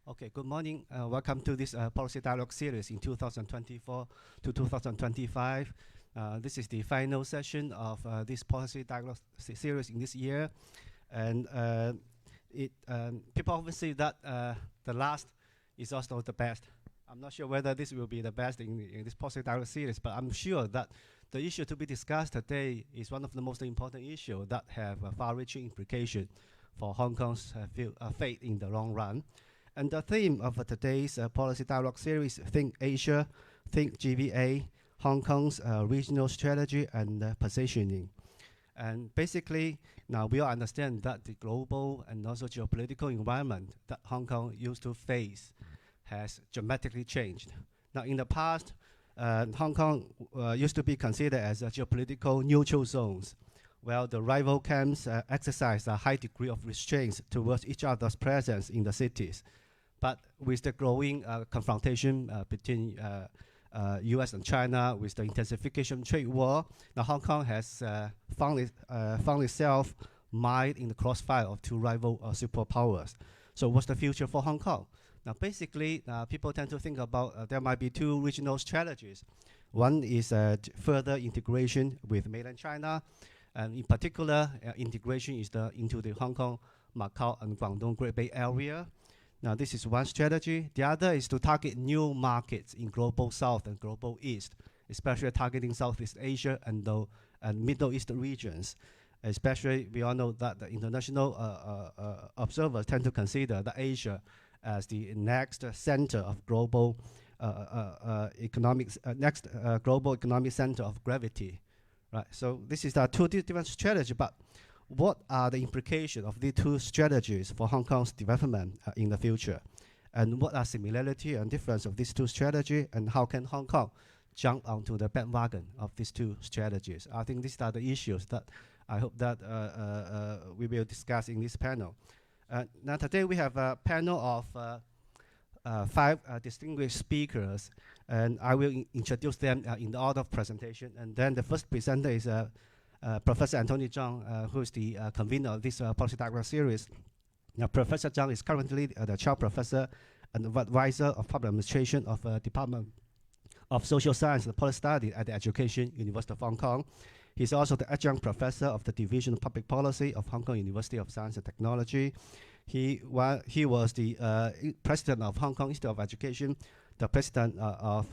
Okay, good morning. Welcome to this policy dialogue series in 2024 to 2025. This is the final session of this policy dialogue series in this year. And people often say that the last is also the best. I'm not sure whether this will be the best in this policy dialogue series, but I'm sure that the issue to be discussed today is one of the most important issues that have a far-reaching implication for Hong Kong's fate in the long run. And the theme of today's policy dialogue series, Think Asia, Think GBA, Hong Kong's regional strategy and positioning. And basically, now we all understand that the global and also geopolitical environment that Hong Kong used to face has dramatically changed. Now, in the past, Hong Kong used to be considered as a geopolitical neutral zones, while the rival camps exercised a high degree of restraints towards each other's presence in the cities. But with the growing confrontation between US and China, with the intensification of trade war, now Hong Kong has found itself mired in the crossfire of two rival superpowers. So what's the future for Hong Kong? Now basically, people tend to think about there might be two regional strategies. One is further integration with mainland China, and in particular, integration is into the Hong Kong, Macau, and Guangdong Great Bay Area. Now, this is one strategy. The other is to target new markets in Global South and Global East, especially targeting Southeast Asia and Middle East regions. Especially, we all know that the international observers tend to consider that Asia as the next center of global economics, global economic center of gravity. Right. So this is two different strategies, but what are the implications of these two strategies for Hong Kong's development in the future? And what are similarity and difference of these two strategies, and how can Hong Kong jump onto the bandwagon of these two strategies? I think these are the issues that I hope that we will discuss in this panel. Now today we have a panel of 5 distinguished speakers, and I will introduce them in the order of presentation. And then the first presenter is Professor Anthony Cheung, who is the convener of this policy dialogue series. Now, Professor Cheung is currently the chair professor and advisor of public administration of Department of Social Science and Policy Study at the Education University of Hong Kong. He's also the adjunct professor of the Division of Public Policy of Hong Kong University of Science and Technology. He was the president of Hong Kong Institute of Education, the president of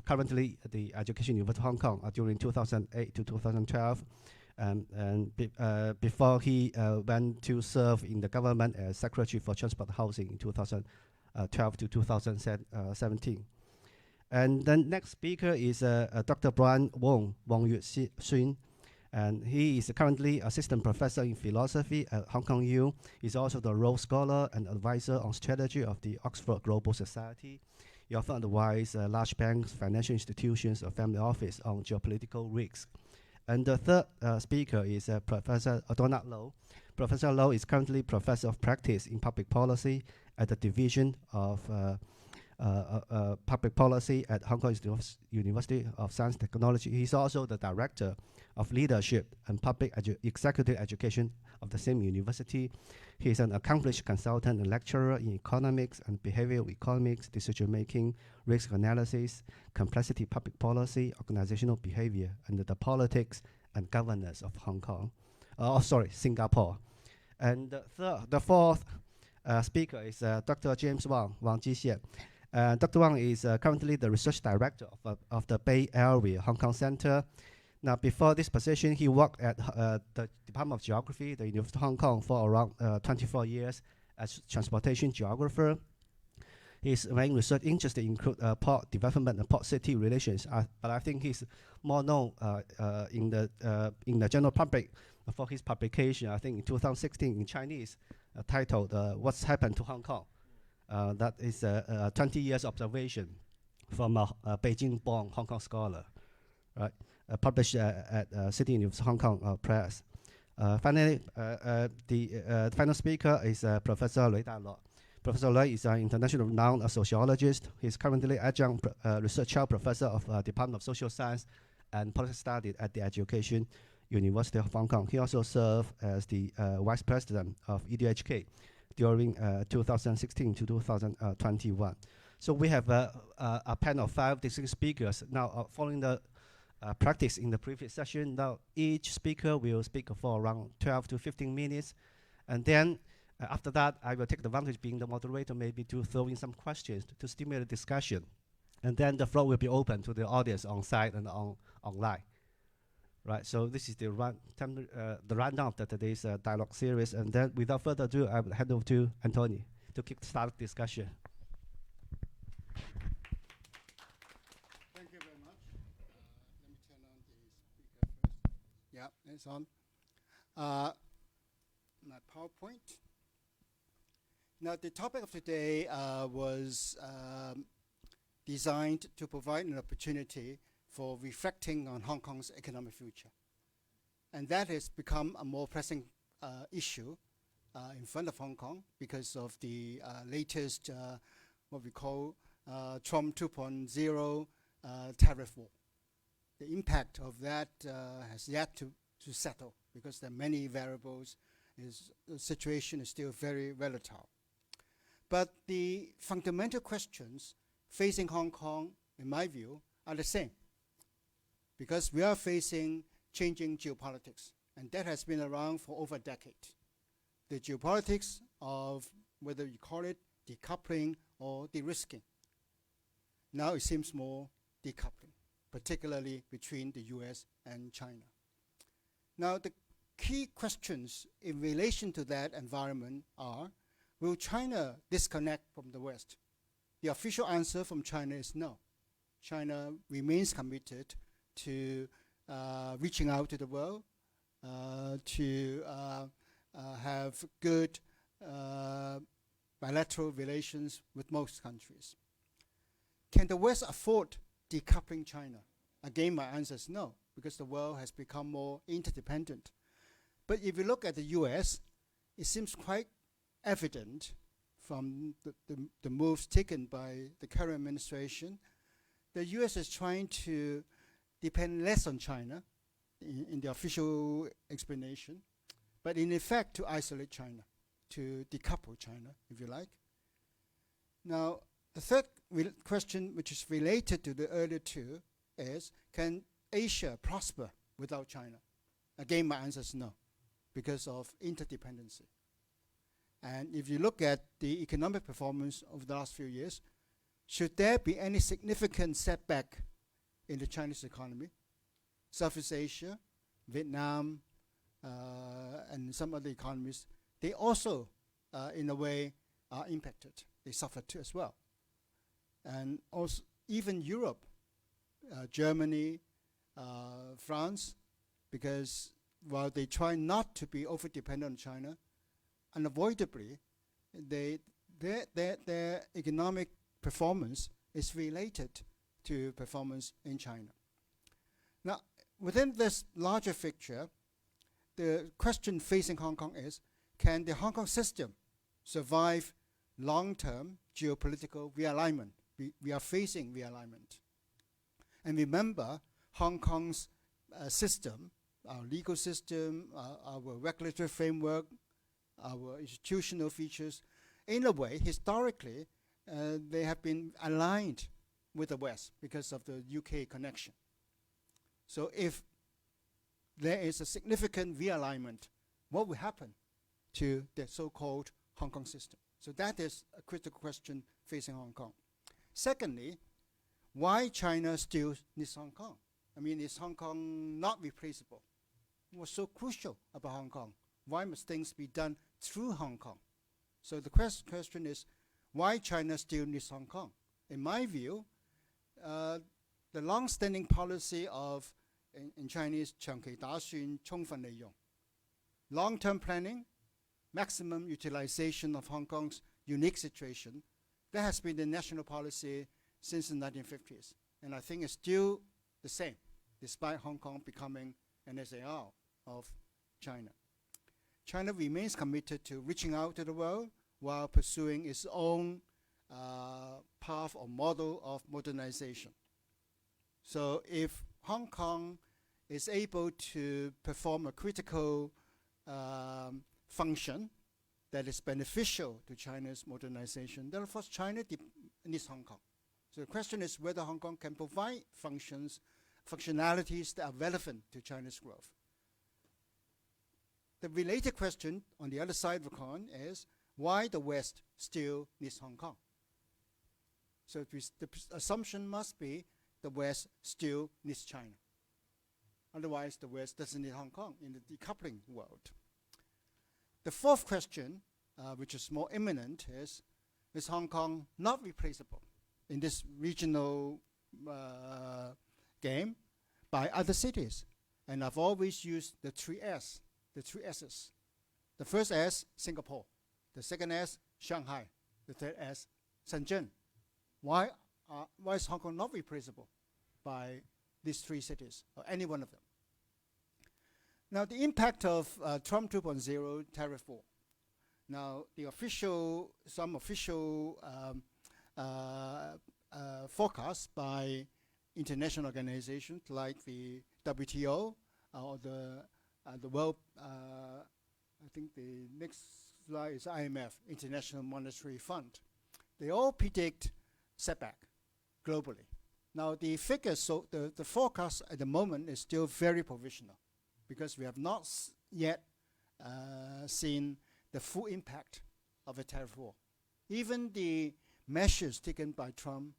currently the Education University of Hong Kong during 2008 to 2012. And before he went to serve in the government as Secretary for Transport Housing in 2012 to 2017. And then next speaker is Dr. Wong Yue-shun. And he is currently assistant professor in philosophy at Hong Kong U. He's also the Rhodes Scholar and advisor on strategy of the Oxford Global Society. He often advises large banks, financial institutions, or family office on geopolitical risks. And the third speaker is Professor Donald Low. Professor Low is currently professor of practice in public policy at the Division of Public Policy at Hong Kong University of Science and Technology. He's also the director of leadership and public executive education of the same university. He is an accomplished consultant and lecturer in economics and behavioral economics, decision making, risk analysis, complexity public policy, organizational behavior, and the politics and governance of Singapore. And the fourth speaker is Dr. James Wang Jixian. Dr. Wang is currently the research director of the Bay Area Hong Kong Center. Now, before this position, he worked at the Department of Geography, the University of Hong Kong, for around 24 years as transportation geographer. His main research interests include port development and port city relations, but I think he's more known in the general public for his publication, I think in 2016 in Chinese, titled What's Happened to Hong Kong. That is 20 years observation from a Beijing-born Hong Kong scholar, right? Published at City University of Hong Kong Press. Finally, the final speaker is Professor Tai-lok. Professor Lui is an international renowned sociologist. He's currently adjunct research chair professor of Department of Social Science and Policy Studies at the Education University of Hong Kong. He also served as the vice president of EdUHK during 2016 to 2021. So we have a panel of 5 distinct speakers. Now, following the practice in the previous session, now each speaker will speak for around 12 to 15 minutes. And then after that, I will take the advantage being the moderator maybe to throw in some questions to stimulate the discussion. And then the floor will be open to the audience on site and online. Right, so this is the rundown of today's dialogue series. And then without further ado, I will hand over to Anthony to kick-start the discussion. Thank you very much. Let me turn on the speaker first. Yeah, it's on. My PowerPoint. Now, the topic of today was designed to provide an opportunity for reflecting on Hong Kong's economic future. And that has become a more pressing issue in front of Hong Kong because of the latest, what we call Trump 2.0 tariff war. The impact of that has yet to settle because there are many variables. The situation is still very volatile. But the fundamental questions facing Hong Kong, in my view, are the same. Because we are facing changing geopolitics, and that has been around for over a decade. The geopolitics of whether you call it decoupling or de-risking. Now it seems more decoupling, particularly between the US and China. Now the key questions in relation to that environment are, will China disconnect from the West? The official answer from China is no. China remains committed to reaching out to the world, to have good bilateral relations with most countries. Can the West afford decoupling China? Again, my answer is no, because the world has become more interdependent. But if you look at the US, it seems quite evident from the moves taken by the current administration, the US is trying to depend less on China in the official explanation, but in effect to isolate China, to decouple China, if you like. Now, the third question, which is related to the earlier two, is can Asia prosper without China? Again, my answer is no, because of interdependency. And if you look at the economic performance over the last few years, should there be any significant setback in the Chinese economy, Southeast Asia, Vietnam, and some other economies, they also, in a way, are impacted. They suffer too as well. And also, even Europe, Germany, France, because while they try not to be over-dependent on China, unavoidably, their economic performance is related to performance in China. Now, within this larger picture, the question facing Hong Kong is, can the Hong Kong system survive long-term geopolitical realignment? We are facing realignment. And remember, Hong Kong's system, our legal system, our regulatory framework, our institutional features, in a way, historically, they have been aligned with the West because of the UK connection. So if there is a significant realignment, what will happen to the so-called Hong Kong system? So that is a critical question facing Hong Kong. Secondly, why China still needs Hong Kong? I mean, is Hong Kong not replaceable? What's so crucial about Hong Kong? Why must things be done through Hong Kong? So the question is, why China still needs Hong Kong? In my view, the long-standing policy of, in Chinese, 長期打算充分利用, long-term planning, maximum utilization of Hong Kong's unique situation, that has been the national policy since the 1950s. And I think it's still the same, despite Hong Kong becoming an SAR of China. China remains committed to reaching out to the world while pursuing its own path or model of modernization. So if Hong Kong is able to perform a critical function that is beneficial to China's modernization, then of course China needs Hong Kong. So the question is whether Hong Kong can provide functionalities that are relevant to China's growth. The related question on the other side of the coin is why the West still needs Hong Kong. So the assumption must be the West still needs China. Otherwise, the West doesn't need Hong Kong in the decoupling world. The fourth question, which is more imminent, is Hong Kong not replaceable in this regional game by other cities? And I've always used the three S's. The first S, Singapore. The second S, Shanghai. The third S, Shenzhen. Why is Hong Kong not replaceable by these three cities or any one of them? Now, the impact of Trump 2.0 tariff war. Now, some official forecasts by international organizations like the WTO or the World, I think the next slide is IMF, International Monetary Fund. They all predict setback globally. Now, the figures, so the forecast at the moment is still very provisional because we have not yet seen the full impact of a tariff war. Even the measures taken by Trump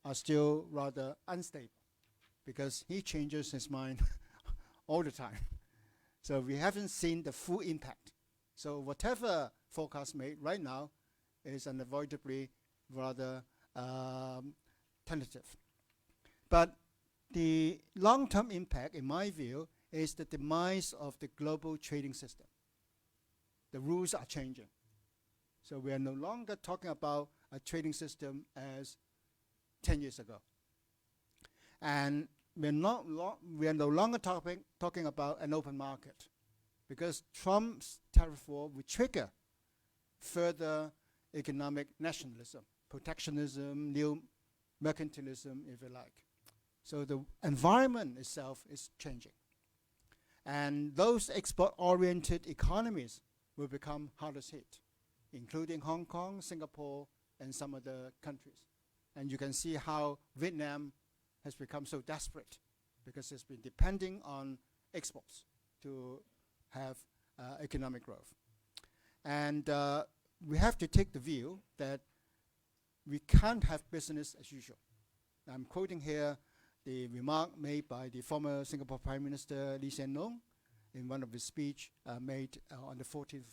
are still rather unstable because he changes his mind all the time. So we haven't seen the full impact. So whatever forecast made right now is unavoidably rather tentative. But the long-term impact, in my view, is the demise of the global trading system. The rules are changing. So we are no longer talking about a trading system as 10 years ago. And we are no longer talking about an open market because Trump's tariff war will trigger further economic nationalism, protectionism, new mercantilism, if you like. So the environment itself is changing. And those export-oriented economies will become hardest hit, including Hong Kong, Singapore, and some other countries. And you can see how Vietnam has become so desperate because it's been depending on exports to have economic growth. And we have to take the view that we can't have business as usual. I'm quoting here the remark made by the former Singapore Prime Minister Lee Hsien Loong in one of his speech made on the 14th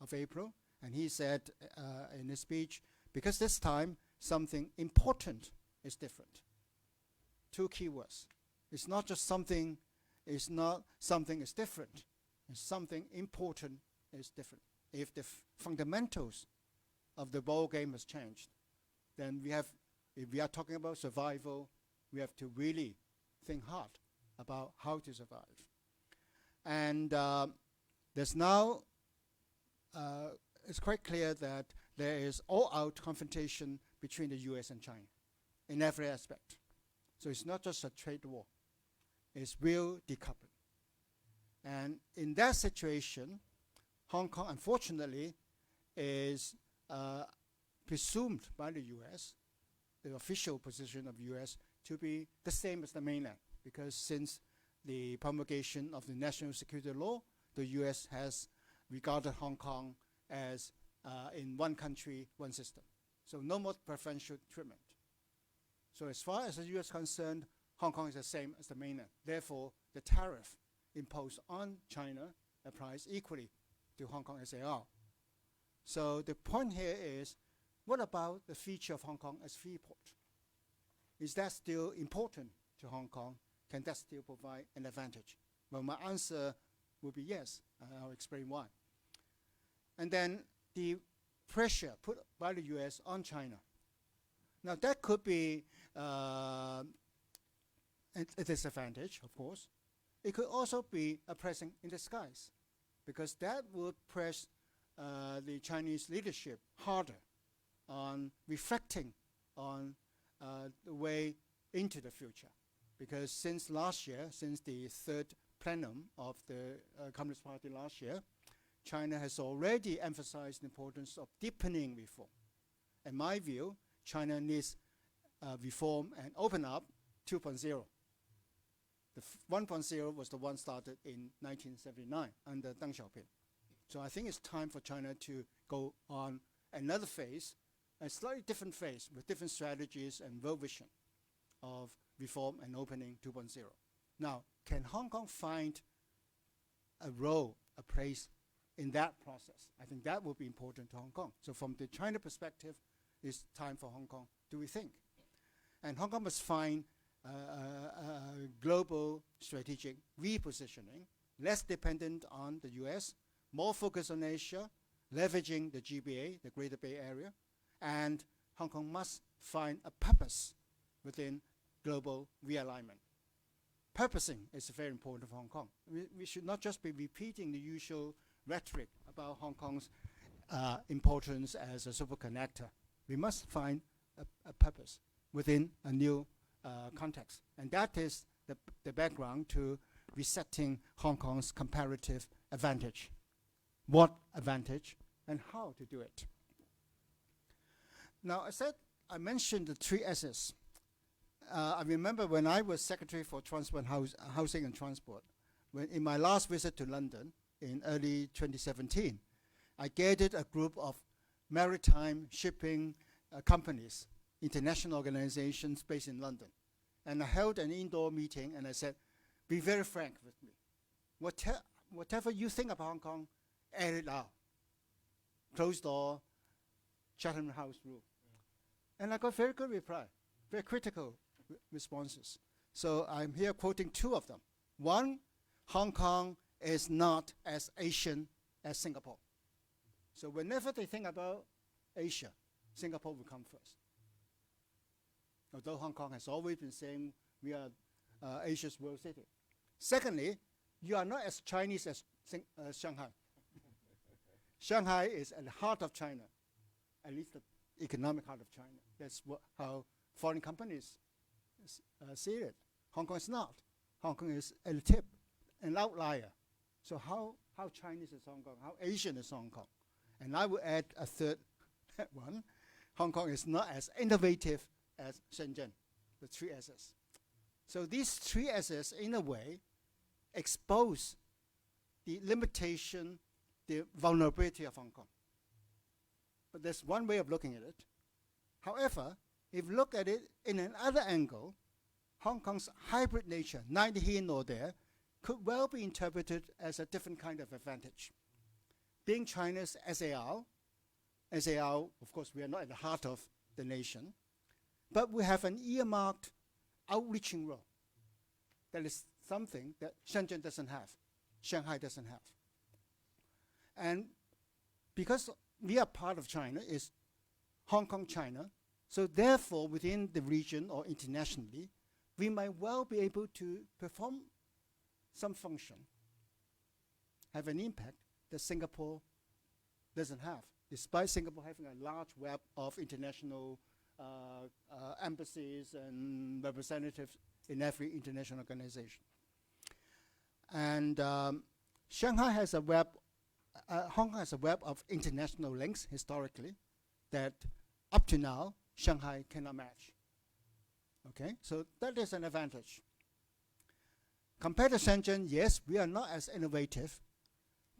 of April. And he said in his speech, because this time something important is different. Two key words. It's not just something, it's not something is different. It's something important is different. If the fundamentals of the ball game has changed, then if we are talking about survival, we have to really think hard about how to survive. And there's now, it's quite clear that there is all-out confrontation between the US and China in every aspect. So it's not just a trade war, it's real decoupling. And in that situation, Hong Kong, unfortunately, is presumed by the US, the official position of the US, to be the same as the mainland. Because since the promulgation of the national security law, the US has regarded Hong Kong as in one country, one system. So no more preferential treatment. So as far as the US is concerned, Hong Kong is the same as the mainland. Therefore, the tariff imposed on China applies equally to Hong Kong as they are. So the point here is, what about the feature of Hong Kong as free port? Is that still important to Hong Kong? Can that still provide an advantage? Well, my answer would be yes, and I'll explain why. And then the pressure put by the US on China. Now that could be a disadvantage, of course. It could also be a blessing in disguise, because that would press the Chinese leadership harder on reflecting on the way into the future. Because since last year, since the third plenum of the Communist Party last year, China has already emphasized the importance of deepening reform. In my view, China needs reform and open up 2.0. The 1.0 was the one started in 1979 under Deng Xiaoping. So I think it's time for China to go on another phase, a slightly different phase with different strategies and world vision of reform and opening 2.0. Now, can Hong Kong find a role, a place in that process? I think that will be important to Hong Kong. So from the China perspective, it's time for Hong Kong to rethink. And Hong Kong must find a global strategic repositioning, less dependent on the US, more focus on Asia, leveraging the GBA, the Greater Bay Area, and Hong Kong must find a purpose within global realignment. Purposing is very important for Hong Kong. We should not just be repeating the usual rhetoric about Hong Kong's importance as a superconnector. We must find a purpose within a new context. And that is the background to resetting Hong Kong's comparative advantage. What advantage and how to do it. Now, I mentioned the 3 S's. I remember when I was Secretary for Transport, Housing and Transport, when in my last visit to London in early 2017, I gathered a group of maritime shipping companies, international organizations based in London. And I held an indoor meeting and I said, be very frank with me. Whatever you think about Hong Kong, air it out. Closed door, Chatham House rule. And I got very good reply, very critical responses. So I'm here quoting 2 of them. One, Hong Kong is not as Asian as Singapore. So whenever they think about Asia, Singapore will come first. Although Hong Kong has always been saying we are Asia's world city. Secondly, you are not as Chinese as Shanghai. Shanghai is at the heart of China, at least the economic heart of China. That's how foreign companies see it. Hong Kong is not. Hong Kong is at the tip, an outlier. So how Chinese is Hong Kong? How Asian is Hong Kong? And I will add a third one. Hong Kong is not as innovative as Shenzhen, the 3 S's. So these 3 S's, in a way, expose the limitation, the vulnerability of Hong Kong. But there's one way of looking at it. However, if you look at it in another angle, Hong Kong's hybrid nature, neither here nor there, could well be interpreted as a different kind of advantage. Being China's SAR, of course, we are not at the heart of the nation, but we have an earmarked outreaching role. That is something that Shenzhen doesn't have, Shanghai doesn't have. And because we are part of China, is Hong Kong, China, so therefore within the region or internationally, we might well be able to perform some function, have an impact that Singapore doesn't have, despite Singapore having a large web of international embassies and representatives in every international organization. And Shanghai has a web, Hong Kong has a web of international links historically that up to now Shanghai cannot match. Okay, so that is an advantage. Compared to Shenzhen, yes, we are not as innovative,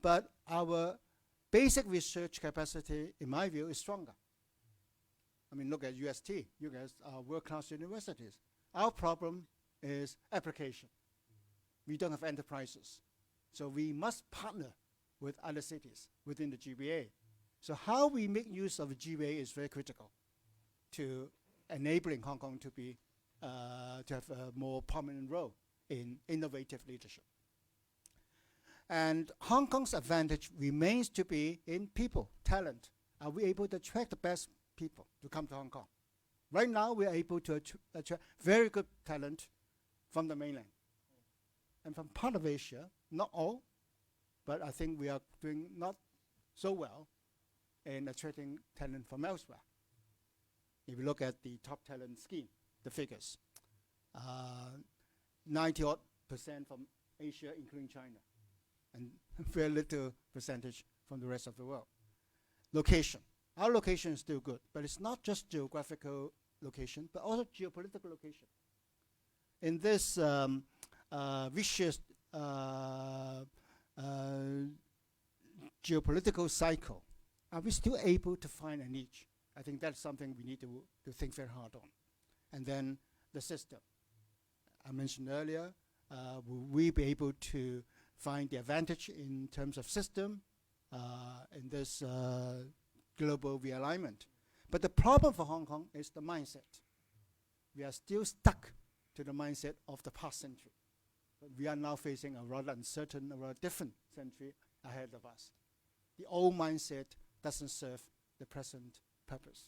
but our basic research capacity, in my view, is stronger. I mean, look at UST. You guys are world-class universities. Our problem is application. We don't have enterprises. So we must partner with other cities within the GBA. So how we make use of the GBA is very critical to enabling Hong Kong to be to have a more prominent role in innovative leadership. And Hong Kong's advantage remains to be in people, talent. Are we able to attract the best people to come to Hong Kong? Right now, we are able to attract very good talent from the mainland and from part of Asia, not all, but I think we are doing not so well in attracting talent from elsewhere. If you look at the top talent scheme, the figures, 90% from Asia, including China, and very little percentage from the rest of the world. Location. Our location is still good, but it's not just geographical location, but also geopolitical location. In this vicious geopolitical cycle, are we still able to find a niche? I think that's something we need to think very hard on. And then the system. I mentioned earlier, will we be able to find the advantage in terms of system in this global realignment? But the problem for Hong Kong is the mindset. We are still stuck to the mindset of the past century. But we are now facing a rather uncertain, a rather different century ahead of us. The old mindset doesn't serve the present purpose.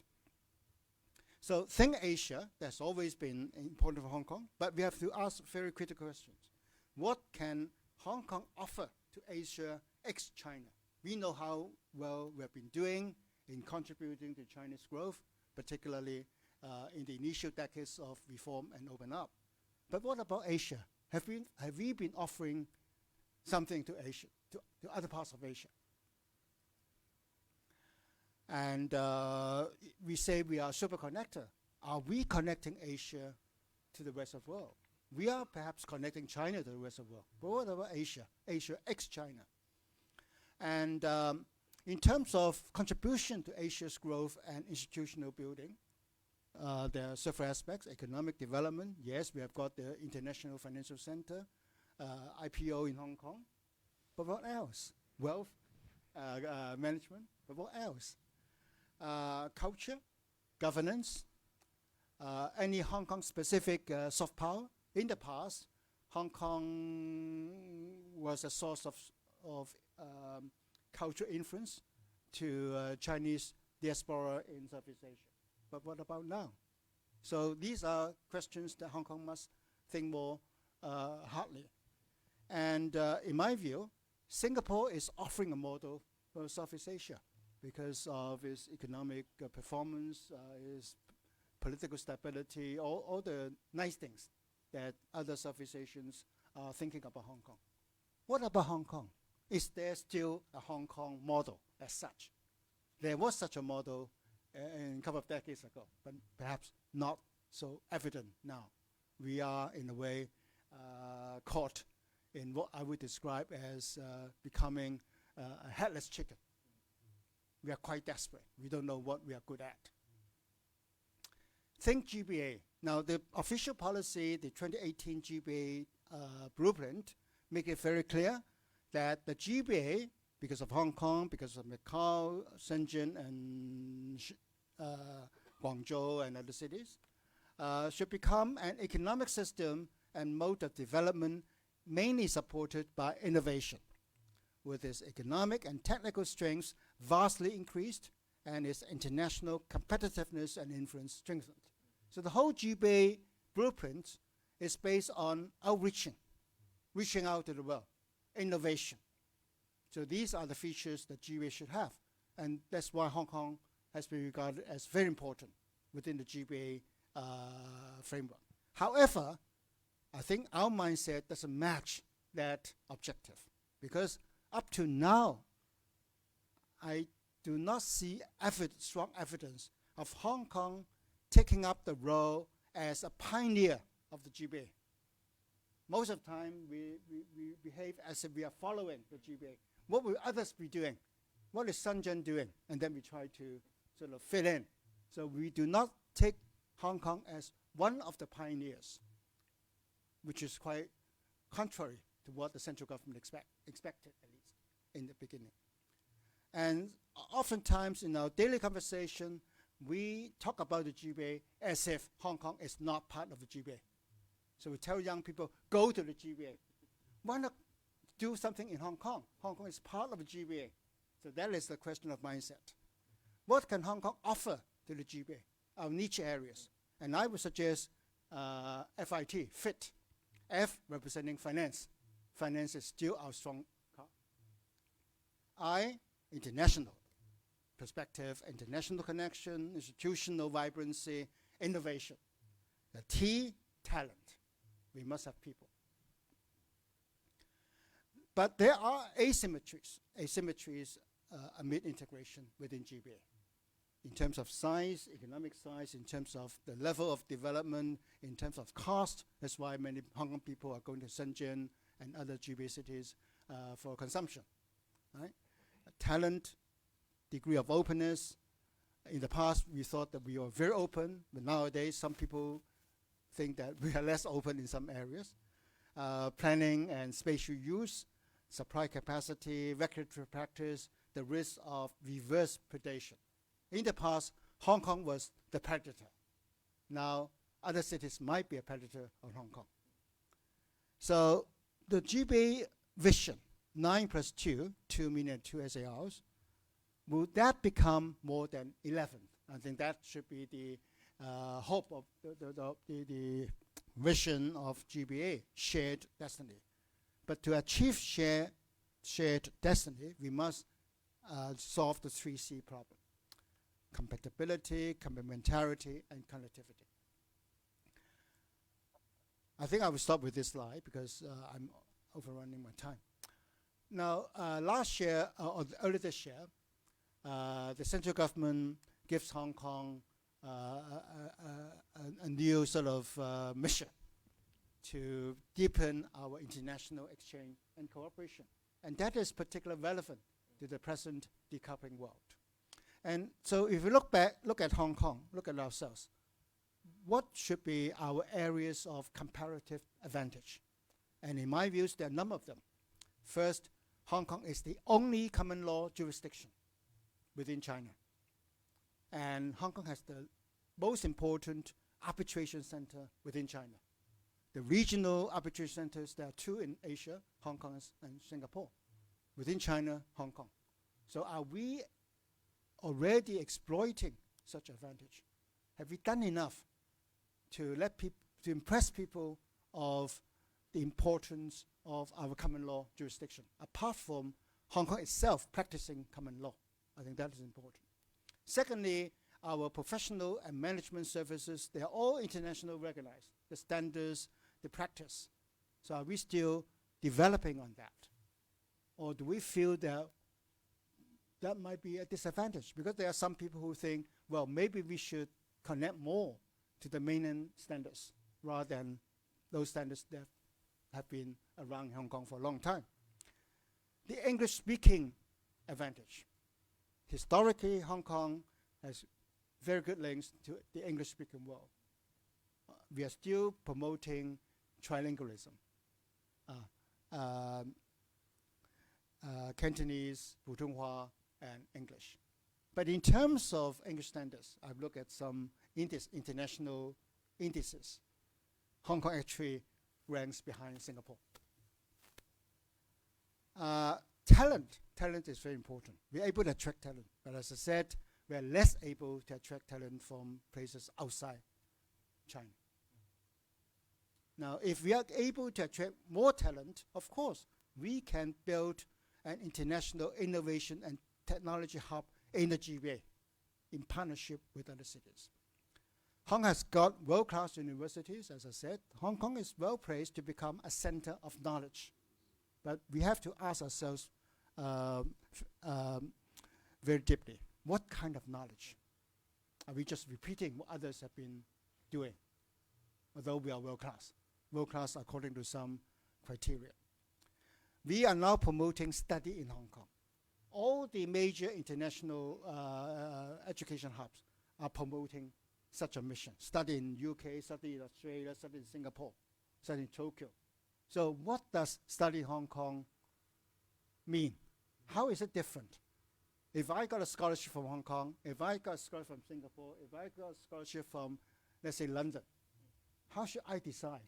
So Think Asia, that's always been important for Hong Kong, but we have to ask very critical questions. What can Hong Kong offer to Asia ex-China? We know how well we have been doing in contributing to China's growth, particularly in the initial decades of reform and open up. But what about Asia? Have we been offering something to Asia, to other parts of Asia? And we say we are a super connector. Are we connecting Asia to the rest of the world? We are perhaps connecting China to the rest of the world. But what about Asia? Asia ex-China. And in terms of contribution to Asia's growth and institutional building, there are several aspects. Economic development, yes, we have got the International Financial Center, IPO in Hong Kong. But what else? Wealth management, but what else? Culture, governance, any Hong Kong specific soft power. In the past, Hong Kong was a source of cultural influence to Chinese diaspora in Southeast Asia. But what about now? So these are questions that Hong Kong must think more hardly. And in my view, Singapore is offering a model for Southeast Asia because of its economic performance, its political stability, all the nice things that other Southeast Asians are thinking about Hong Kong. What about Hong Kong? Is there still a Hong Kong model as such? There was such a model a couple of decades ago, but perhaps not so evident now. We are, in a way, caught in what I would describe as becoming a headless chicken. We are quite desperate. We don't know what we are good at. Think GBA. Now, the official policy, the 2018 GBA blueprint, make it very clear that the GBA, because of Hong Kong, because of Macau, Shenzhen, and Guangzhou, and other cities, should become an economic system and mode of development mainly supported by innovation, with its economic and technical strengths vastly increased and its international competitiveness and influence strengthened. So the whole GBA blueprint is based on outreaching, reaching out to the world, innovation. So these are the features that GBA should have. And that's why Hong Kong has been regarded as very important within the GBA framework. However, I think our mindset doesn't match that objective, because up to now, I do not see strong evidence of Hong Kong taking up the role as a pioneer of the GBA. Most of the time, we behave as if we are following the GBA. What will others be doing? What is Shenzhen doing? And then we try to sort of fit in. So we do not take Hong Kong as one of the pioneers, which is quite contrary to what the central government expected, at least in the beginning. And oftentimes in our daily conversation, we talk about the GBA as if Hong Kong is not part of the GBA. So we tell young people, go to the GBA. Why not do something in Hong Kong? Hong Kong is part of the GBA. So that is the question of mindset. What can Hong Kong offer to the GBA? Our niche areas. And I would suggest FIT. F representing finance. Finance is still our strong card. I, international perspective, international connection, institutional vibrancy, innovation. The T, talent. We must have people. But there are asymmetries. Asymmetries amid integration within GBA. In terms of size, economic size, in terms of the level of development, in terms of cost. That's why many Hong Kong people are going to Shenzhen and other GBA cities for consumption. Right? Talent, degree of openness. In the past, we thought that we were very open, but nowadays some people think that we are less open in some areas. Planning and spatial use, supply capacity, regulatory practice, the risk of reverse predation. In the past, Hong Kong was the predator. Now, other cities might be a predator of Hong Kong. So the GBA vision, 9 plus 2, 2 million 2 SARs, will that become more than 11? I think that should be the hope of the vision of GBA, shared destiny. But to achieve shared destiny, we must solve the 3C problem: compatibility, complementarity, and connectivity. I think I will stop with this slide because I'm overrunning my time. Now, last year, or early this year, the central government gives Hong Kong a new sort of mission to deepen our international exchange and cooperation. And that is particularly relevant to the present decoupling world. And so if we look at Hong Kong, look at ourselves, what should be our areas of comparative advantage? And in my views, there are a number of them. First, Hong Kong is the only common law jurisdiction within China. And Hong Kong has the most important arbitration center within China. The regional arbitration centers, there are 2 in Asia, Hong Kong and Singapore. Within China, Hong Kong. So are we already exploiting such advantage? Have we done enough to impress people of the importance of our common law jurisdiction, apart from Hong Kong itself practicing common law? I think that is important. Secondly, our professional and management services, they are all international recognized, the standards, the practice. So are we still developing on that? Or do we feel that that might be a disadvantage? Because there are some people who think, well, maybe we should connect more to the mainland standards rather than those standards that have been around Hong Kong for a long time. The English-speaking advantage. Historically, Hong Kong has very good links to the English-speaking world. We are still promoting trilingualism. Cantonese, Putonghua, and English. But in terms of English standards, I've looked at some international indices. Hong Kong actually ranks behind Singapore. Talent is very important. We're able to attract talent, but as I said, we are less able to attract talent from places outside China. Now, if we are able to attract more talent, of course, we can build an international innovation and technology hub in the GBA in partnership with other cities. Hong Kong has got world-class universities, as I said. Hong Kong is well placed to become a center of knowledge. But we have to ask ourselves very deeply, what kind of knowledge? Are we just repeating what others have been doing? Although we are world-class. World-class according to some criteria. We are now promoting study in Hong Kong. All the major international education hubs are promoting such a mission. Study in UK, study in Australia, study in Singapore, study in Tokyo. So what does study in Hong Kong mean? How is it different? If I got a scholarship from Hong Kong, if I got a scholarship from Singapore, if I got a scholarship from, let's say, London, how should I decide?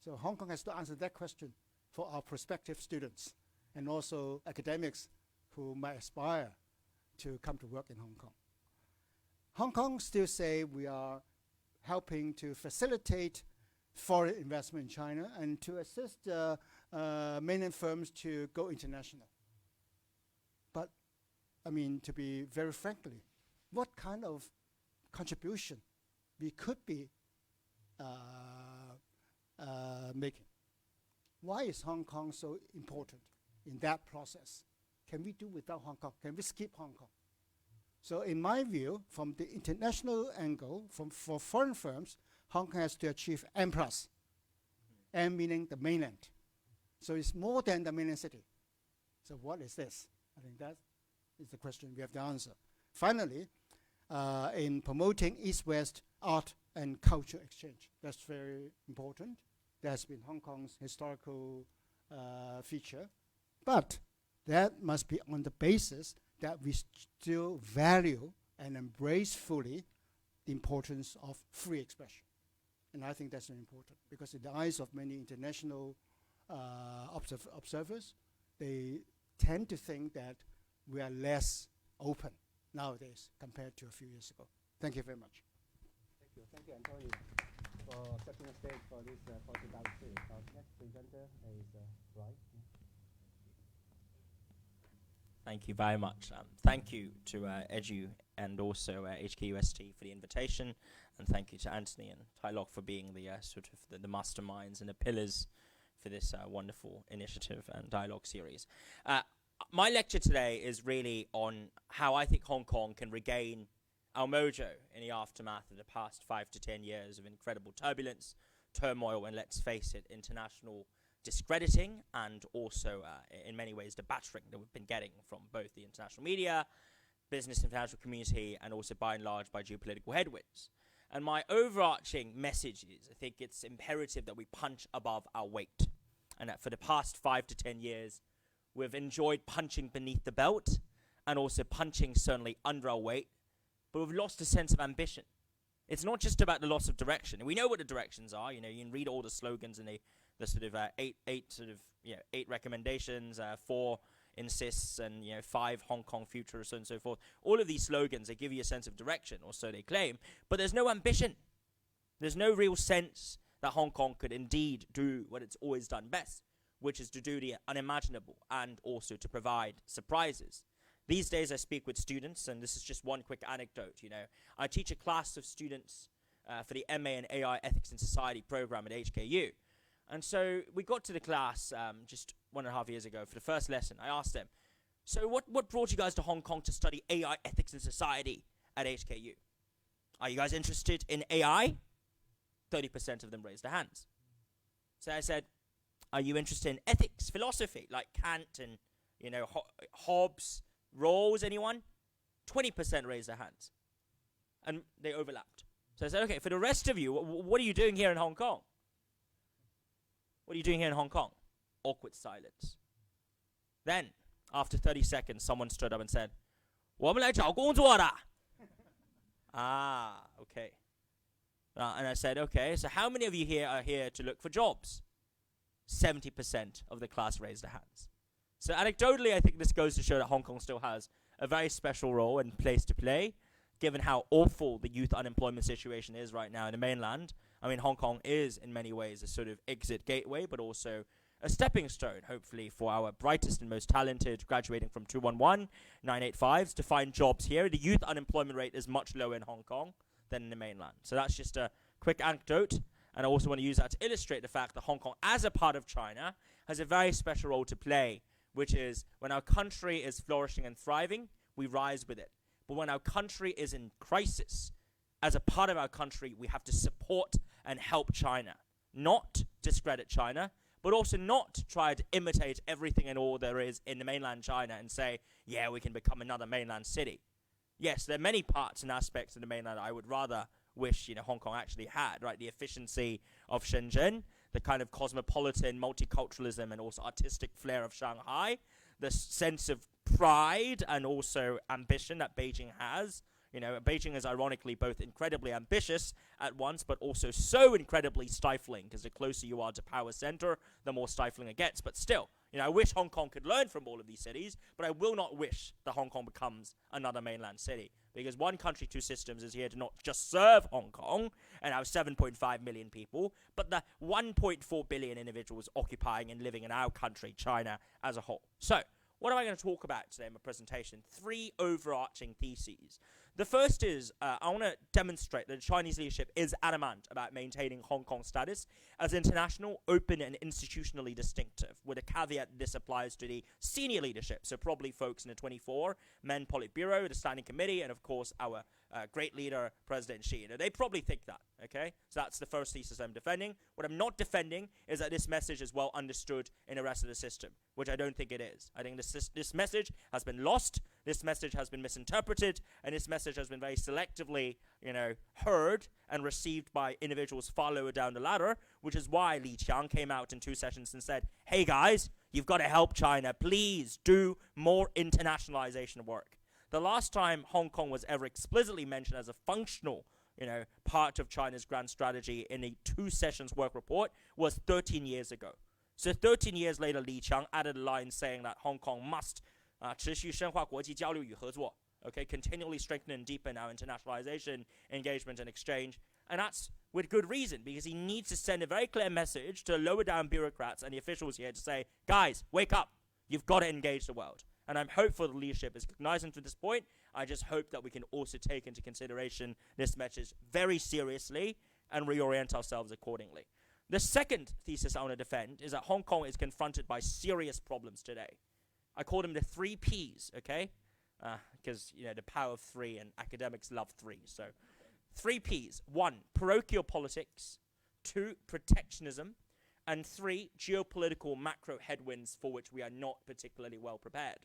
So Hong Kong has to answer that question for our prospective students and also academics who might aspire to come to work in Hong Kong. Hong Kong still say we are helping to facilitate foreign investment in China and to assist mainland firms to go international. But, I mean, to be very frankly, what kind of contribution we could be making? Why is Hong Kong so important in that process? can we do without Hong Kong? Can we skip Hong Kong? So in my view, from the international angle, for foreign firms, Hong Kong has to achieve M+. M meaning the mainland. So it's more than the mainland city. So what is this? I think that is the question we have to answer. Finally, in promoting East-West art and culture exchange, that's very important. That's been Hong Kong's historical feature. But that must be on the basis that we still value and embrace fully the importance of free expression. And I think that's important, because in the eyes of many international observers, they tend to think that we are less open nowadays compared to a few years ago. Thank you very much. Thank you, Antonio, for setting the stage for this positive dialogue series. Our next presenter is Brian. Thank you very much. Thank you to Edu and also HKUST for the invitation, and thank you to Anthony and Tai-lok for being the sort of the masterminds and the pillars for this wonderful initiative and dialogue series. My lecture today is really on how I think Hong Kong can regain our mojo in the aftermath of the past 5 to 10 years of incredible turbulence, turmoil, and let's face it, international discrediting, and also in many ways the battering that we've been getting from both the international media, business and financial community, and also by and large by geopolitical headwinds. And my overarching message is, I think it's imperative that we punch above our weight, and that for the past 5 to 10 years we've enjoyed punching beneath the belt and also punching certainly under our weight, but we've lost a sense of ambition. It's not just about the loss of direction. We know what the directions are. You know, you can read all the slogans and the sort of eight recommendations, 4 insists, and 5 Hong Kong future, so on and so forth. All of these slogans, they give you a sense of direction, or so they claim, but there's no ambition. There's no real sense that Hong Kong could indeed do what it's always done best, which is to do the unimaginable and also to provide surprises. These days I speak with students, and this is just one quick anecdote. I teach a class of students for the MA in AI Ethics and Society program at HKU. And so we got to the class just 1.5 years ago for the first lesson. I asked them, so what brought you guys to Hong Kong to study AI Ethics and Society at HKU? Are you guys interested in AI? 30% of them raised their hands. So I said, are you interested in ethics, philosophy, like Kant and Hobbes, Rawls, anyone? 20% raised their hands. And they overlapped. So I said, okay, for the rest of you, what are you doing here in Hong Kong? What are you doing here in Hong Kong? Awkward silence. Then, after 30 seconds, someone stood up and said, 我们来找工作的. Ah, okay. And I said, okay, so how many of you here are here to look for jobs? 70% of the class raised their hands. So anecdotally, I think this goes to show that Hong Kong still has a very special role and place to play, given how awful the youth unemployment situation is right now in the mainland. I mean, Hong Kong is in many ways a sort of exit gateway, but also a stepping stone, hopefully, for our brightest and most talented graduating from 211, 985s to find jobs here. The youth unemployment rate is much lower in Hong Kong than in the mainland. So that's just a quick anecdote. And I also want to use that to illustrate the fact that Hong Kong, as a part of China, has a very special role to play, which is when our country is flourishing and thriving, we rise with it. But when our country is in crisis, as a part of our country, we have to support and help China. Not discredit China, but also not try to imitate everything and all there is in the mainland China and say, yeah, we can become another mainland city. Yes, there are many parts and aspects of the mainland I would rather wish Hong Kong actually had, right? The efficiency of Shenzhen, the kind of cosmopolitan multiculturalism and also artistic flair of Shanghai, the sense of pride and also ambition that Beijing has. Beijing is ironically both incredibly ambitious at once, but also so incredibly stifling, because the closer you are to power center, the more stifling it gets. But still, I wish Hong Kong could learn from all of these cities, but I will not wish that Hong Kong becomes another mainland city, because one country, two systems is here to not just serve Hong Kong and our 7.5 million people, but the 1.4 billion individuals occupying and living in our country, China, as a whole. So, what am I going to talk about today in my presentation? 3 overarching theses. The first is, I want to demonstrate that the Chinese leadership is adamant about maintaining Hong Kong's status as international, open, and institutionally distinctive, with a caveat that this applies to the senior leadership, so probably folks in the 24-men Politburo, the Standing Committee, and of course our great leader, President Xi. They probably think that, okay? So that's the first thesis I'm defending. What I'm not defending is that this message is well understood in the rest of the system, which I don't think it is. I think this message has been lost, this message has been misinterpreted, and this message has been very selectively, heard and received by individuals far lower down the ladder, which is why Li Qiang came out in 2 sessions and said, hey guys, you've got to help China. Please do more internationalization work. The last time Hong Kong was ever explicitly mentioned as a functional, part of China's grand strategy in a 2 sessions work report was 13 years ago. So 13 years later, Li Qiang added a line saying that Hong Kong must 持续深化国际交流与合作, continually strengthen and deepen our internationalization, engagement, and exchange. And that's with good reason, because he needs to send a very clear message to lower down bureaucrats and the officials here to say, guys, wake up. You've got to engage the world. And I'm hopeful the leadership is cognizant to this point. I just hope that we can also take into consideration this message very seriously and reorient ourselves accordingly. The second thesis I want to defend is that Hong Kong is confronted by serious problems today. I call them the 3 Ps, okay? Because, the power of 3 and academics love 3. So 3 Ps. 1, parochial politics. 2, protectionism. And 3, geopolitical macro headwinds for which we are not particularly well prepared.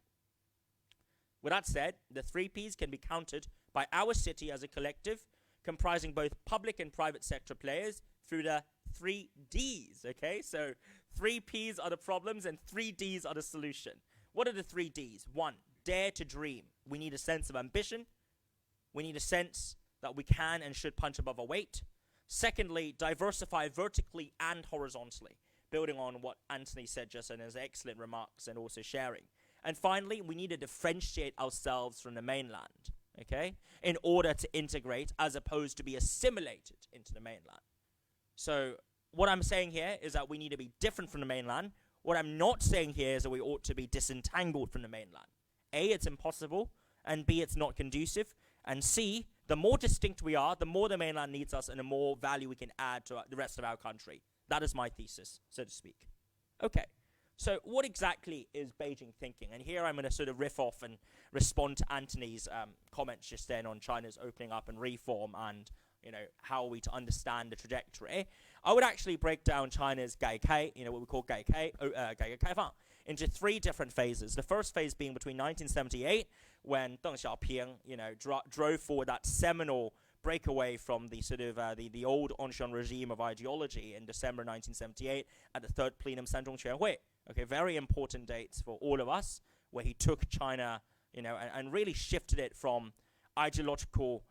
With that said, the 3 Ps can be countered by our city as a collective, comprising both public and private sector players through the 3 Ds, okay? So 3 Ps are the problems and 3 Ds are the solution. What are the 3 Ds? 1, dare to dream. We need a sense of ambition. We need a sense that we can and should punch above our weight. Secondly, diversify vertically and horizontally, building on what Anthony said just in his excellent remarks and also sharing. And finally, we need to differentiate ourselves from the mainland, okay, in order to integrate as opposed to be assimilated into the mainland. So what I'm saying here is that we need to be different from the mainland. What I'm not saying here is that we ought to be disentangled from the mainland. A, it's impossible, and B, it's not conducive, and C, the more distinct we are, the more the mainland needs us and the more value we can add to the rest of our country. That is my thesis, so to speak. Okay, so what exactly is Beijing thinking? And here I'm going to sort of riff off and respond to Anthony's comments just then on China's opening up and reform and how are we to understand the trajectory. I would actually break down China's 改开, what we call 改革开放, into 3 different phases. The first phase being between 1978, when Deng Xiaoping, drove forward that seminal breakaway from the sort of the old Ancien regime of ideology in December 1978 at the 3rd Plenum Sanzhong Quanhui. Okay, very important dates for all of us, where he took China, and really shifted it from ideological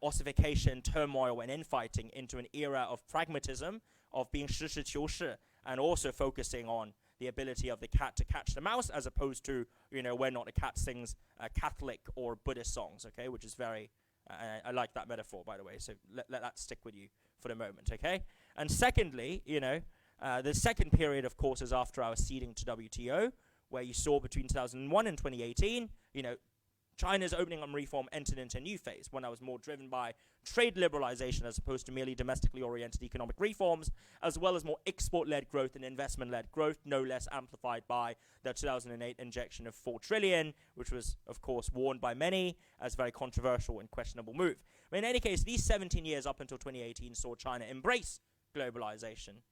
ossification, turmoil, and infighting into an era of pragmatism, of being 实事求是, and also focusing on the ability of the cat to catch the mouse, as opposed to, where not the cat sings Catholic or Buddhist songs, okay, which is very, I like that metaphor, by the way, so let that stick with you for the moment, okay? And secondly, the second period, of course, is after our ceding to WTO, where you saw between 2001 and 2018, China's opening up reform entered into a new phase, one that was more driven by trade liberalization as opposed to merely domestically oriented economic reforms, as well as more export-led growth and investment-led growth, no less amplified by the 2008 injection of 4 trillion, which was, of course, warned by many as a very controversial and questionable move. But in any case, these 17 years up until 2018 saw China embrace globalization,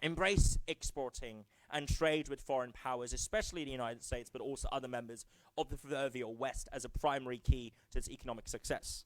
embrace exporting and trade with foreign powers, especially the United States, but also other members of the proverbial West, as a primary key to its economic success.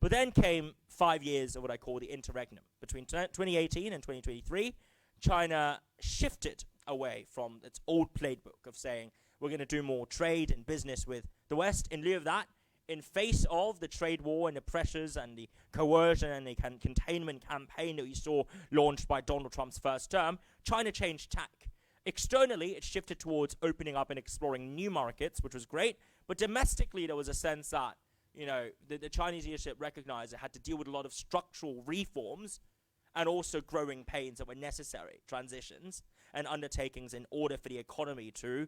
But then came 5 years of what I call the interregnum. Between 2018 and 2023, China shifted away from its old playbook of saying, we're going to do more trade and business with the West. In lieu of that, in face of the trade war and the pressures and the coercion and the containment campaign that we saw launched by Donald Trump's first term, China changed tack. Externally, it shifted towards opening up and exploring new markets, which was great. But domestically, there was a sense that, the Chinese leadership recognized it had to deal with a lot of structural reforms and also growing pains that were necessary, transitions and undertakings in order for the economy to,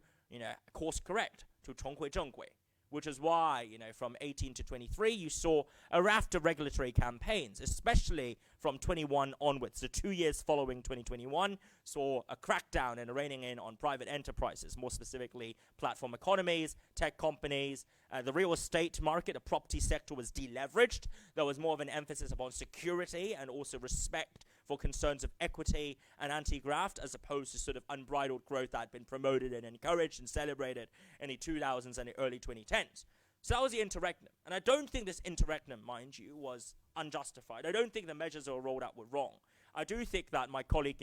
course correct, to 重回正轨, which is why, from 18 to 23, you saw a raft of regulatory campaigns, especially from 21 onwards. The 2 years following 2021 saw a crackdown and a reining in on private enterprises, more specifically platform economies, tech companies. The real estate market, the property sector was deleveraged. There was more of an emphasis upon security and also respect for concerns of equity and anti-graft, as opposed to sort of unbridled growth that had been promoted and encouraged and celebrated in the 2000s and the early 2010s. So that was the interregnum. And I don't think this interregnum, mind you, was unjustified. I don't think the measures that were rolled out were wrong. I do think that my colleague,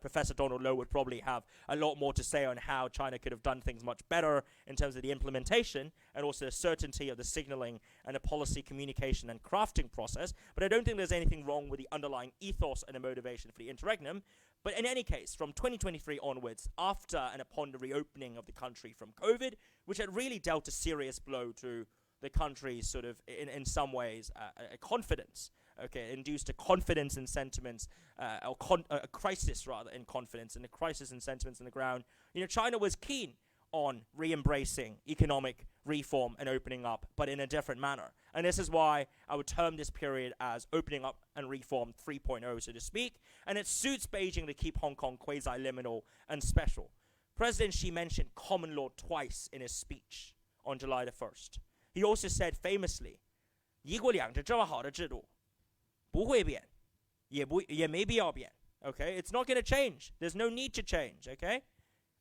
Professor Donald Low, would probably have a lot more to say on how China could have done things much better in terms of the implementation and also the certainty of the signaling and the policy communication and crafting process. But I don't think there's anything wrong with the underlying ethos and the motivation for the interregnum. But in any case, from 2023 onwards, after and upon the reopening of the country from COVID, which had really dealt a serious blow to the country's sort of, in some ways, confidence, induced a confidence in sentiments, a crisis rather in confidence, and a crisis in sentiments on the ground. China was keen on re-embracing economic reform and opening up, but in a different manner. And this is why I would term this period as opening up and reform 3.0, so to speak. And it suits Beijing to keep Hong Kong quasi-liminal and special. President Xi mentioned common law twice in his speech on July the 1st. He also said famously, 一国两制这么好的制度不会变，也没必要变. Okay, it's not going to change. There's no need to change. Okay,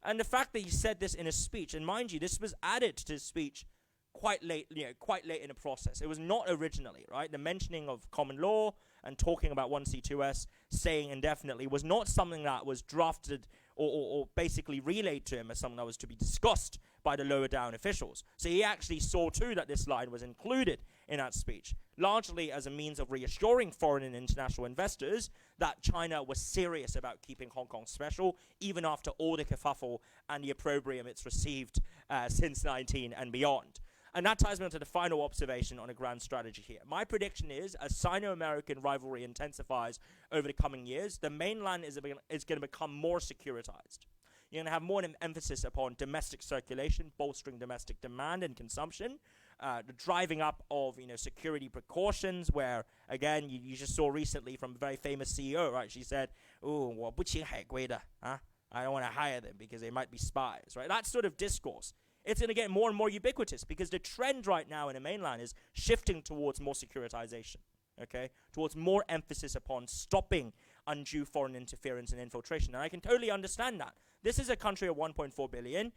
and the fact that he said this in his speech, and mind you, this was added to his speech quite late in the process. It was not originally, right? The mentioning of common law and talking about 1C2S, saying indefinitely, was not something that was drafted or basically relayed to him as something that was to be discussed by the lower down officials. So he actually saw too that this line was included in that speech, largely as a means of reassuring foreign and international investors that China was serious about keeping Hong Kong special, even after all the kerfuffle and the opprobrium it's received since 19 and beyond. And that ties me on to the final observation on a grand strategy here. My prediction is, as Sino-American rivalry intensifies over the coming years, the mainland is going to become more securitized. You're going to have more emphasis upon domestic circulation, bolstering domestic demand and consumption, the driving up of security precautions, where, again, you just saw recently from a very famous CEO, right? She said, 我不请海归的, I don't want to hire them because they might be spies, right? That sort of discourse. It's going to get more and more ubiquitous because the trend right now in the mainland is shifting towards more securitization, okay? Towards more emphasis upon stopping undue foreign interference and infiltration. And I can totally understand that. This is a country of 1.4 billion.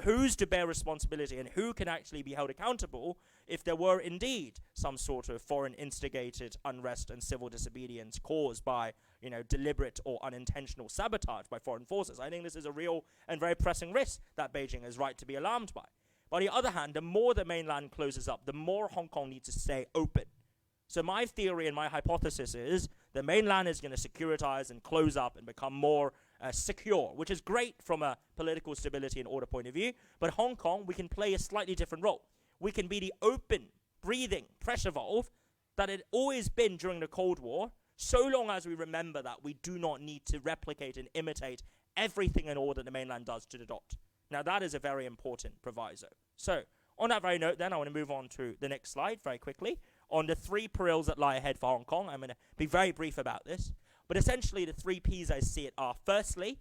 Who's to bear responsibility and who can actually be held accountable if there were indeed some sort of foreign instigated unrest and civil disobedience caused by, deliberate or unintentional sabotage by foreign forces? I think this is a real and very pressing risk that Beijing is right to be alarmed by. But on the other hand, the more the mainland closes up, the more Hong Kong needs to stay open. So my theory and my hypothesis is the mainland is going to securitize and close up and become more secure, which is great from a political stability and order point of view. But Hong Kong, we can play a slightly different role. We can be the open, breathing pressure valve that it always been during the Cold War, so long as we remember that we do not need to replicate and imitate everything and all that the mainland does to the dot. Now, that is a very important proviso. So, on that very note, then, I want to move on to the next slide very quickly. On the 3 perils that lie ahead for Hong Kong, I'm going to be very brief about this. But essentially, the 3 Ps I see it are, firstly,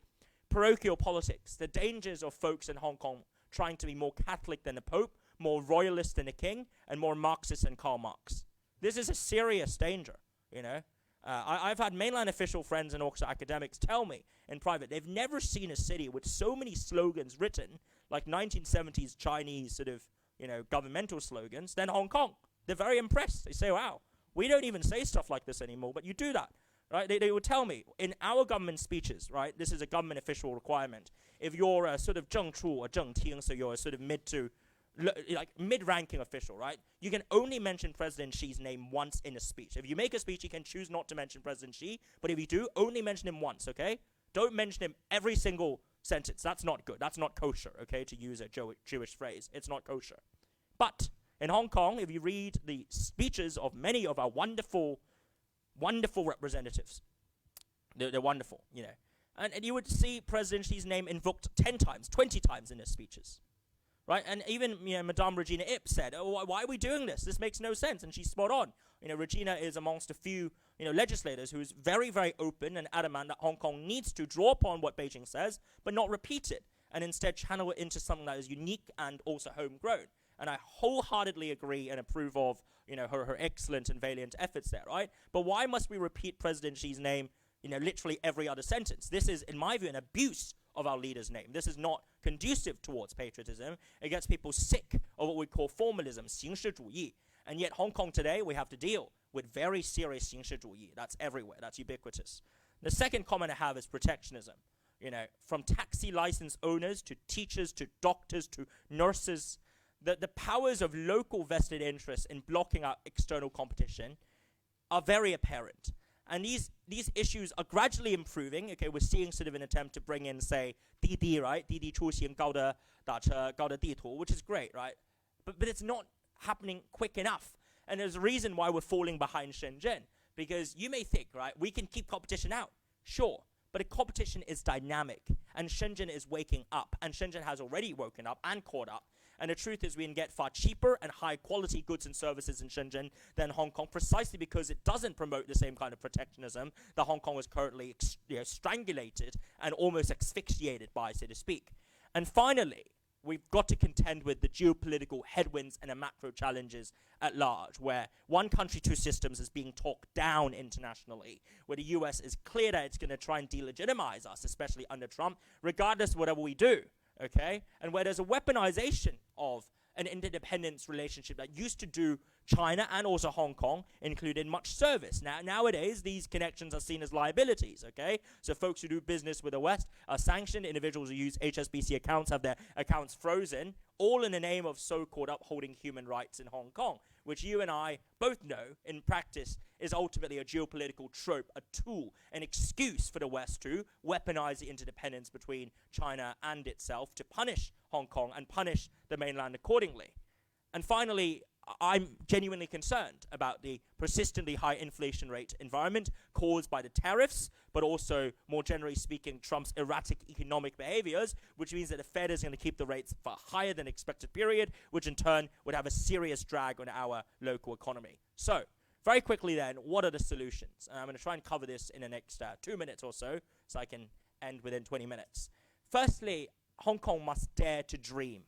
parochial politics, the dangers of folks in Hong Kong trying to be more Catholic than the Pope, more royalist than the King, and more Marxist than Karl Marx. This is a serious danger, I've had mainland official friends and also academics tell me in private they've never seen a city with so many slogans written, like 1970s Chinese sort of, governmental slogans, than Hong Kong. They're very impressed. They say, wow, we don't even say stuff like this anymore, but you do that. Right? They would tell me, in our government speeches, right, this is a government official requirement, if you're a sort of 正处 or 正厅, so you're a sort of mid-ranking official, right, you can only mention President Xi's name once in a speech. If you make a speech, you can choose not to mention President Xi, but if you do, only mention him once, okay? Don't mention him every single sentence. That's not good. That's not kosher, okay, to use a Jewish phrase. It's not kosher. But in Hong Kong, if you read the speeches of many of our wonderful representatives, they're wonderful, and you would see President Xi's name invoked 10 times, 20 times in his speeches. right? And even Madame Regina Ip said, "Oh, why are we doing this? This makes no sense." And she's spot on. Regina is amongst a few legislators who is very, very open and adamant that Hong Kong needs to draw upon what Beijing says, but not repeat it, and instead channel it into something that is unique and also homegrown. And I wholeheartedly agree and approve of her excellent and valiant efforts there, right? But why must we repeat President Xi's name literally every other sentence? This is, in my view, an abuse of our leader's name. This is not conducive towards patriotism. It gets people sick of what we call formalism, 形式主义. And yet Hong Kong today, we have to deal with very serious 形式主义. That's everywhere. That's ubiquitous. The second comment I have is protectionism. From taxi license owners to teachers to doctors to nurses, the powers of local vested interests in blocking out external competition are very apparent. And these issues are gradually improving. Okay, we're seeing sort of an attempt to bring in, say, Didi, right? Didi 出行高的打车高的地图, which is great, right? But it's not happening quick enough. And there's a reason why we're falling behind Shenzhen. Because you may think, right, we can keep competition out. Sure. But a competition is dynamic. And Shenzhen is waking up. And Shenzhen has already woken up and caught up. And the truth is we can get far cheaper and high quality goods and services in Shenzhen than Hong Kong, precisely because it doesn't promote the same kind of protectionism that Hong Kong is currently strangulated and almost asphyxiated by, so to speak. And finally, we've got to contend with the geopolitical headwinds and the macro challenges at large, where one country, two systems is being talked down internationally, where the US is clear that it's going to try and delegitimize us, especially under Trump, regardless of whatever we do. Okay, and where there's a weaponization of an interdependence relationship that used to do China and also Hong Kong included much service. Nowadays, these connections are seen as liabilities, okay? So folks who do business with the West are sanctioned. Individuals who use HSBC accounts have their accounts frozen, all in the name of so-called upholding human rights in Hong Kong, which you and I both know in practice is ultimately a geopolitical trope, a tool, an excuse for the West to weaponize the interdependence between China and itself to punish Hong Kong and punish the mainland accordingly. And finally, I'm genuinely concerned about the persistently high inflation rate environment caused by the tariffs, but also, more generally speaking, Trump's erratic economic behaviors, which means that the Fed is going to keep the rates far higher than expected period, which in turn would have a serious drag on our local economy. So, very quickly then, what are the solutions? And I'm going to try and cover this in the next 2 minutes or so I can end within 20 minutes. Firstly, Hong Kong must dare to dream.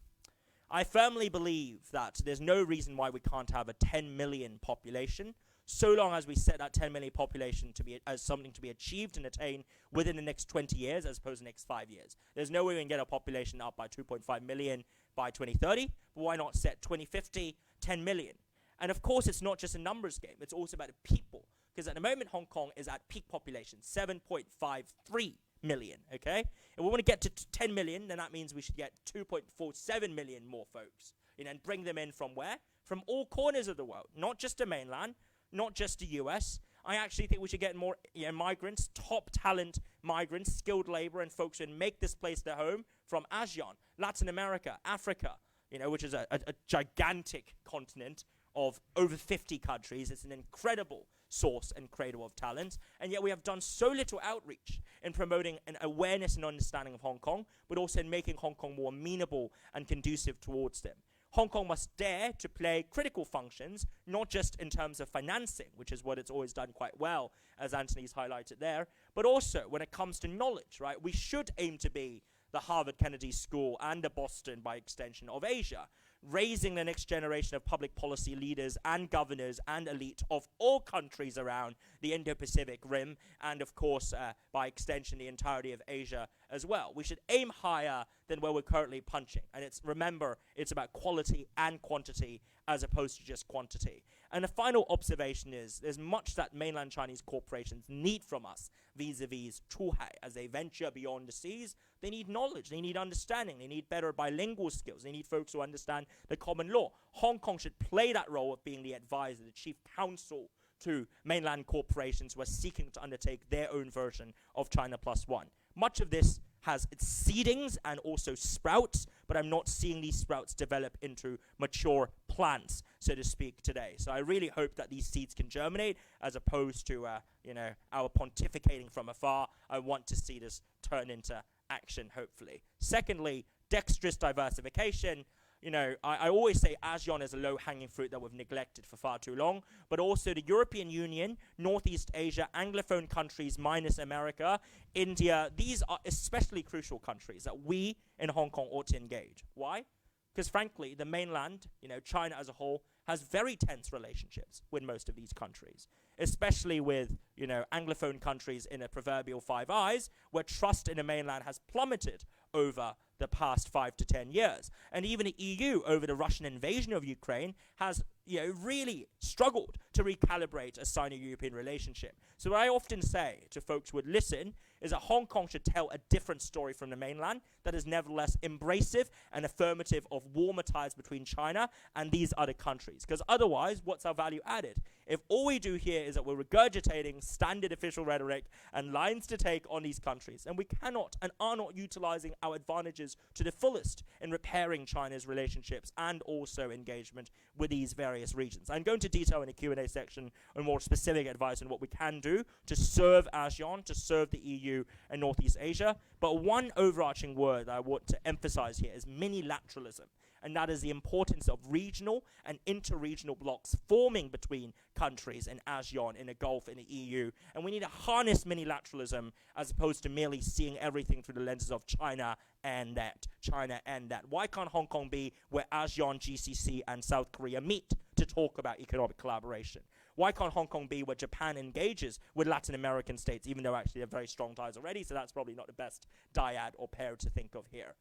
I firmly believe that there's no reason why we can't have a 10 million population, so long as we set that 10 million population to be as something to be achieved and attained within the next 20 years as opposed to the next 5 years. There's no way we can get our population up by 2.5 million by 2030, but why not set 2050, 10 million? And of course, it's not just a numbers game. It's also about the people. Because at the moment, Hong Kong is at peak population, 7.53 million, okay? If we want to get to 10 million, then that means we should get 2.47 million more folks. And bring them in from where? From all corners of the world. Not just the mainland, not just the US. I actually think we should get more migrants, top talent migrants, skilled labor, and folks who make this place their home from ASEAN, Latin America, Africa, which is a gigantic continent of over 50 countries. It's an incredible source and cradle of talent, and yet we have done so little outreach in promoting an awareness and understanding of Hong Kong, but also in making Hong Kong more amenable and conducive towards them. Hong Kong must dare to play critical functions, not just in terms of financing, which is what it's always done quite well, as Anthony's highlighted there, but also when it comes to knowledge, right? We should aim to be the Harvard Kennedy School and the Boston, by extension, of Asia, raising the next generation of public policy leaders and governors and elite of all countries around the Indo-Pacific Rim, and of course, by extension, the entirety of Asia as well. We should aim higher than where we're currently punching. And remember, it's about quality and quantity as opposed to just quantity. And the final observation is, there's much that mainland Chinese corporations need from us vis-à-vis Zhuhai. As they venture beyond the seas, they need knowledge, they need understanding, they need better bilingual skills, they need folks who understand the common law. Hong Kong should play that role of being the advisor, the chief counsel to mainland corporations who are seeking to undertake their own version of China Plus One. Much of this has its seedings and also sprouts, but I'm not seeing these sprouts develop into mature plants, so to speak, today. So I really hope that these seeds can germinate, as opposed to, our pontificating from afar. I want to see this turn into action, hopefully. Secondly, dexterous diversification. you know, I always say ASEAN is a low-hanging fruit that we've neglected for far too long, but also the European Union, Northeast Asia, Anglophone countries minus America, India, these are especially crucial countries that we in Hong Kong ought to engage. Why? Because frankly, the mainland, you know, China as a whole, has very tense relationships with most of these countries, especially with, you know, Anglophone countries in a proverbial Five Eyes, where trust in the mainland has plummeted over the past 5 to 10 years. And even the EU, over the Russian invasion of Ukraine, has, you know, really struggled to recalibrate a Sino-European relationship. So what I often say to folks who would listen is that Hong Kong should tell a different story from the mainland that is nevertheless embracive and affirmative of warmer ties between China and these other countries. Because otherwise, what's our value added? If all we do here is that we're regurgitating standard official rhetoric and lines to take on these countries, and we cannot and are not utilizing our advantages to the fullest in repairing China's relationships and also engagement with these various regions. I'm going to detail in the Q&A section on more specific advice on what we can do to serve ASEAN, to serve the EU and Northeast Asia. But one overarching word that I want to emphasize here is minilateralism. And that is the importance of regional and interregional blocks forming between countries in ASEAN, in the Gulf, in the EU. And we need to harness minilateralism as opposed to merely seeing everything through the lenses of China and that. China and that. Why can't Hong Kong be where ASEAN, GCC, and South Korea meet to talk about economic collaboration? Why can't Hong Kong be where Japan engages with Latin American states, even though actually they have very strong ties already, so that's probably not the best dyad or pair to think of here.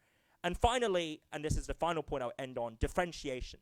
And finally, and this is the final point I'll end on, differentiation.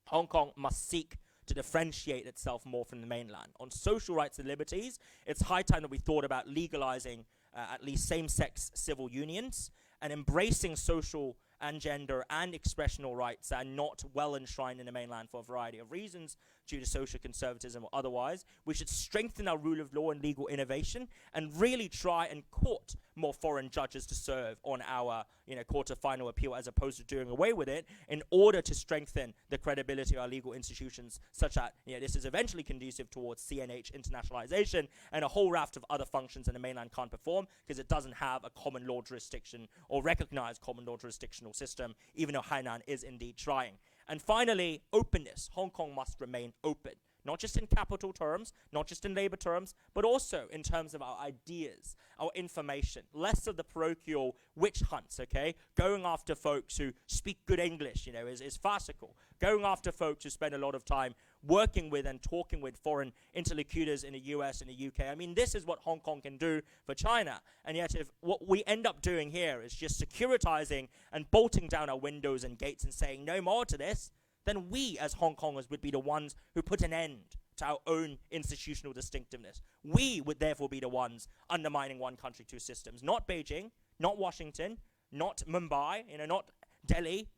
Hong Kong must seek to differentiate itself more from the mainland. On social rights and liberties, it's high time that we thought about legalizing at least same-sex civil unions and embracing social and gender and expressional rights that are not well enshrined in the mainland for a variety of reasons, due to social conservatism or otherwise. We should strengthen our rule of law and legal innovation and really try and court more foreign judges to serve on our, you know, court of final appeal as opposed to doing away with it, in order to strengthen the credibility of our legal institutions, such that, you know, this is eventually conducive towards CNH internationalization and a whole raft of other functions that the mainland can't perform because it doesn't have a common law jurisdiction or recognized common law jurisdictional system, even though Hainan is indeed trying. And finally, openness. Hong Kong must remain open, not just in capital terms, not just in labor terms, but also in terms of our ideas, our information. Less of the parochial witch hunts, okay? Going after folks who speak good English, you know, is farcical. Going after folks who spend a lot of time working with and talking with foreign interlocutors in the US and the UK. I mean, this is what Hong Kong can do for China. And yet, if what we end up doing here is just securitizing and bolting down our windows and gates and saying no more to this, then we as Hong Kongers would be the ones who put an end to our own institutional distinctiveness. We would therefore be the ones undermining one country, two systems. Not Beijing, not Washington, not Mumbai, you know, not Delhi,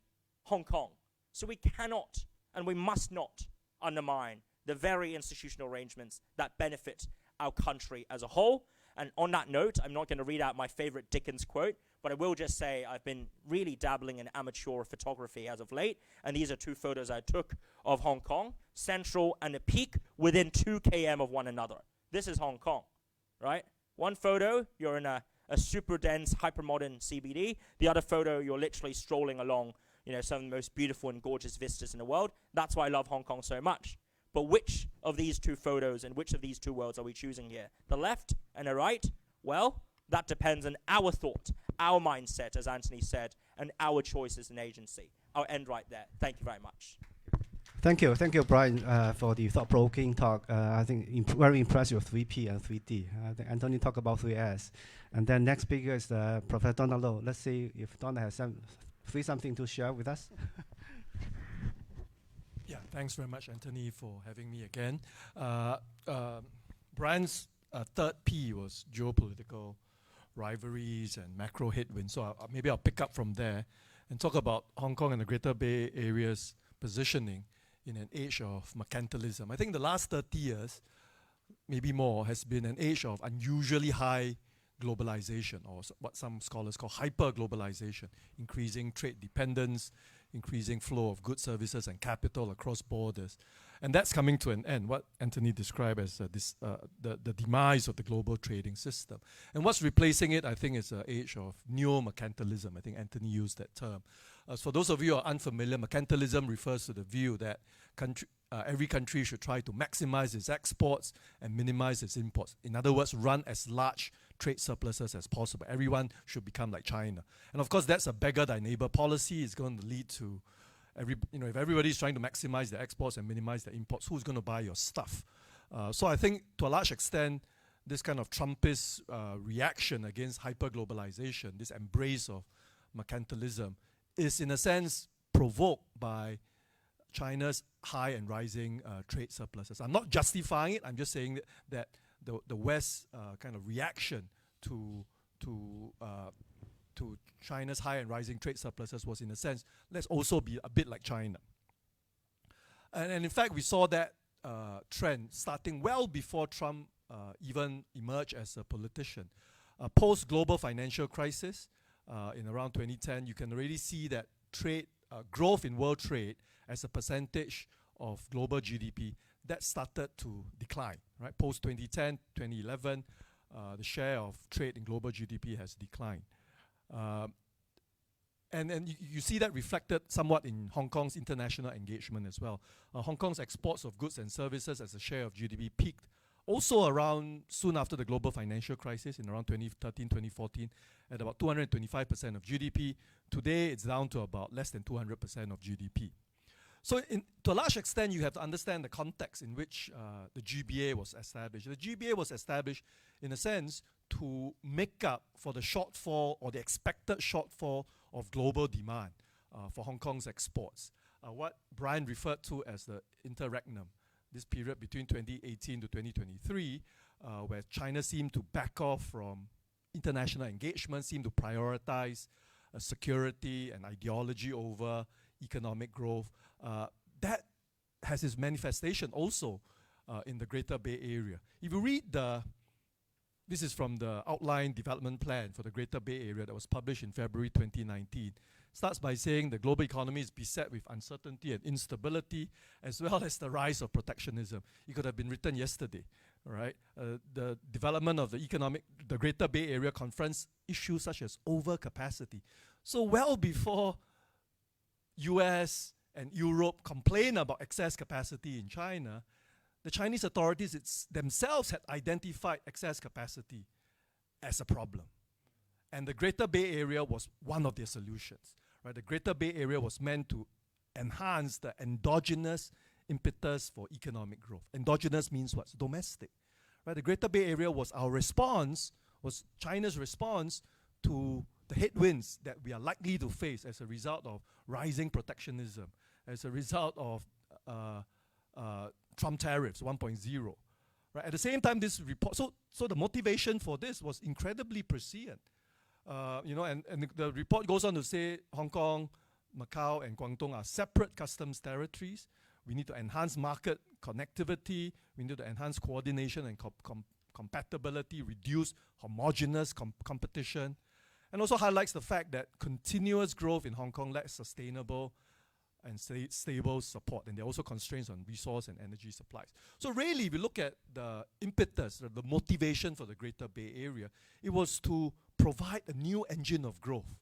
Hong Kong. So we cannot and we must not undermine the very institutional arrangements that benefit our country as a whole. And on that note, I'm not going to read out my favorite Dickens quote, but I will just say I've been really dabbling in amateur photography as of late, and these are two photos I took of Hong Kong, Central and the Peak, within 2 km of one another. This is Hong Kong, right? One photo, you're in a super dense, hyper-modern CBD. The other photo, you're literally strolling along, you know, some of the most beautiful and gorgeous vistas in the world. That's why I love Hong Kong so much. But which of these two photos and which of these two worlds are we choosing here? The left and the right? Well, that depends on our thought, our mindset, as Anthony said, and our choices and agency. I'll end right there. Thank you very much. Thank you, Brian, for the thought-provoking talk. I think very impressive with 3P and 3D. I think Anthony talked about 3S. And then next speaker is Professor Donald Low. Let's see if Donald has something to share with us. Yeah, thanks very much, Anthony, for having me again. Brian's third P was geopolitical rivalries and macro headwinds. So maybe I'll pick up from there and talk about Hong Kong and the Greater Bay Area's positioning in an age of mercantilism. I think the last 30 years, maybe more, has been an age of unusually high globalization, or what some scholars call hyper-globalization, increasing trade dependence, increasing flow of goods, services, and capital across borders. And that's coming to an end, what Anthony described as the demise of the global trading system. And what's replacing it, I think, is an age of neo-mercantilism. I think Anthony used that term. For those of you who are unfamiliar, mercantilism refers to the view that every country should try to maximize its exports and minimize its imports. In other words, run as large trade surpluses as possible. Everyone should become like China. And of course, that's a beggar thy neighbor policy. It's going to lead to if everybody's trying to maximize their exports and minimize their imports, who's going to buy your stuff? So I think, to a large extent, this kind of Trumpist reaction against hyper-globalization, this embrace of mercantilism, is in a sense provoked by China's high and rising trade surpluses. I'm not justifying it. I'm just saying that the West's kind of reaction to China's high and rising trade surpluses was, in a sense, let's also be a bit like China. And in fact, we saw that trend starting well before Trump even emerged as a politician. Post-global financial crisis in around 2010, you can already see that trade growth in world trade as a percentage of global GDP, that started to decline. Right? Post-2010, 2011, the share of trade in global GDP has declined. And you see that reflected somewhat in Hong Kong's international engagement as well. Hong Kong's exports of goods and services as a share of GDP peaked also around soon after the global financial crisis in around 2013, 2014 at about 225% of GDP. Today it's down to about less than 200% of GDP. So to a large extent, you have to understand the context in which the GBA was established. The GBA was established, in a sense, to make up for the shortfall or the expected shortfall of global demand for Hong Kong's exports. What Brian referred to as the interregnum, this period between 2018 to 2023, where China seemed to back off from international engagement, seemed to prioritize security and ideology over economic growth. That has its manifestation also in the Greater Bay Area. If you read this is from the outline development plan for the Greater Bay Area that was published in February 2019. Starts by saying the global economy is beset with uncertainty and instability, as well as the rise of protectionism. It could have been written yesterday, right? The development of the Greater Bay Area confronts issues such as overcapacity. So well before US and Europe complain about excess capacity in China, the Chinese authorities themselves had identified excess capacity as a problem. And the Greater Bay Area was one of their solutions. Right? The Greater Bay Area was meant to enhance the endogenous impetus for economic growth. Endogenous means what? Domestic. Right? The Greater Bay Area was was China's response to the headwinds that we are likely to face as a result of rising protectionism, as a result of Trump tariffs 1.0. Right? At the same time, this report, so the motivation for this was incredibly prescient. And the report goes on to say Hong Kong, Macau, and Guangdong are separate customs territories. We need to enhance market connectivity. We need to enhance coordination and compatibility, reduce homogeneous competition, and also highlights the fact that continuous growth in Hong Kong lacks sustainable and stable support, and there are also constraints on resource and energy supplies. So really, if we look at the impetus, the motivation for the Greater Bay Area, it was to provide a new engine of growth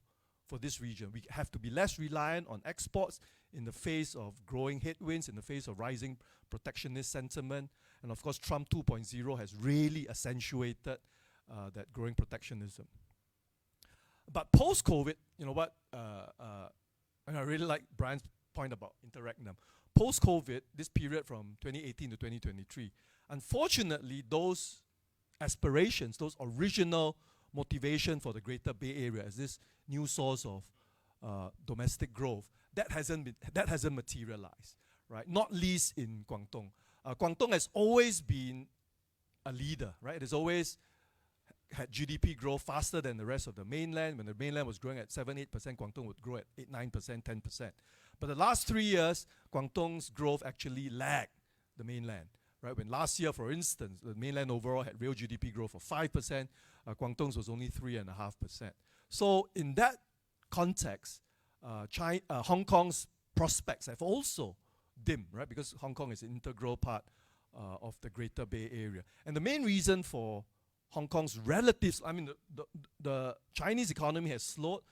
for this region. We have to be less reliant on exports in the face of growing headwinds, in the face of rising protectionist sentiment, and of course Trump 2.0 has really accentuated that growing protectionism. But post-COVID, you know what, and I really like Brian's point about interregnum. Post-COVID, this period from 2018 to 2023, unfortunately, those aspirations, those original motivation for the Greater Bay Area as this new source of domestic growth, that hasn't materialized, right? Not least in Guangdong. Guangdong has always been a leader, right? It has always had GDP growth faster than the rest of the mainland. When the mainland was growing at 7-8%, Guangdong would grow at 8-9%, 10%. But the last 3 years, Guangdong's growth actually lagged the mainland. Right? When last year, for instance, the mainland overall had real GDP growth of 5%, Guangdong's was only 3.5%. So in that context, Hong Kong's prospects have also dimmed, right? Because Hong Kong is an integral part of the Greater Bay Area. And the main reason for Hong Kong's relatives, I mean, the Chinese economy has slowed,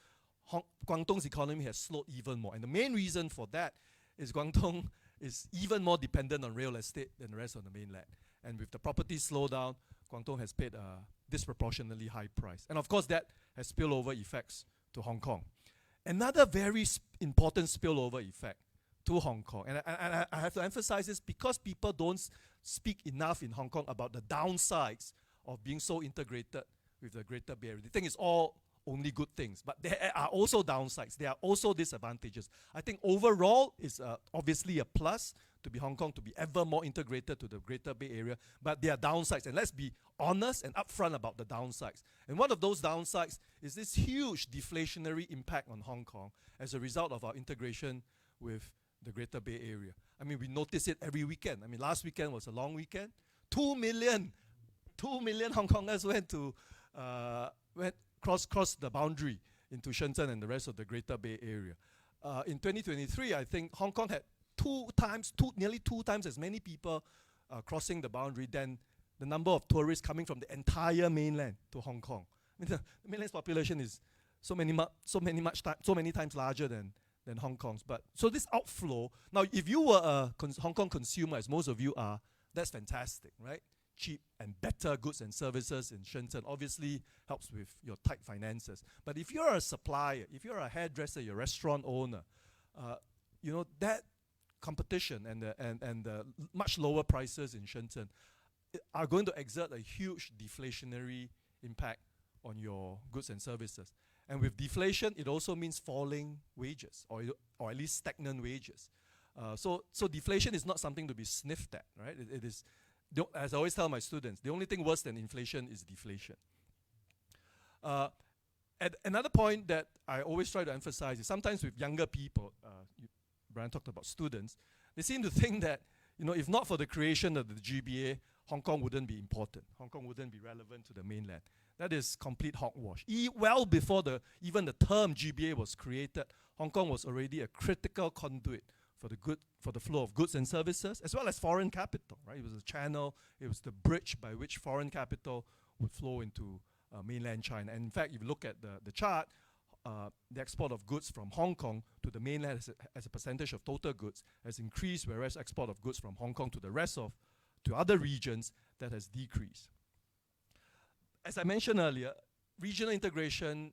Guangdong's economy has slowed even more. And the main reason for that is Guangdong is even more dependent on real estate than the rest of the mainland. And with the property slowdown, Guangdong has paid a disproportionately high price. And of course, that has spillover effects to Hong Kong. Another very important spillover effect to Hong Kong, and I have to emphasize this because people don't speak enough in Hong Kong about the downsides of being so integrated with the Greater Bay Area. They think it's all only good things, but there are also downsides. There are also disadvantages. I think overall it's obviously a plus to be Hong Kong to be ever more integrated to the Greater Bay Area, but there are downsides, and let's be honest and upfront about the downsides. And one of those downsides is this huge deflationary impact on Hong Kong as a result of our integration with the Greater Bay Area. I mean, we notice it every weekend. I mean, last weekend was a long weekend. 2 million Hong Kongers went cross the boundary into Shenzhen and the rest of the Greater Bay Area. In 2023, I think Hong Kong had nearly two times as many people crossing the boundary than the number of tourists coming from the entire mainland to Hong Kong. I mean, the mainland's population is so many times larger than Hong Kong's. But so this outflow, now if you were a Hong Kong consumer, as most of you are, that's fantastic, right? Cheap and better goods and services in Shenzhen obviously helps with your tight finances. But if you're a supplier, if you're a hairdresser, you're a restaurant owner, you know, that competition and the much lower prices in Shenzhen are going to exert a huge deflationary impact on your goods and services. And with deflation, it also means falling wages, or at least stagnant wages. So deflation is not something to be sniffed at, right? It is, as I always tell my students, the only thing worse than inflation is deflation. And another point that I always try to emphasize is sometimes with younger people, Brian talked about students, they seem to think that, you know, if not for the creation of the GBA, Hong Kong wouldn't be important. Hong Kong wouldn't be relevant to the mainland. That is complete hogwash. Well before even the term GBA was created, Hong Kong was already a critical conduit for the flow of goods and services, as well as foreign capital, right? It was a channel, it was the bridge by which foreign capital would flow into mainland China. And in fact, if you look at the chart, the export of goods from Hong Kong to the mainland as a percentage of total goods has increased, whereas export of goods from Hong Kong to other regions, that has decreased. As I mentioned earlier, regional integration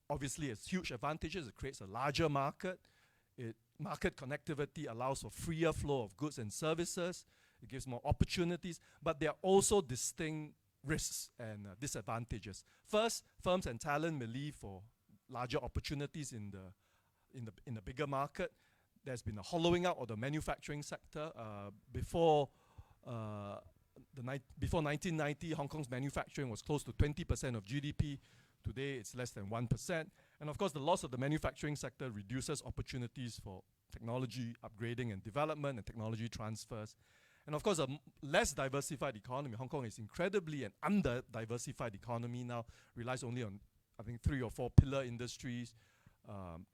obviously has huge advantages. It creates a larger market. Market connectivity allows for freer flow of goods and services. It gives more opportunities, but there are also distinct risks and disadvantages. First, firms and talent may leave for larger opportunities in the bigger market. There's been a hollowing out of the manufacturing sector. Before 1990, Hong Kong's manufacturing was close to 20% of GDP. Today, it's less than 1%. And of course, the loss of the manufacturing sector reduces opportunities for technology upgrading and development and technology transfers. And of course, a less diversified economy. Hong Kong is incredibly an under-diversified economy now, relies only on, I think, 3 or 4 pillar industries,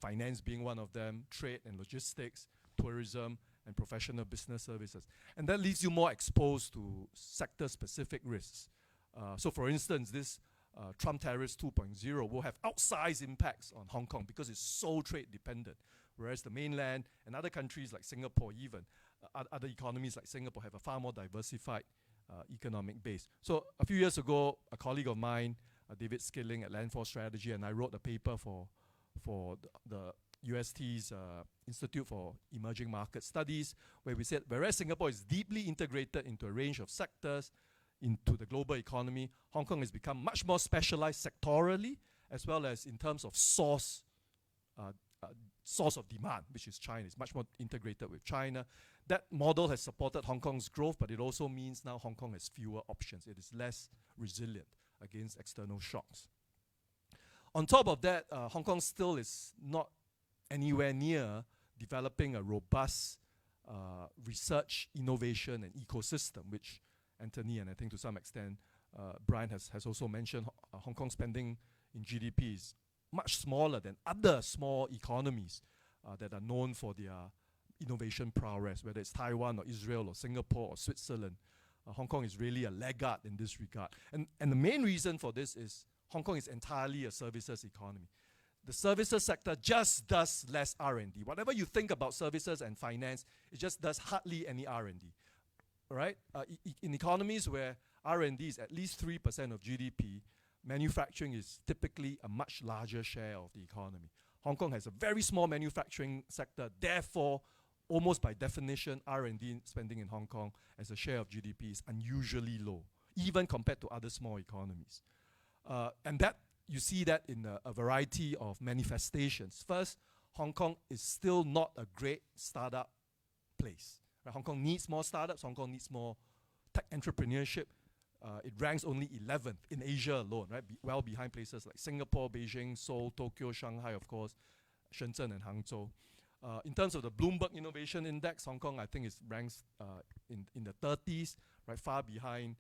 finance being one of them, trade and logistics, tourism, and professional business services. And that leaves you more exposed to sector-specific risks. So for instance, this Trump tariffs 2.0 will have outsized impacts on Hong Kong because it's so trade-dependent, whereas the mainland and other countries like Singapore even, other economies like Singapore have a far more diversified economic base. So a few years ago, a colleague of mine, David Skilling at Landforce Strategy, and I wrote a paper for the UST's Institute for Emerging Market Studies, where we said, whereas Singapore is deeply integrated into a range of sectors into the global economy, Hong Kong has become much more specialized sectorally, as well as in terms of source of demand, which is China. It's much more integrated with China. That model has supported Hong Kong's growth, but it also means now Hong Kong has fewer options. It is less resilient against external shocks. On top of that, Hong Kong still is not anywhere near developing a robust research, innovation, and ecosystem, which Anthony and I think to some extent Brian has also mentioned. Hong Kong spending in GDP is much smaller than other small economies that are known for their innovation prowess, whether it's Taiwan or Israel or Singapore or Switzerland. Hong Kong is really a laggard in this regard. And the main reason for this is Hong Kong is entirely a services economy. The services sector just does less R&D. Whatever you think about services and finance, it just does hardly any R&D. Right? In economies where R&D is at least 3% of GDP, manufacturing is typically a much larger share of the economy. Hong Kong has a very small manufacturing sector, therefore, almost by definition, R&D spending in Hong Kong as a share of GDP is unusually low, even compared to other small economies. And that you see that in a variety of manifestations. First, Hong Kong is still not a great startup place. Right? Hong Kong needs more startups. Hong Kong needs more tech entrepreneurship. It ranks only 11th in Asia alone, right? Well behind places like Singapore, Beijing, Seoul, Tokyo, Shanghai, of course, Shenzhen and Hangzhou. In terms of the Bloomberg Innovation Index, Hong Kong, I think, ranks in the 30s, right, far behind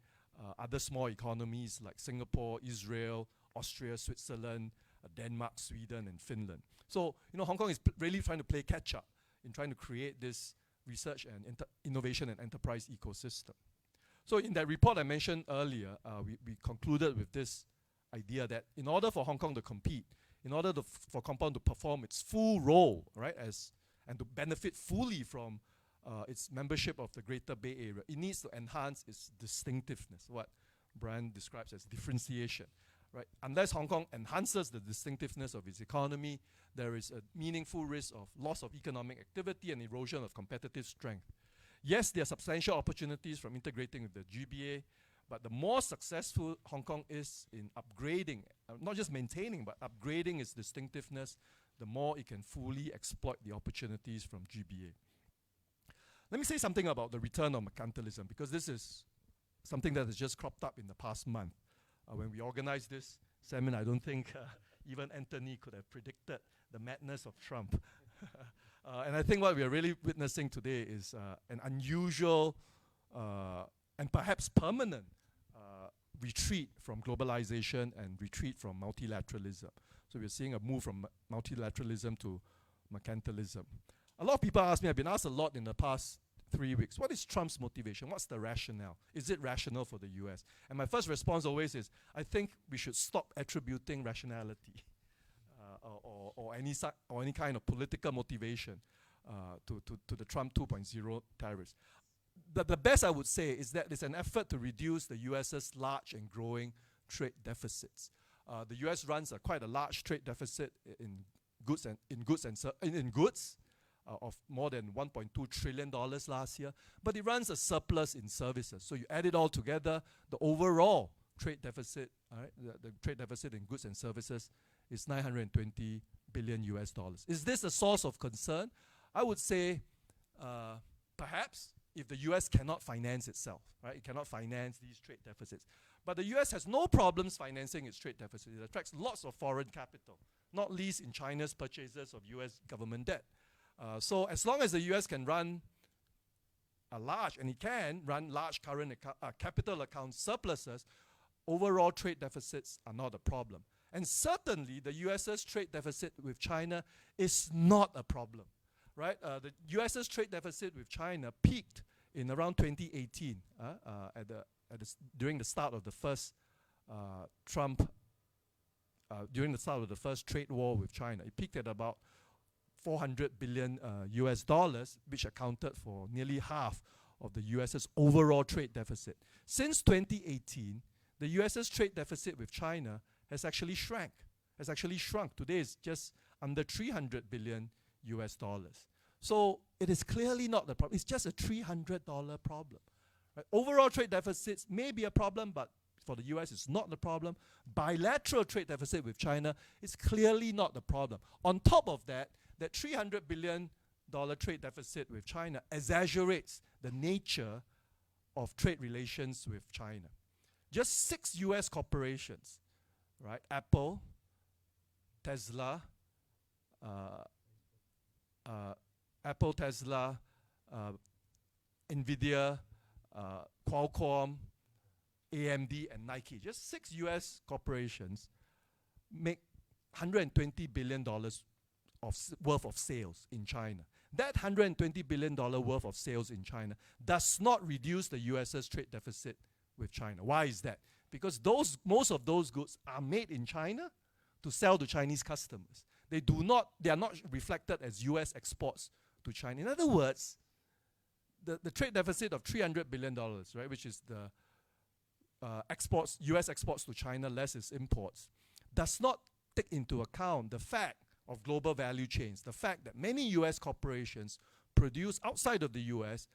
other small economies like Singapore, Israel, Austria, Switzerland, Denmark, Sweden, and Finland. So, Hong Kong is really trying to play catch-up in trying to create this research and innovation and enterprise ecosystem. So in that report I mentioned earlier, we concluded with this idea that in order for Hong Kong to compete, in order for Compound to perform its full role, right, and to benefit fully from its membership of the Greater Bay Area, it needs to enhance its distinctiveness, what Brian describes as differentiation. Right? Unless Hong Kong enhances the distinctiveness of its economy, there is a meaningful risk of loss of economic activity and erosion of competitive strength. Yes, there are substantial opportunities from integrating with the GBA, but the more successful Hong Kong is in upgrading, not just maintaining, but upgrading its distinctiveness, the more it can fully exploit the opportunities from GBA. Let me say something about the return of mercantilism, because this is something that has just cropped up in the past month. When we organized this seminar, I don't think even Anthony could have predicted the madness of Trump. And I think what we are really witnessing today is an unusual and perhaps permanent retreat from globalization and retreat from multilateralism. So we're seeing a move from multilateralism to mercantilism. A lot of people ask me, I've been asked a lot in the past 3 weeks, what is Trump's motivation? What's the rationale? Is it rational for the US? And my first response always is, I think we should stop attributing rationality or any kind of political motivation to the Trump 2.0 tariffs. The best I would say is that it's an effort to reduce the US's large and growing trade deficits. The US runs quite a large trade deficit in goods of more than $1.2 trillion last year, but it runs a surplus in services. So you add it all together, the overall trade deficit, the trade deficit in goods and services is $920 billion US. Is this a source of concern? I would say perhaps if the US cannot finance itself, right? It cannot finance these trade deficits. But the US has no problems financing its trade deficit. It attracts lots of foreign capital, not least in China's purchases of US government debt. So as long as the US can run large current capital account surpluses, overall trade deficits are not a problem. And certainly the US's trade deficit with China is not a problem, right? The US's trade deficit with China peaked in around 2018 during the start of the first during the start of the first trade war with China. It peaked at about $400 billion US dollars, which accounted for nearly half of the US's overall trade deficit. Since 2018, the US's trade deficit with China has actually shrunk. Today it's just under $300 billion US dollars. So it is clearly not the problem. It's just a $300 problem. Right? Overall trade deficits may be a problem, but for the US it's not the problem. Bilateral trade deficit with China is clearly not the problem. On top of that, that $300 billion trade deficit with China exaggerates the nature of trade relations with China. Just 6 US corporations, right? Apple, Tesla, Nvidia, Qualcomm, AMD, and Nike. Just 6 US corporations make $120 billion worth of sales in China. That $120 billion worth of sales in China does not reduce the US's trade deficit with China. Why is that? Because most of those goods are made in China to sell to Chinese customers. They are not reflected as US exports to China. In other words, the trade deficit of $300 billion, right, which is the US exports to China less its imports, does not take into account the fact of global value chains, the fact that many US corporations produce outside of the US,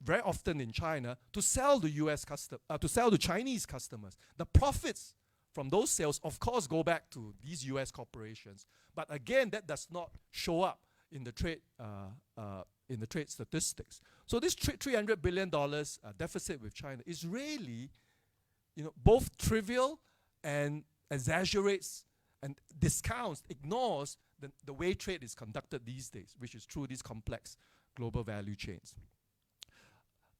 very often in China, to sell to Chinese customers. The profits from those sales, of course, go back to these US corporations, but again, that does not show up in the trade statistics. So this $300 billion deficit with China is really, both trivial and exaggerates and discounts, ignores the way trade is conducted these days, which is through these complex global value chains.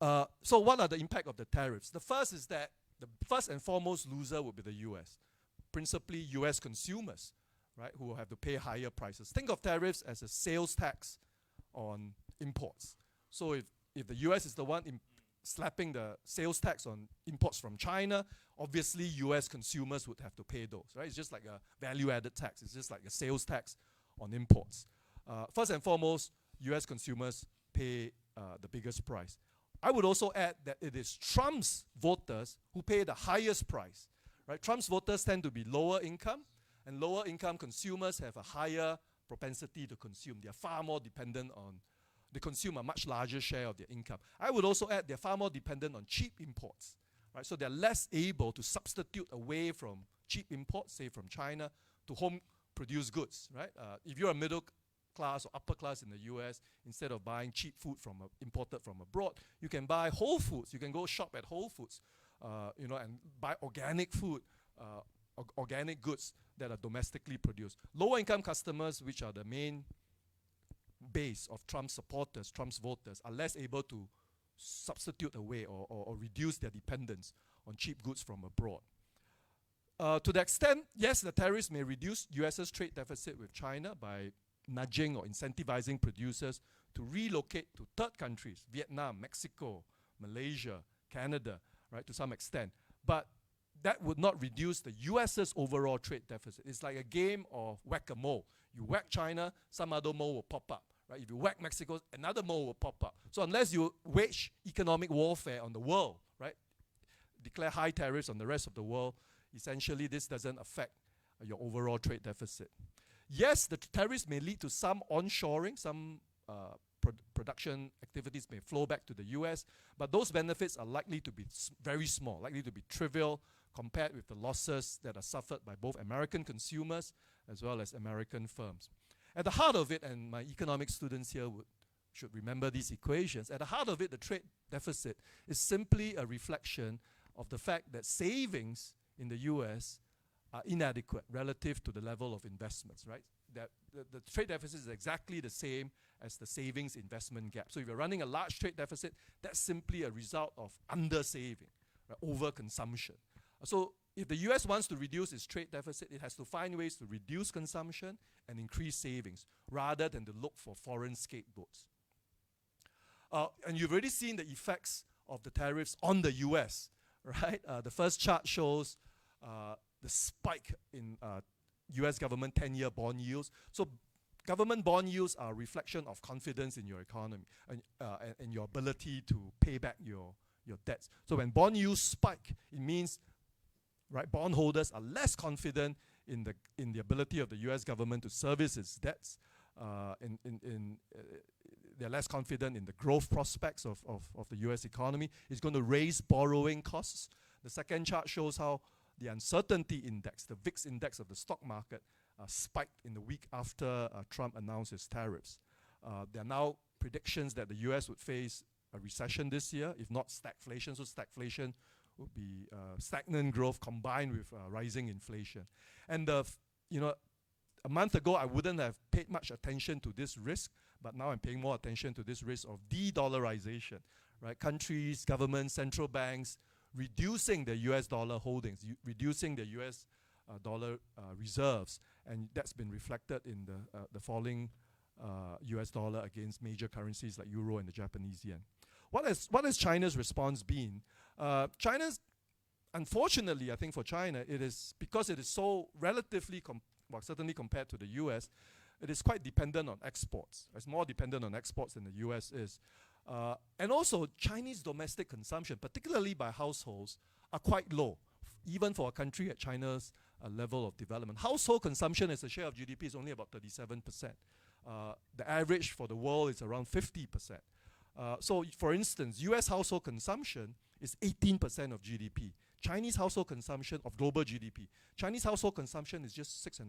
So what are the impact of the tariffs? The first is that the first and foremost loser will be the US, principally US consumers, right, who will have to pay higher prices. Think of tariffs as a sales tax on imports. So if the US is the one slapping the sales tax on imports from China, obviously US consumers would have to pay those, right? It's just like a value-added tax. It's just like a sales tax on imports. First and foremost, US consumers pay the biggest price. I would also add that it is Trump's voters who pay the highest price, right? Trump's voters tend to be lower income, and lower income consumers have a higher propensity to consume. They are far more dependent on, they consume a much larger share of their income. I would also add they're far more dependent on cheap imports, right? So they're less able to substitute away from cheap imports, say from China, to home-produced goods, right? If you're a middle class or upper class in the US, instead of buying cheap food imported from abroad, you can buy Whole Foods. You can go shop at Whole Foods, and buy organic food, organic goods that are domestically produced. Lower income customers, which are the main base of Trump's supporters, Trump's voters, are less able to substitute away or reduce their dependence on cheap goods from abroad. To the extent, yes, the tariffs may reduce US's trade deficit with China by nudging or incentivizing producers to relocate to third countries, Vietnam, Mexico, Malaysia, Canada, right, to some extent. But that would not reduce the US's overall trade deficit. It's like a game of whack-a-mole. You whack China, some other mole will pop up. Right? If you whack Mexico, another mole will pop up. So unless you wage economic warfare on the world, right, declare high tariffs on the rest of the world, essentially this doesn't affect your overall trade deficit. Yes, the tariffs may lead to some onshoring, some production activities may flow back to the US, but those benefits are likely to be very small, likely to be trivial compared with the losses that are suffered by both American consumers as well as American firms. At the heart of it, and my economics students here should remember these equations, at the heart of it, the trade deficit is simply a reflection of the fact that savings in the US are inadequate relative to the level of investments, right? That the trade deficit is exactly the same as the savings investment gap. So if you're running a large trade deficit, that's simply a result of under-saving, right? Over-consumption. So if the US wants to reduce its trade deficit, it has to find ways to reduce consumption and increase savings, rather than to look for foreign scapegoats. And you've already seen the effects of the tariffs on the US, right? The first chart shows the spike in US government 10-year bond yields. So government bond yields are a reflection of confidence in your economy and your ability to pay back your debts. So when bond yields spike, it means, right, bondholders are less confident in the ability of the US government to service its debts. They're less confident in the growth prospects of the US economy. It's going to raise borrowing costs. The second chart shows how the uncertainty index, the VIX index of the stock market, spiked in the week after Trump announced his tariffs. There are now predictions that the US would face a recession this year, if not stagflation. So stagflation would be stagnant growth combined with rising inflation. And a month ago, I wouldn't have paid much attention to this risk, but now I'm paying more attention to this risk of de-dollarization, right? Countries, governments, central banks reducing their US dollar holdings, reducing their US dollar reserves, and that's been reflected in the falling US dollar against major currencies like euro and the Japanese yen. What has China's response been? China's, unfortunately, I think for China, it is because it is so relatively, certainly compared to the US, it is quite dependent on exports. It's more dependent on exports than the US is. And also, Chinese domestic consumption, particularly by households, are quite low, even for a country at China's level of development. Household consumption as a share of GDP is only about 37%. The average for the world is around 50%. So, for instance, US household consumption is 18% of GDP. Chinese household consumption of global GDP. Chinese household consumption is just 6.5%.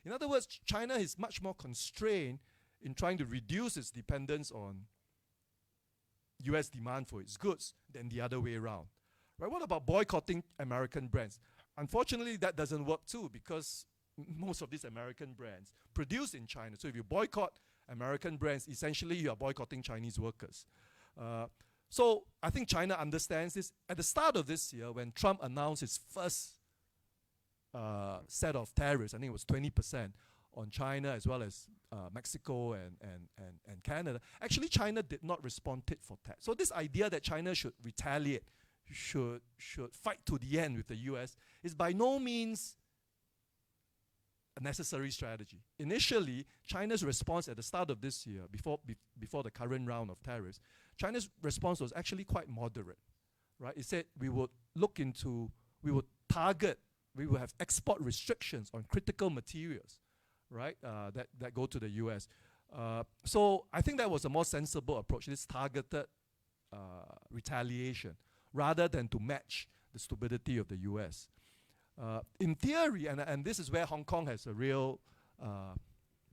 In other words, China is much more constrained in trying to reduce its dependence on US demand for its goods than the other way around. Right? What about boycotting American brands? Unfortunately, that doesn't work too, because most of these American brands produce in China. So if you boycott American brands, essentially you are boycotting Chinese workers. So I think China understands this. At the start of this year, when Trump announced his first set of tariffs, I think it was 20% on China as well as Mexico and Canada, actually China did not respond tit for tat. So this idea that China should retaliate, should fight to the end with the US is by no means a necessary strategy. Initially, China's response at the start of this year, before the current round of tariffs, China's response was actually quite moderate, right? It said we would have export restrictions on critical materials, right, that go to the US. So I think that was a more sensible approach, this targeted retaliation, rather than to match the stupidity of the US. In theory, and this is where Hong Kong has a real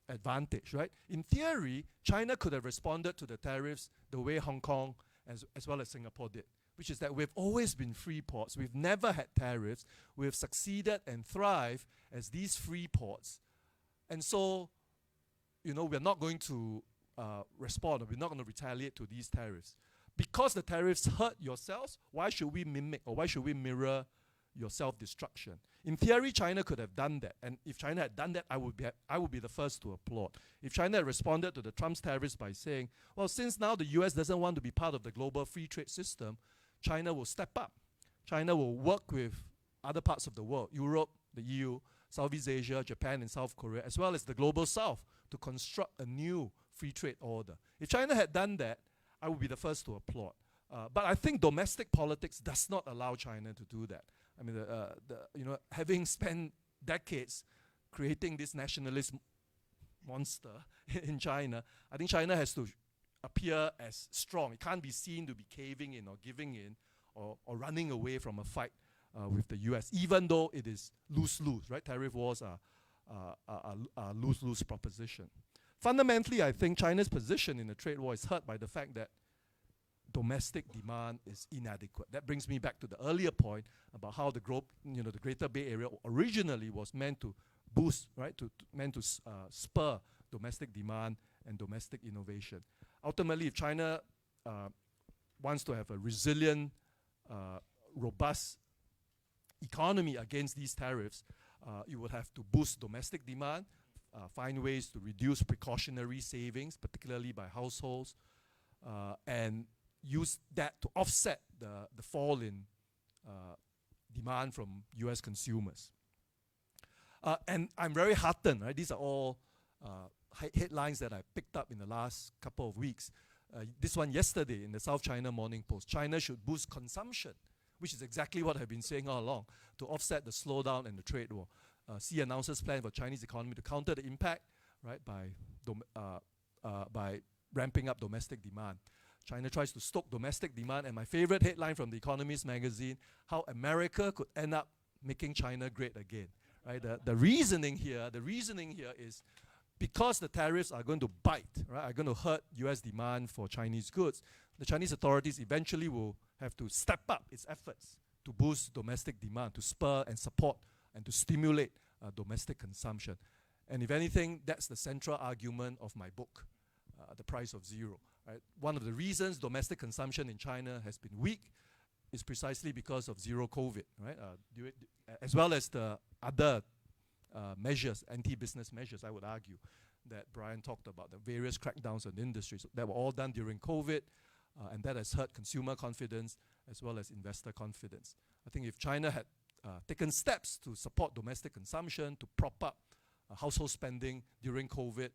advantage, right? In theory, China could have responded to the tariffs the way Hong Kong as well as Singapore did, which is that we've always been free ports. We've never had tariffs. We've succeeded and thrived as these free ports. And so, we're not going to respond, or we're not going to retaliate to these tariffs. Because the tariffs hurt yourselves, why should we mimic or why should we mirror your self-destruction? In theory, China could have done that. And if China had done that, I would be the first to applaud. If China had responded to the Trump's tariffs by saying, well, since now the US doesn't want to be part of the global free trade system, China will step up. China will work with other parts of the world, Europe, the EU, Southeast Asia, Japan, and South Korea, as well as the global South, to construct a new free trade order. If China had done that, I would be the first to applaud. But I think domestic politics does not allow China to do that. I mean, having spent decades creating this nationalist monster in China, I think China has to appear as strong. It can't be seen to be caving in or giving in or running away from a fight with the US, even though it is lose-lose, right? Tariff wars are a lose-lose proposition. Fundamentally, I think China's position in the trade war is hurt by the fact that domestic demand is inadequate. That brings me back to the earlier point about how the Greater Bay Area originally was meant to boost, right, meant to spur domestic demand and domestic innovation. Ultimately, if China wants to have a resilient, robust economy against these tariffs, it would have to boost domestic demand, find ways to reduce precautionary savings, particularly by households, and use that to offset the fall in demand from US consumers. And I'm very heartened, right? These are all headlines that I picked up in the last couple of weeks. This one yesterday in the South China Morning Post. China should boost consumption, which is exactly what I've been saying all along, to offset the slowdown in the trade war. Xi announces plan for Chinese economy to counter the impact, right, by ramping up domestic demand. China tries to stoke domestic demand, and my favorite headline from The Economist magazine, how America could end up making China great again. Right? The reasoning here is because the tariffs are going to bite, right, are going to hurt US demand for Chinese goods, the Chinese authorities eventually will have to step up its efforts to boost domestic demand, to spur and support and to stimulate domestic consumption. And if anything, that's the central argument of my book, The Price of Zero. Right? One of the reasons domestic consumption in China has been weak is precisely because of zero COVID, right? As well as the other measures, anti-business measures, I would argue, that Brian talked about, the various crackdowns on industries that were all done during COVID, and that has hurt consumer confidence as well as investor confidence. I think if China had taken steps to support domestic consumption, to prop up household spending during COVID,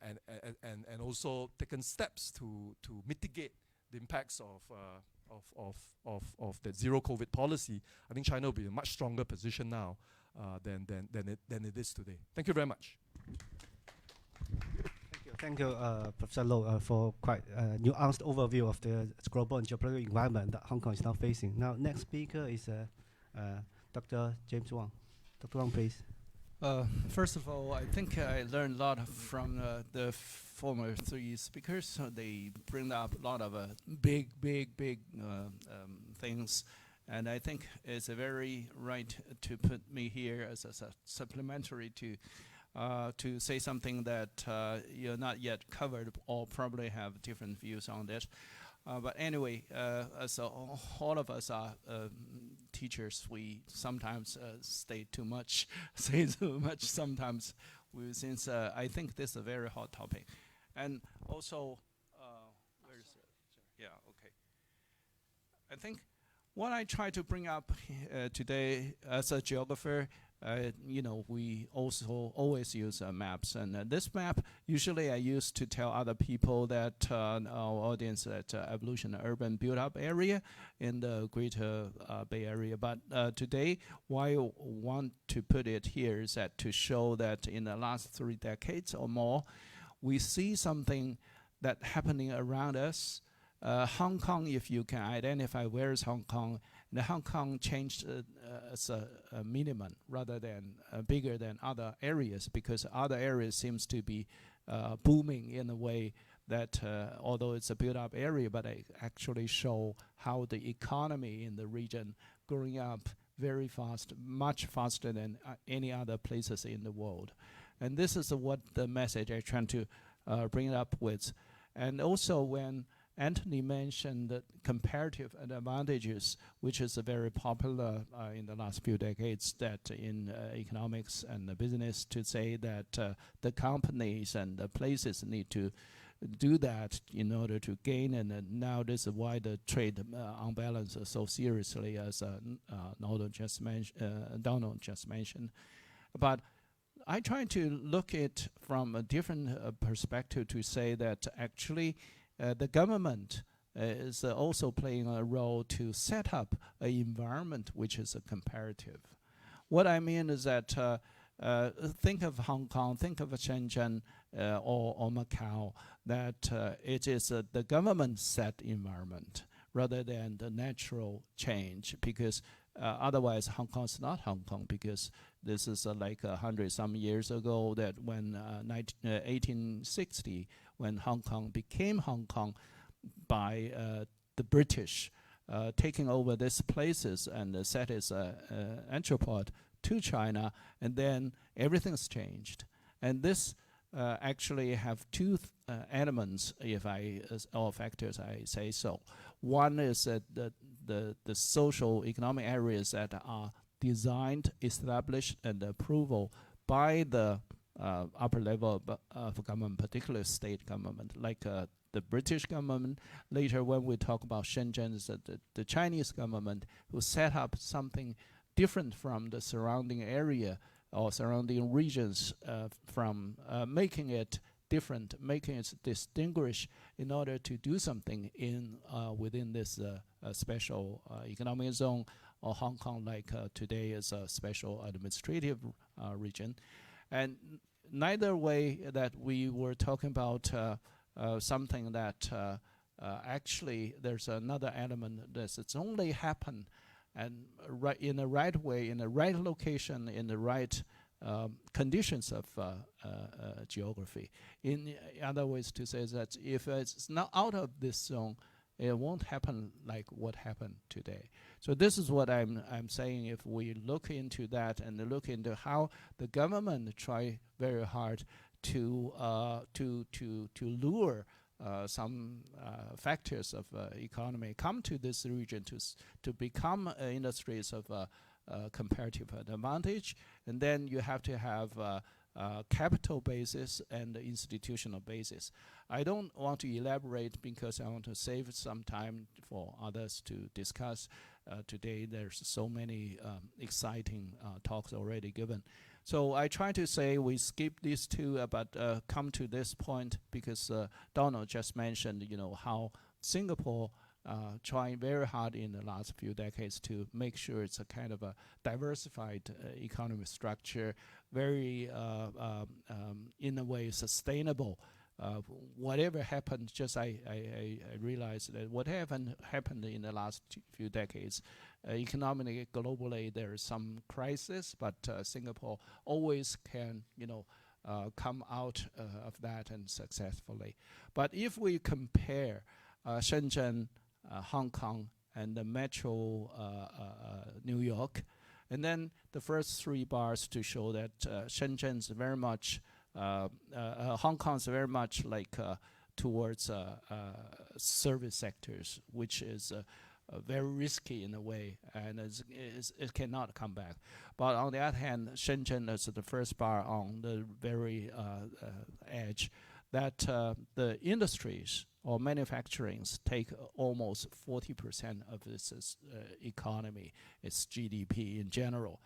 and also taken steps to mitigate the impacts of the zero COVID policy, I think China will be in a much stronger position now than it is today. Thank you very much. Thank you, Professor Loh, for quite a nuanced overview of the global and geopolitical environment that Hong Kong is now facing. Now, next speaker is Dr. James Wang. Dr. Wang, please. First of all, I think I learned a lot from the former three speakers. They bring up a lot of big things. And I think it's very right to put me here as a supplementary to say something that you're not yet covered or probably have different views on this. But anyway, so all of us are teachers. We sometimes say too much sometimes, since I think this is a very hot topic. And also, where is it? Yeah, okay. I think what I try to bring up today as a geographer, we also always use maps. And this map, usually I use to tell other people that our audience that evolution urban built-up area in the greater Bay Area. But today, why I want to put it here is that to show that in the last 3 decades or more, we see something that happening around us. Hong Kong, if you can identify where is Hong Kong, the Hong Kong changed as a minimum rather than bigger than other areas, because other areas seems to be booming in a way that although it's a built-up area, but it actually show how the economy in the region growing up very fast, much faster than any other places in the world. And this is what the message I try to bring it up with. And also when Anthony mentioned that comparative advantages, which is very popular in the last few decades, that in economics and the business, to say that the companies and the places need to do that in order to gain. And now this is why the trade unbalance is so seriously, as Donald just mentioned. But I try to look at from a different perspective to say that actually the government is also playing a role to set up an environment which is a comparative. What I mean is that think of Hong Kong, think of Shenzhen or Macau, that it is the government set environment rather than the natural change, because otherwise Hong Kong is not Hong Kong, because this is like 100-some years ago that when 1860, when Hong Kong became Hong Kong by the British taking over these places and set its entrepot to China, and then everything's changed. And this actually have two elements, or factors I say so. One is that the social economic areas that are designed, established, and approval by the upper level of government, particularly state government, like the British government. Later, when we talk about Shenzhen, is the Chinese government who set up something different from the surrounding area or surrounding regions, from making it different, making it distinguished in order to do something in within this special economic zone, or Hong Kong, like today is a special administrative region. And neither way that we were talking about something that actually there's another element that it's only happened and in the right way, in the right location, in the right conditions of geography. In other ways to say that if it's not out of this zone, it won't happen like what happened today. So this is what I'm saying. If we look into that and look into how the government try very hard to lure some factors of economy come to this region to become industries of comparative advantage. And then you have to have capital basis and institutional basis. I don't want to elaborate because I want to save some time for others to discuss. Today there's so many exciting talks already given. So I try to say we skip these two, but come to this point because Donald just mentioned, how Singapore trying very hard in the last few decades to make sure it's a kind of a diversified economic structure, very, in a way, sustainable. Whatever happened, just I realized that whatever happened in the last few decades, economically, globally, there is some crisis, but Singapore always can, come out of that and successfully. But if we compare Shenzhen, Hong Kong, and the metro New York, and then the first three bars to show that Shenzhen's very much, Hong Kong's very much like towards service sectors, which is very risky in a way, and it cannot come back. But on the other hand, Shenzhen is the first bar on the very edge, that the industries or manufacturing take almost 40% of this economy, its GDP in general.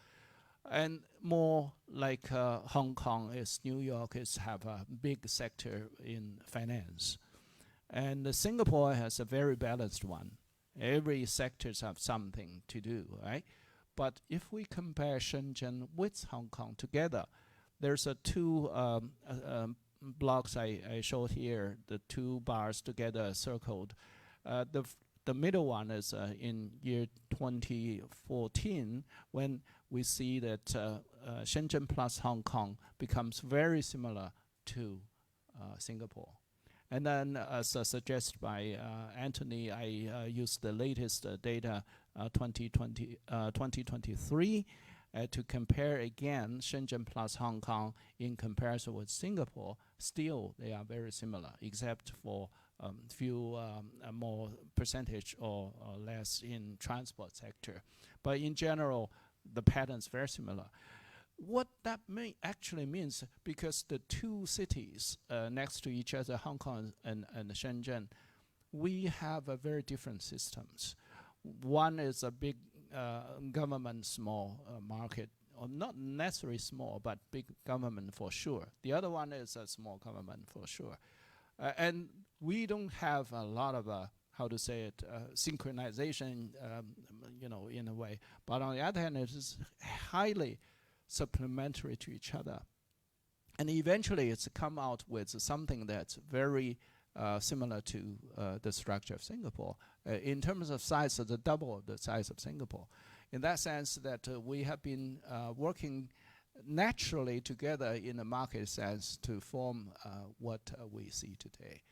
And more like Hong Kong is New York is have a big sector in finance. And Singapore has a very balanced one. Every sectors have something to do, right? But if we compare Shenzhen with Hong Kong together, there's a two blocks I showed here, the two bars together circled. The middle one is in year 2014, when we see that Shenzhen plus Hong Kong becomes very similar to Singapore. And then, as suggested by Anthony, I used the latest data, 2023, to compare again Shenzhen plus Hong Kong in comparison with Singapore. Still, they are very similar, except for few more percentage or less in transport sector. But in general, the pattern is very similar. What that actually means, because the two cities next to each other, Hong Kong and Shenzhen, we have a very different systems. One is a big government, small market, or not necessarily small, but big government for sure. The other one is a small government for sure. And we don't have a lot of, how to say it, synchronization, in a way. But on the other hand, it is highly supplementary to each other. And eventually it's come out with something that's very similar to the structure of Singapore. In terms of size, the double of the size of Singapore. In that sense that we have been working naturally together in a market sense to form what we see today.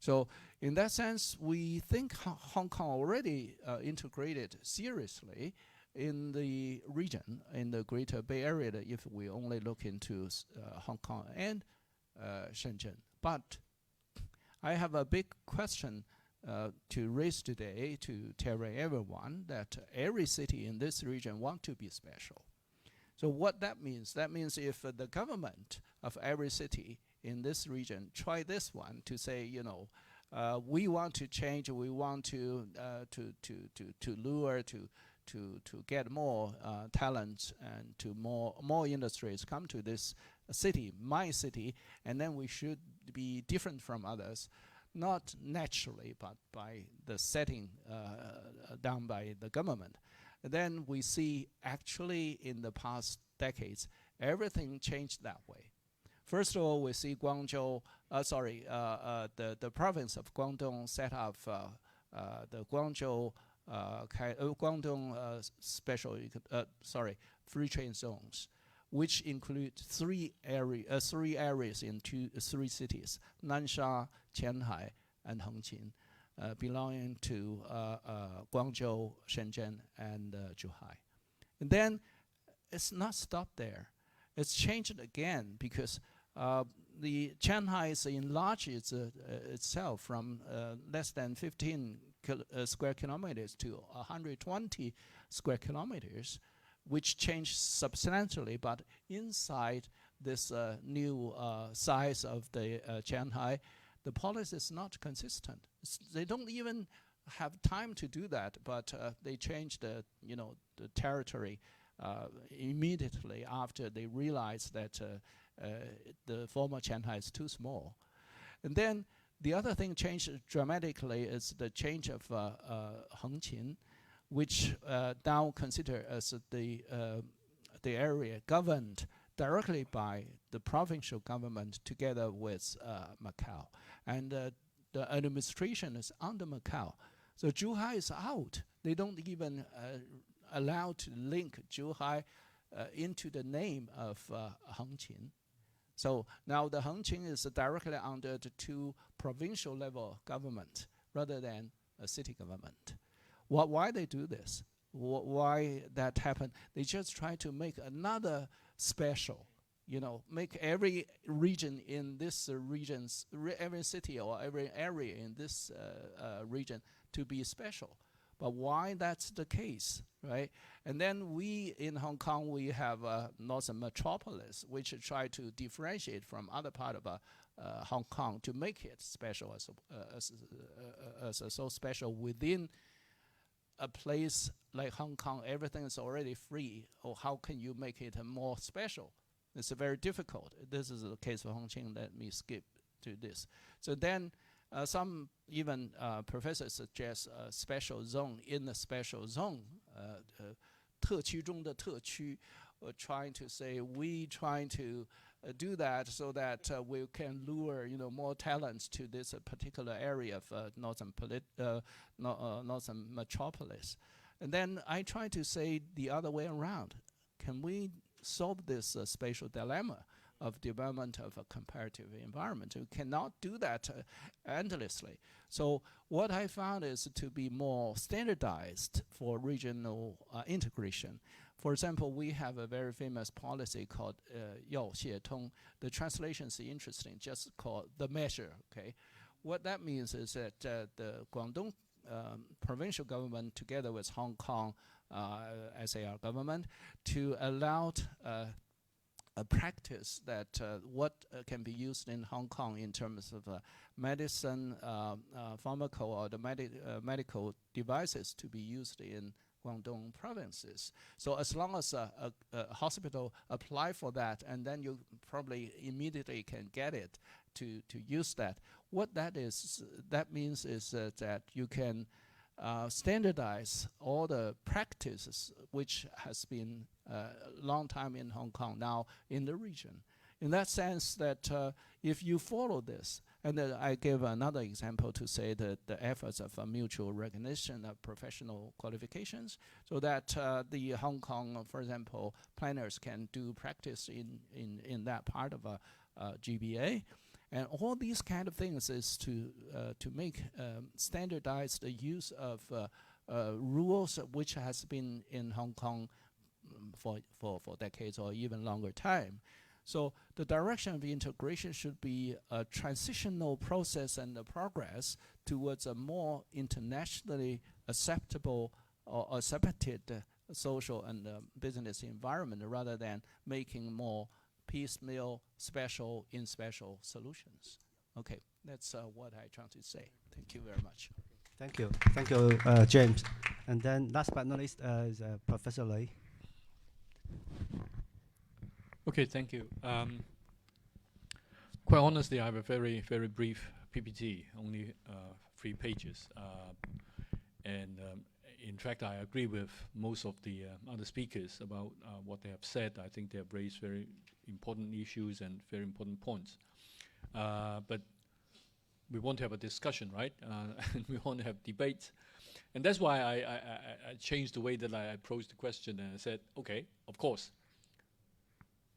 So in that sense, we think Hong Kong already integrated seriously in the region, in the Greater Bay Area, if we only look into Hong Kong and Shenzhen. But I have a big question to raise today to tell everyone that every city in this region want to be special. So what that means if the government of every city in this region try this one to say, we want to change, we want to lure, to get more talents and to more industries come to this city, my city, and then we should be different from others, not naturally, but by the setting down by the government. Then we see actually in the past decades, everything changed that way. First of all, we see Guangzhou, the province of Guangdong set up the Guangzhou Guangdong free trade zones, which include three areas in three cities, Nansha, Qianhai, and Hengqin, belonging to Guangzhou, Shenzhen, and Zhuhai. And then it's not stopped there. It's changed again because the Qianhai has enlarged itself from less than 15 square kilometers to 120 square kilometers, which changed substantially, but inside this new size of the Shanghai, the policy is not consistent. They don't even have time to do that, but they changed the territory immediately after they realized that the former Shanghai is too small. And then the other thing changed dramatically is the change of Hengqin, which now considered as the area governed directly by the provincial government together with Macau. And the administration is under Macau. So Zhuhai is out. They don't even allow to link Zhuhai into the name of Hengqin. So now the Hengqin is directly under the two provincial level government rather than a city government. Why they do this? Why that happened? They just try to make another special, make every region in this regions, every city or every area in this region to be special. But why that's the case, right? And then we in Hong Kong, we have a northern metropolis, which try to differentiate from other part of Hong Kong to make it special as so special within a place like Hong Kong. Everything is already free. Or how can you make it more special? It's very difficult. This is the case for Hongqing. Let me skip to this. So then some even professors suggest a special zone in the special zone, 特区中的特区, trying to say we trying to do that so that we can lure more talents to this particular area of northern metropolis. And then I try to say the other way around. Can we solve this spatial dilemma of development of a comparative environment? We cannot do that endlessly. So what I found is to be more standardized for regional integration. For example, we have a very famous policy called 要协同. The translation is interesting, just called the measure. Okay, what that means is that the Guangdong provincial government, together with Hong Kong SAR government, to allow a practice that what can be used in Hong Kong in terms of medicine, pharmaco, or the medical devices to be used in Guangdong provinces. So as long as a hospital apply for that, and then you probably immediately can get it to use that. What that means is that you can standardize all the practices which has been a long time in Hong Kong, now in the region. In that sense that if you follow this, and then I give another example to say that the efforts of mutual recognition of professional qualifications, so that the Hong Kong, for example, planners can do practice in that part of GBA. And all these kind of things is to make standardized the use of rules which has been in Hong Kong for decades or even longer time. So the direction of integration should be a transitional process and a progress towards a more internationally acceptable or accepted social and business environment, rather than making more piecemeal, special solutions. Okay, that's what I try to say. Thank you very much. Thank you, James. And then last but not least is Professor Lei. Okay, thank you. Quite honestly, I have a very, very brief PPT, only 3 pages. In fact, I agree with most of the other speakers about what they have said. I think they have raised very important issues and very important points. But we want to have a discussion, right? And we want to have debates. And that's why I changed the way that I approached the question, and I said, okay, of course,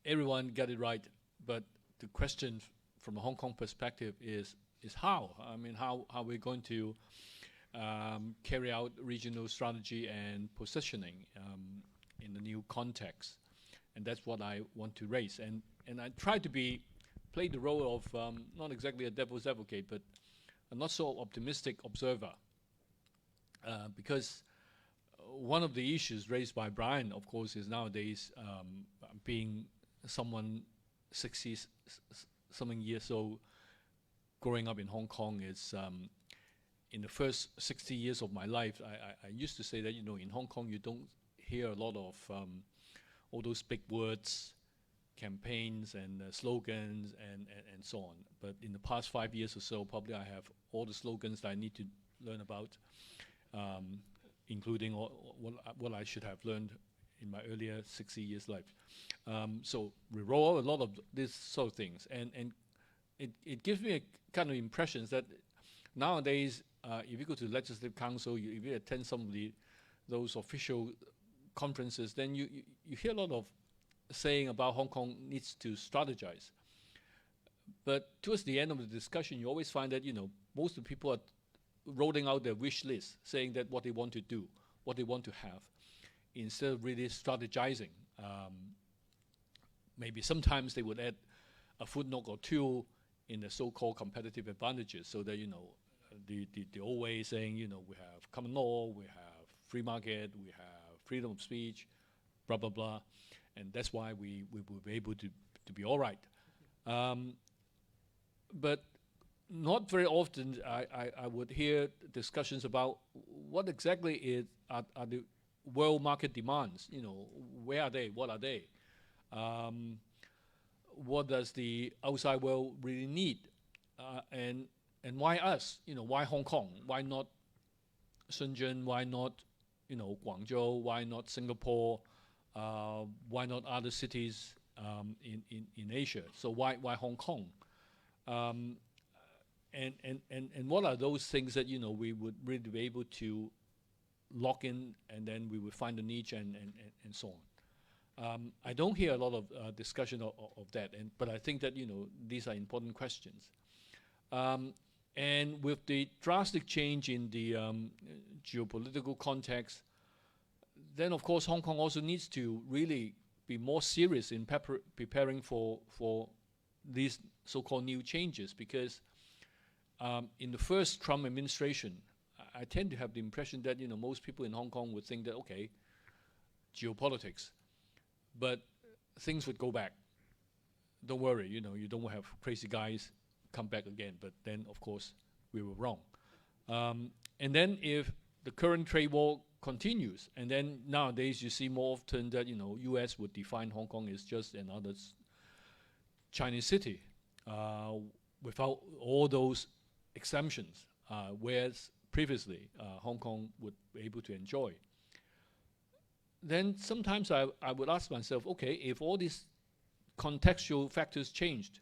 everyone got it right, but the question from a Hong Kong perspective is how? I mean, how are we going to carry out regional strategy and positioning in the new context? And that's what I want to raise. And I try to play the role of not exactly a devil's advocate, but a not so optimistic observer. Because one of the issues raised by Brian, of course, is nowadays being someone 60-something years old, growing up in Hong Kong. Is in the first 60 years of my life, I used to say that, you know, in Hong Kong you don't hear a lot of all those big words, campaigns and slogans and so on. But in the past 5 years or so, probably I have all the slogans that I need to learn about, including what I should have learned in my earlier 60 years life. So we roll out a lot of these sort of things, and it gives me a kind of impressions that nowadays, if you go to the Legislative Council, if you attend some of those official conferences, then you hear a lot of saying about Hong Kong needs to strategize. But towards the end of the discussion, you always find that, you know, most of the people are rolling out their wish list, saying that what they want to do, what they want to have, instead of really strategizing. Maybe sometimes they would add a footnote or two in the so-called competitive advantages, so that, you know, the old way saying, you know, we have common law, we have free market, we have freedom of speech, blah, blah, blah. And that's why we will be able to be all right. But not very often I would hear discussions about what exactly are the world market demands. You know, where are they? What are they? What does the outside world really need? And why us? You know, why Hong Kong? Why not Shenzhen? Why not, you know, Guangzhou? Why not Singapore? Why not other cities in Asia? So why Hong Kong? And what are those things that, you know, we would really be able to lock in, and then we would find a niche and so on. I don't hear a lot of discussion of that, but I think that, you know, these are important questions. And with the drastic change in the geopolitical context, then of course Hong Kong also needs to really be more serious in preparing for these so-called new changes, because in the first Trump administration, I tend to have the impression that, you know, most people in Hong Kong would think that, okay, geopolitics, but things would go back. Don't worry, you know, you don't have crazy guys come back again. But then, of course, we were wrong. And then if the current trade war continues, and then nowadays you see more often that, you know, U.S. would define Hong Kong as just another Chinese city without all those exemptions, whereas previously Hong Kong would be able to enjoy. Then sometimes I would ask myself, okay, if all these contextual factors changed,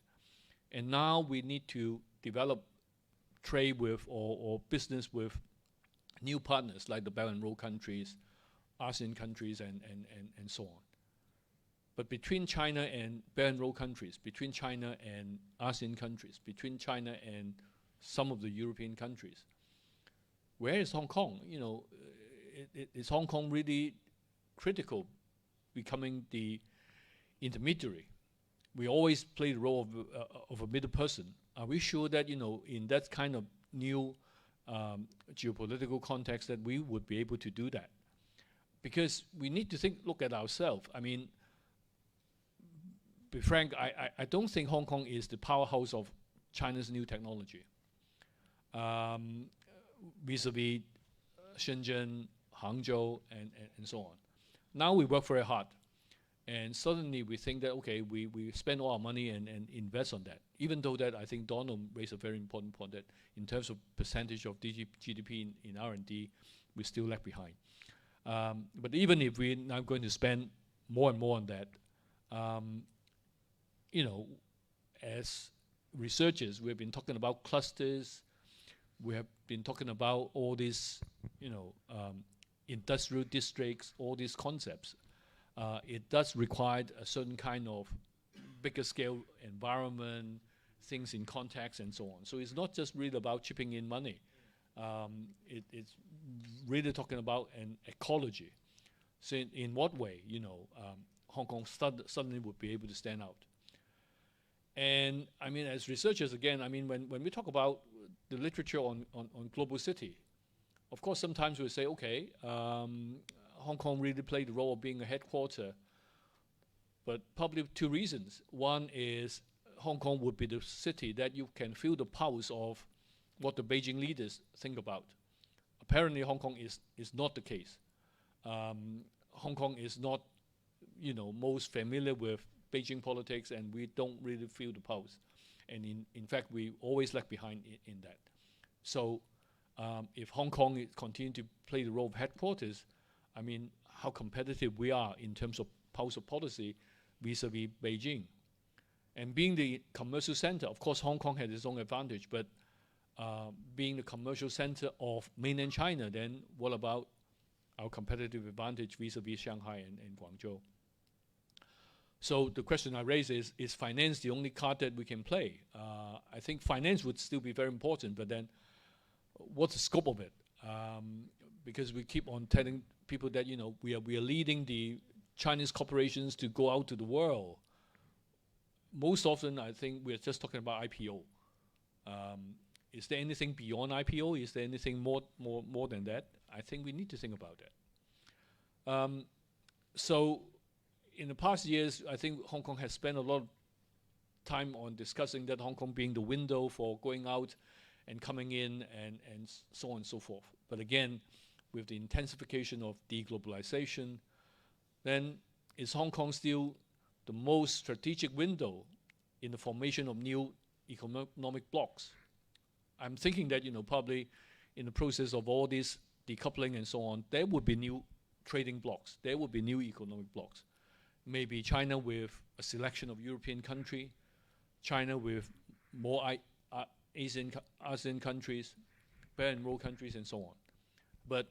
and now we need to develop trade with or business with new partners like the Belt and Road countries, ASEAN countries, and so on. But between China and Belt and Road countries, between China and ASEAN countries, between China and some of the European countries, where is Hong Kong? You know, is Hong Kong really critical, becoming the intermediary? We always play the role of a middle person. Are we sure that, you know, in that kind of new geopolitical context that we would be able to do that? Because we need to look at ourselves. I mean, be frank, I don't think Hong Kong is the powerhouse of China's new technology. Vis-à-vis Shenzhen, Hangzhou, and so on. Now we work very hard. And suddenly we think that, okay, we spend all our money and invest on that. Even though that I think Donald raised a very important point that in terms of percentage of GDP in R&D, we still lag behind. But even if we're now going to spend more and more on that, you know, as researchers, we've been talking about clusters. We have been talking about all these, you know, industrial districts, all these concepts. It does require a certain kind of bigger scale environment, things in context and so on. So it's not just really about chipping in money. It's really talking about an ecology. So in what way, you know, Hong Kong suddenly would be able to stand out. And I mean, as researchers, again, I mean, when we talk about the literature on global city, of course, sometimes we say, okay, Hong Kong really play the role of being a headquarter, but probably 2 reasons. One is Hong Kong would be the city that you can feel the pulse of what the Beijing leaders think about. Apparently, Hong Kong is not the case. Hong Kong is not, most familiar with Beijing politics, and we don't really feel the pulse. And in fact, we always lag behind in that. So if Hong Kong continue to play the role of headquarters, I mean, how competitive we are in terms of pulse of policy vis-à-vis Beijing. And being the commercial center, of course, Hong Kong has its own advantage, but being the commercial center of mainland China, then what about our competitive advantage vis-à-vis Shanghai and Guangzhou? So the question I raise is finance the only card that we can play? I think finance would still be very important, but then what's the scope of it? Because we keep on telling people that, we are leading the Chinese corporations to go out to the world. Most often, I think we're just talking about IPO. Is there anything beyond IPO? Is there anything more than that? I think we need to think about that. So in the past years, I think Hong Kong has spent a lot of time on discussing that Hong Kong being the window for going out and coming in and so on and so forth. But again, with the intensification of deglobalization, then is Hong Kong still the most strategic window in the formation of new economic blocks? I'm thinking that, probably in the process of all this decoupling and so on, there would be new trading blocks. There would be new economic blocks. Maybe China with a selection of European countries, China with more ASEAN countries, Belt and Road countries, and so on. But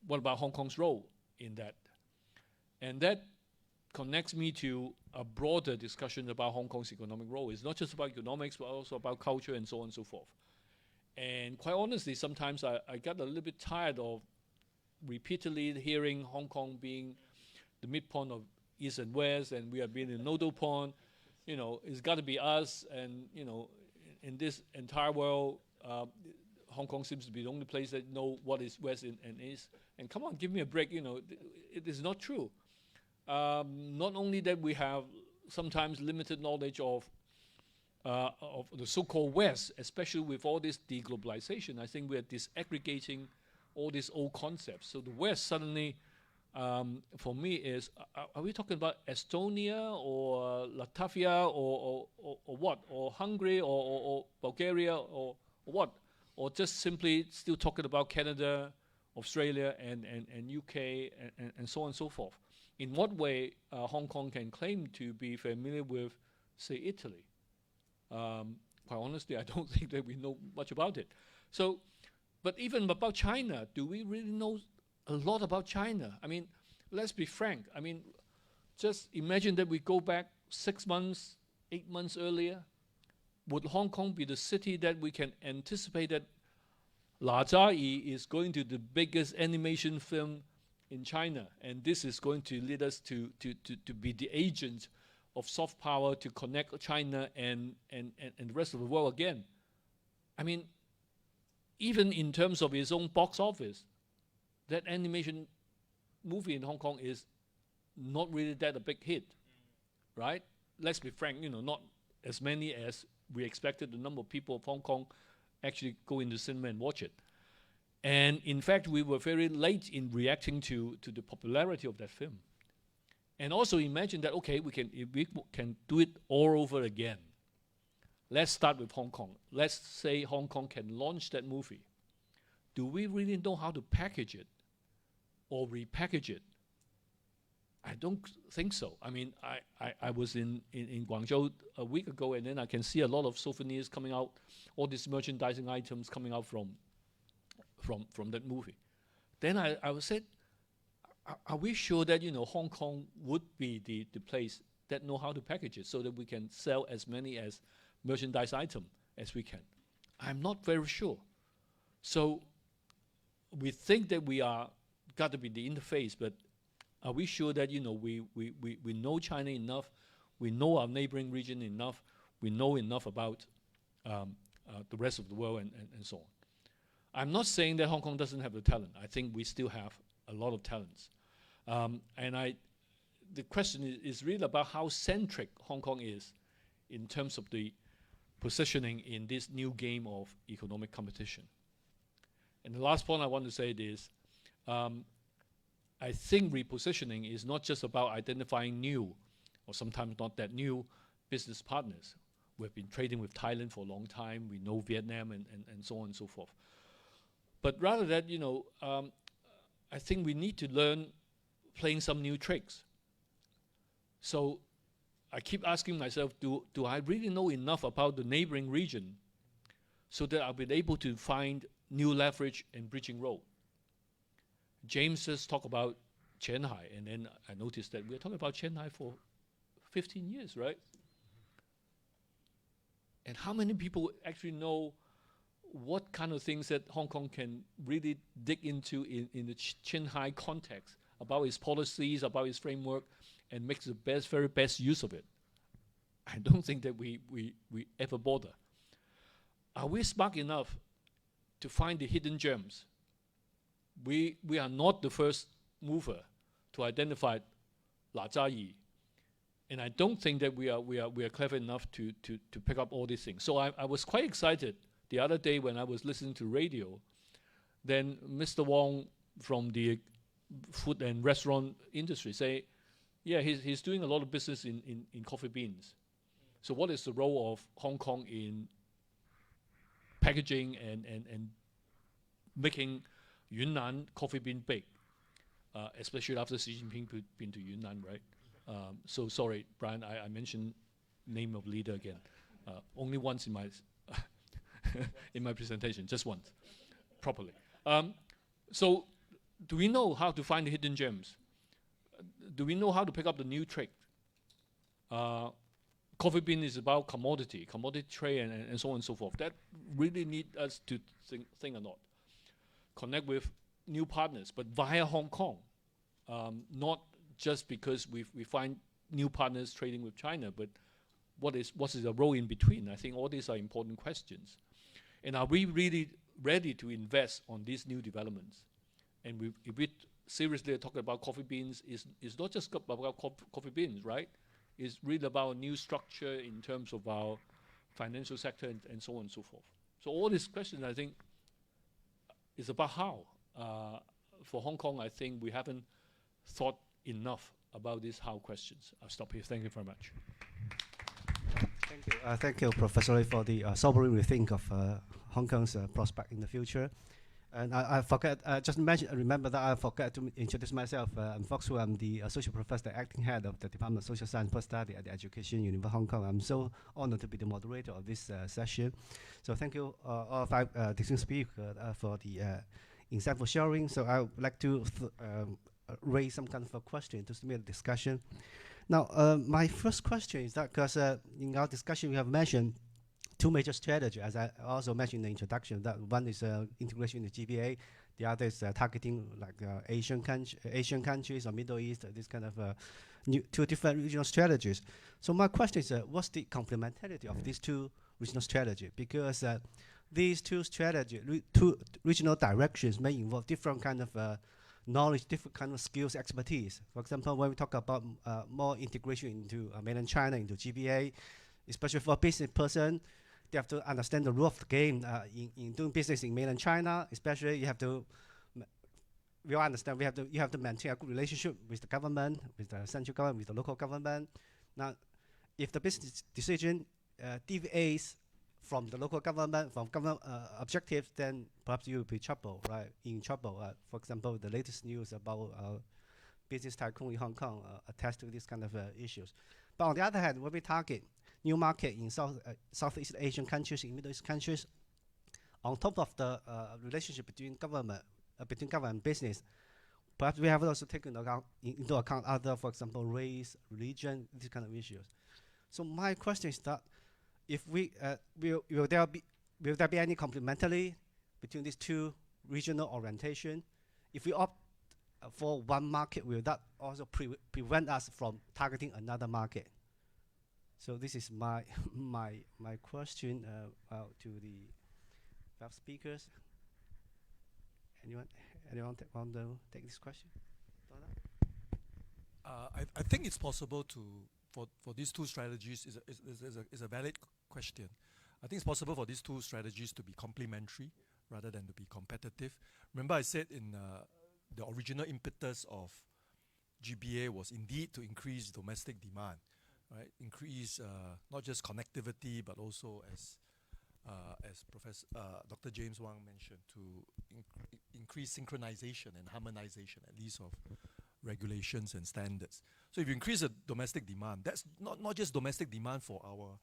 what about Hong Kong's role in that? And that connects me to a broader discussion about Hong Kong's economic role. It's not just about economics, but also about culture and so on and so forth. And quite honestly, sometimes I got a little bit tired of repeatedly hearing Hong Kong being the midpoint of East and West, and we are being a nodal point. It's got to be us, and in this entire world, Hong Kong seems to be the only place that know what is West and East. And come on, give me a break. It is not true. Not only that we have sometimes limited knowledge of the so-called West, especially with all this deglobalization. I think we are disaggregating all these old concepts. So the West suddenly, for me, is, are we talking about Estonia or Latvia or what? Or Hungary or Bulgaria or what? Or just simply still talking about Canada, Australia, and UK, and so on and so forth? In what way Hong Kong can claim to be familiar with, say, Italy? Quite honestly, I don't think that we know much about it. So, but even about China, do we really know a lot about China? I mean, let's be frank. I mean, just imagine that we go back 6 months, 8 months earlier. Would Hong Kong be the city that we can anticipate that La Zhai is going to the biggest animation film in China, and this is going to lead us to be the agent of soft power to connect China and the rest of the world again? I mean, even in terms of its own box office, that animation movie in Hong Kong is not really that a big hit, right? Let's be frank, not as many as we expected. The number of people of Hong Kong actually go into cinema and watch it. And in fact, we were very late in reacting to the popularity of that film. And also imagine that, okay, if we can do it all over again. Let's start with Hong Kong. Let's say Hong Kong can launch that movie. Do we really know how to package it or repackage it? I don't think so. I mean, I was in Guangzhou a week ago, and then I can see a lot of souvenirs coming out, all these merchandising items coming out from that movie. Then I would say, are we sure that Hong Kong would be the place that know how to package it so that we can sell as many as merchandise item as we can? I'm not very sure. So we think that we are got to be the interface, but are we sure that we know China enough, we know our neighboring region enough, we know enough about the rest of the world and so on? I'm not saying that Hong Kong doesn't have the talent. I think we still have a lot of talents. The question is really about how centric Hong Kong is in terms of the positioning in this new game of economic competition. And the last point I want to say is, I think repositioning is not just about identifying new, or sometimes not that new, business partners. We've been trading with Thailand for a long time. We know Vietnam and so on and so forth. But rather that, I think we need to learn playing some new tricks. So I keep asking myself, do I really know enough about the neighboring region so that I'll be able to find new leverage and bridging road? James just talked about Shanghai, and then I noticed that we're talking about Shanghai for 15 years, right? And how many people actually know what kind of things that Hong Kong can really dig into in the Shanghai context, about its policies, about its framework, and makes the very best use of it? I don't think that we ever bother. Are we smart enough to find the hidden gems? We are not the first mover to identify La Jia, and I don't think that we are clever enough to pick up all these things. So I was quite excited the other day when I was listening to radio. Then Mr. Wong from the food and restaurant industry say, yeah, he's doing a lot of business in coffee beans. So what is the role of Hong Kong in packaging and making Yunnan coffee bean big, especially after Xi Jinping been to Yunnan, right? So sorry, Brian, I mentioned name of leader again. Only once in my in my presentation, just once, properly. So do we know how to find the hidden gems? Do we know how to pick up the new trick? Coffee bean is about commodity trade and so on and so forth. That really need us to think a lot. Connect with new partners, but via Hong Kong. Not just because we find new partners trading with China, but what is the role in between? I think all these are important questions. And are we really ready to invest on these new developments? And if we seriously are talking about coffee beans, it's not just about coffee beans, right? It's really about a new structure in terms of our financial sector and so on and so forth. So all these questions, I think, is about how. For Hong Kong, I think we haven't thought enough about these how questions. I'll stop here. Thank you very much. Thank you. Thank you, Professor Lee, for the sobering rethink of Hong Kong's prospect in the future. And I forget, remember that I forgot to introduce myself. I'm Fox Hu. I'm the Associate Professor, Acting Head of the Department of Social Science Post-Study at the Education University of Hong Kong. I'm so honored to be the moderator of this session. So thank you, all five distinguished speakers, for the insightful sharing. So I would like to raise some kind of a question to stimulate the discussion. Now, my first question is that because in our discussion we have mentioned two major strategies, as I also mentioned in the introduction. That one is integration in the GBA, the other is targeting like Asian countries or Middle East, this kind of two different regional strategies. So my question is, what's the complementarity of these two regional strategies? Because these two strategies, two regional directions may involve different kind of knowledge, different kind of skills, expertise. For example, when we talk about more integration into mainland China, into GBA, especially for a business person, they have to understand the rule of the game in doing business in mainland China. Especially, you have to. We all understand. You have to maintain a good relationship with the government, with the central government, with the local government. Now, if the business decision deviates from the local government, from government objectives, then perhaps you will be in trouble. For example, the latest news about business tycoon in Hong Kong attest to these kind of issues. But on the other hand, when we target new market in Southeast Asian countries, in Middle East countries, on top of the relationship between government and business, perhaps we have also taken into account other, for example, race, religion, these kind of issues. So my question is that if will there be any complementarity between these two regional orientation? If we opt for one market, will that also prevent us from targeting another market? So this is my question to the five speakers. Anyone want to take this question? I think it's possible for these two strategies is a valid question. I think it's possible for these two strategies to be complementary rather than to be competitive. Remember I said in the original impetus of GBA was indeed to increase domestic demand, right? Increase not just connectivity but also as Professor Dr. James Wang mentioned, to increase synchronization and harmonization at least of regulations and standards. So if you increase the domestic demand, that's not just domestic demand for our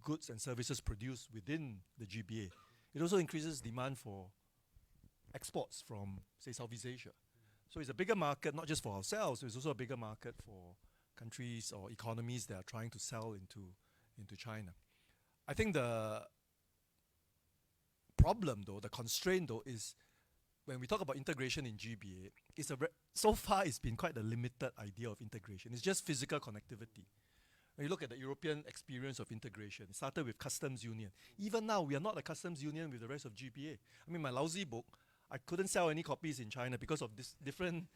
goods and services produced within the GBA. It also increases demand for exports from, say, Southeast Asia. So it's a bigger market, not just for ourselves, it's also a bigger market for countries or economies that are trying to sell into China. I think the problem though, the constraint though, is when we talk about integration in GBA, so far it's been quite a limited idea of integration. It's just physical connectivity. When you look at the European experience of integration, it started with customs union. Even now, we are not a customs union with the rest of GBA. I mean, my lousy book, I couldn't sell any copies in China because of this different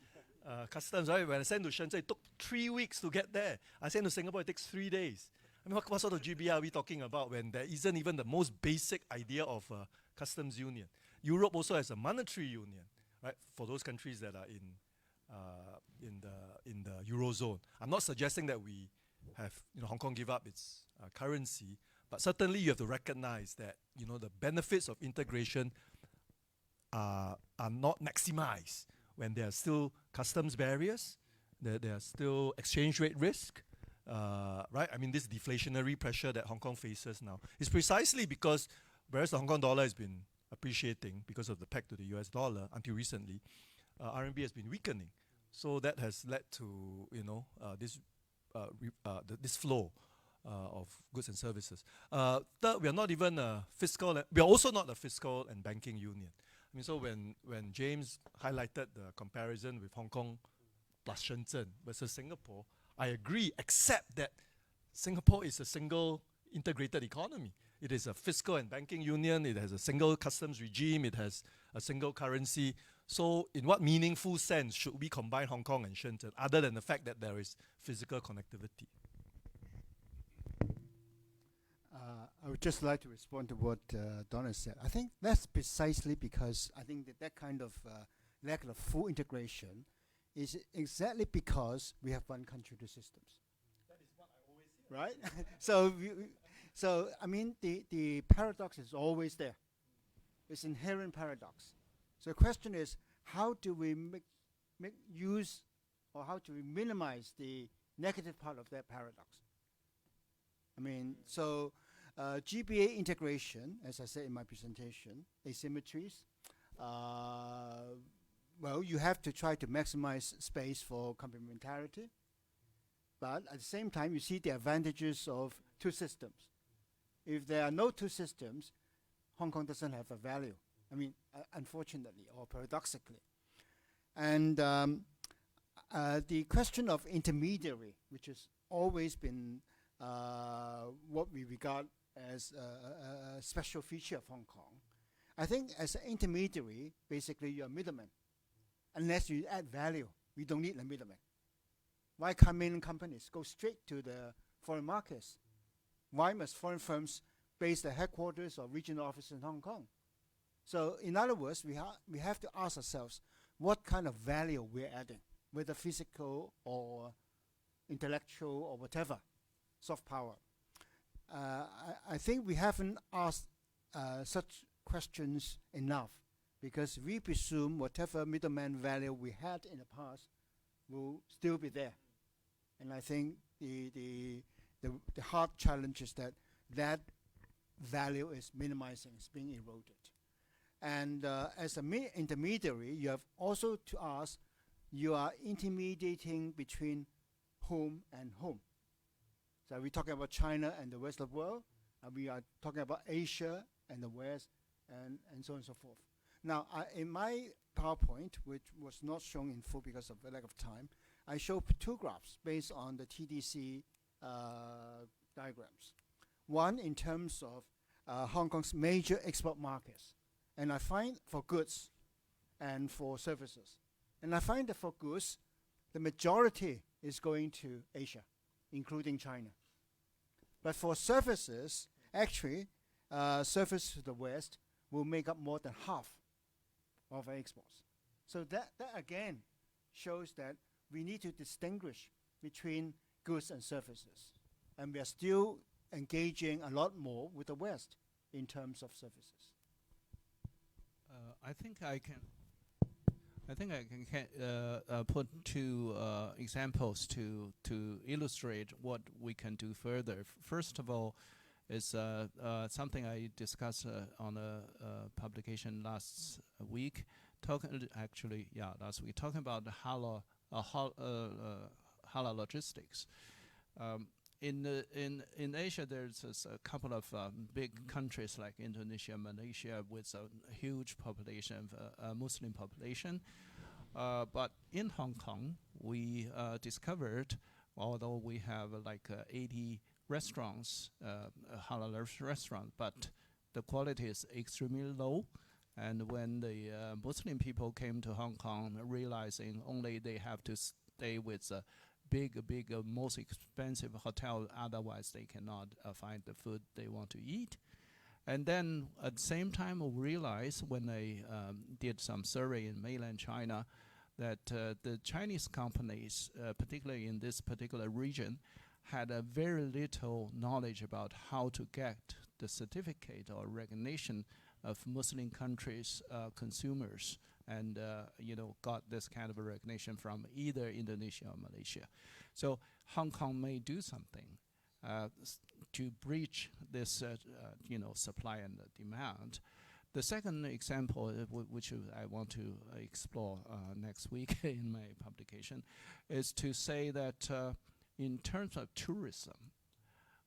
customs, right? When I sent to Shenzhen, it took 3 weeks to get there. I sent to Singapore, it takes 3 days. I mean, what sort of GBA are we talking about when there isn't even the most basic idea of customs union? Europe also has a monetary union, right? For those countries that are in the Eurozone. I'm not suggesting that we have, Hong Kong give up its currency, but certainly you have to recognize that, the benefits of integration are not maximized when there are still customs barriers, there are still exchange rate risk, right? I mean, this deflationary pressure that Hong Kong faces now is precisely because, whereas the Hong Kong dollar has been appreciating because of the peg to the US dollar until recently, RMB has been weakening. So that has led to, this flow of goods and services. Third, we are not even we are also not a fiscal and banking union. I mean, so when James highlighted the comparison with Hong Kong plus Shenzhen versus Singapore, I agree, except that Singapore is a single integrated economy. It is a fiscal and banking union, it has a single customs regime, it has a single currency. So in what meaningful sense should we combine Hong Kong and Shenzhen, other than the fact that there is physical connectivity? I would just like to respond to what Donna said. I think that's precisely because I think that kind of lack of full integration is exactly because we have one country, two systems. That is what I always hear. Right? So I mean, the paradox is always there. It's inherent paradox. So the question is, how do we make use, or how do we minimize the negative part of that paradox? I mean, so GBA integration, as I said in my presentation, asymmetries. Well, you have to try to maximize space for complementarity, but at the same time, you see the advantages of two systems. If there are no two systems, Hong Kong doesn't have a value. I mean, unfortunately or paradoxically. And the question of intermediary, which has always been what we regard as a special feature of Hong Kong. I think as an intermediary, basically you're a middleman. Unless you add value, we don't need a middleman. Why can't mainland companies go straight to the foreign markets? Why must foreign firms base their headquarters or regional offices in Hong Kong? So in other words, we have to ask ourselves what kind of value we're adding, whether physical or intellectual or whatever, soft power. I think we haven't asked such questions enough, because we presume whatever middleman value we had in the past will still be there. And I think the hard challenge is that value is minimizing, it's being eroded. And as an intermediary, you have also to ask, you are intermediating between home and home. So we're talking about China and the rest of the world, and we are talking about Asia and the West, and so on and so forth. Now, in my PowerPoint, which was not shown in full because of the lack of time, I show two graphs based on the TDC diagrams. One in terms of Hong Kong's major export markets. And I find for goods and for services. And I find that for goods, the majority is going to Asia, including China. But for services, actually, services to the West will make up more than half of our exports. So that again shows that we need to distinguish between goods and services. And we are still engaging a lot more with the West in terms of services. I think I can put two examples to illustrate what we can do further. First of all, is something I discussed on a publication last week. Last week, talking about the halal logistics. In Asia, there's a couple of big countries like Indonesia, Malaysia, with a huge population, Muslim population. But in Hong Kong, we discovered, although we have 80 restaurants, halal restaurants, but the quality is extremely low. And when the Muslim people came to Hong Kong, realizing only they have to stay with a big, most expensive hotel, otherwise they cannot find the food they want to eat. And then at the same time, we realized when I did some survey in mainland China, that the Chinese companies, particularly in this particular region, had a very little knowledge about how to get the certificate or recognition of Muslim countries' consumers, and got this kind of a recognition from either Indonesia or Malaysia. So Hong Kong may do something to breach this, supply and demand. The second example, which I want to explore next week in my publication, is to say that in terms of tourism,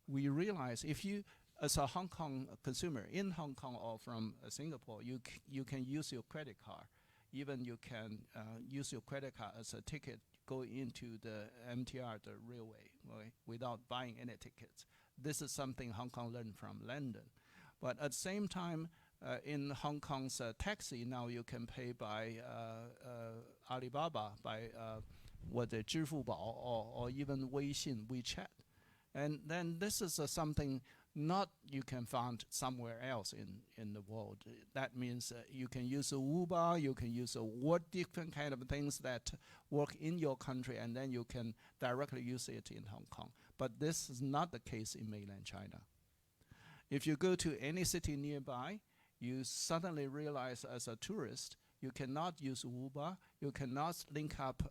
we realize if you, as a Hong Kong consumer in Hong Kong or from Singapore, you can use your credit card. Even you can use your credit card as a ticket, go into the MTR, the railway, right, without buying any tickets. This is something Hong Kong learned from London. But at the same time, in Hong Kong's taxi, now you can pay by Alibaba, by Zhifubao, or even Weixin, WeChat. And then this is something not you can find somewhere else in the world. That means you can use a Uber, you can use what different kind of things that work in your country, and then you can directly use it in Hong Kong. But this is not the case in mainland China. If you go to any city nearby, you suddenly realize as a tourist, you cannot use Uber, you cannot link up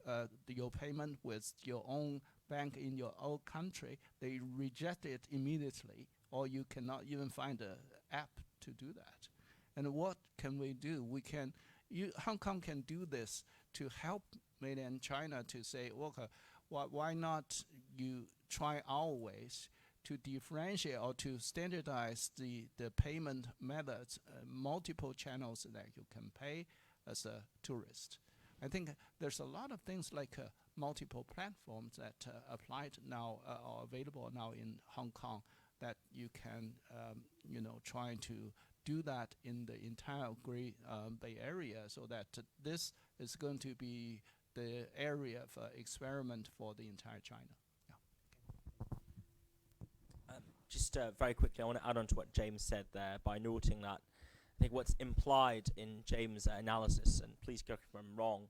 your payment with your own bank in your own country. They reject it immediately, or you cannot even find an app to do that. And what can we do? Hong Kong can do this to help mainland China to say, okay, why not you try our ways to differentiate or to standardize the payment methods, multiple channels that you can pay as a tourist. I think there's a lot of things like multiple platforms that applied now or available now in Hong Kong that you can, try to do that in the entire Great Bay Area, so that this is going to be the area of experiment for the entire China. Just very quickly, I want to add on to what James said there by noting that I think what's implied in James' analysis, and please correct me if I'm wrong,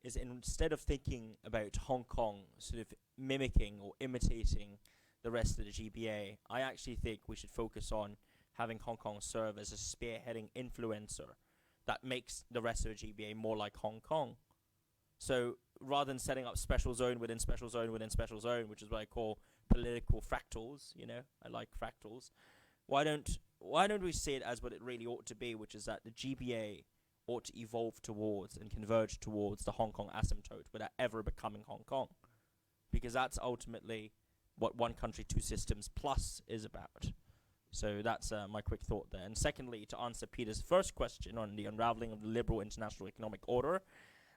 is instead of thinking about Hong Kong sort of mimicking or imitating the rest of the GBA, I actually think we should focus on having Hong Kong serve as a spearheading influencer that makes the rest of the GBA more like Hong Kong. So rather than setting up special zone within special zone within special zone, which is what I call political fractals, I like fractals, why don't we see it as what it really ought to be, which is that the GBA ought to evolve towards and converge towards the Hong Kong asymptote without ever becoming Hong Kong, because that's ultimately what one country, two systems plus is about. So that's my quick thought there. And secondly, to answer Peter's first question on the unraveling of the liberal international economic order,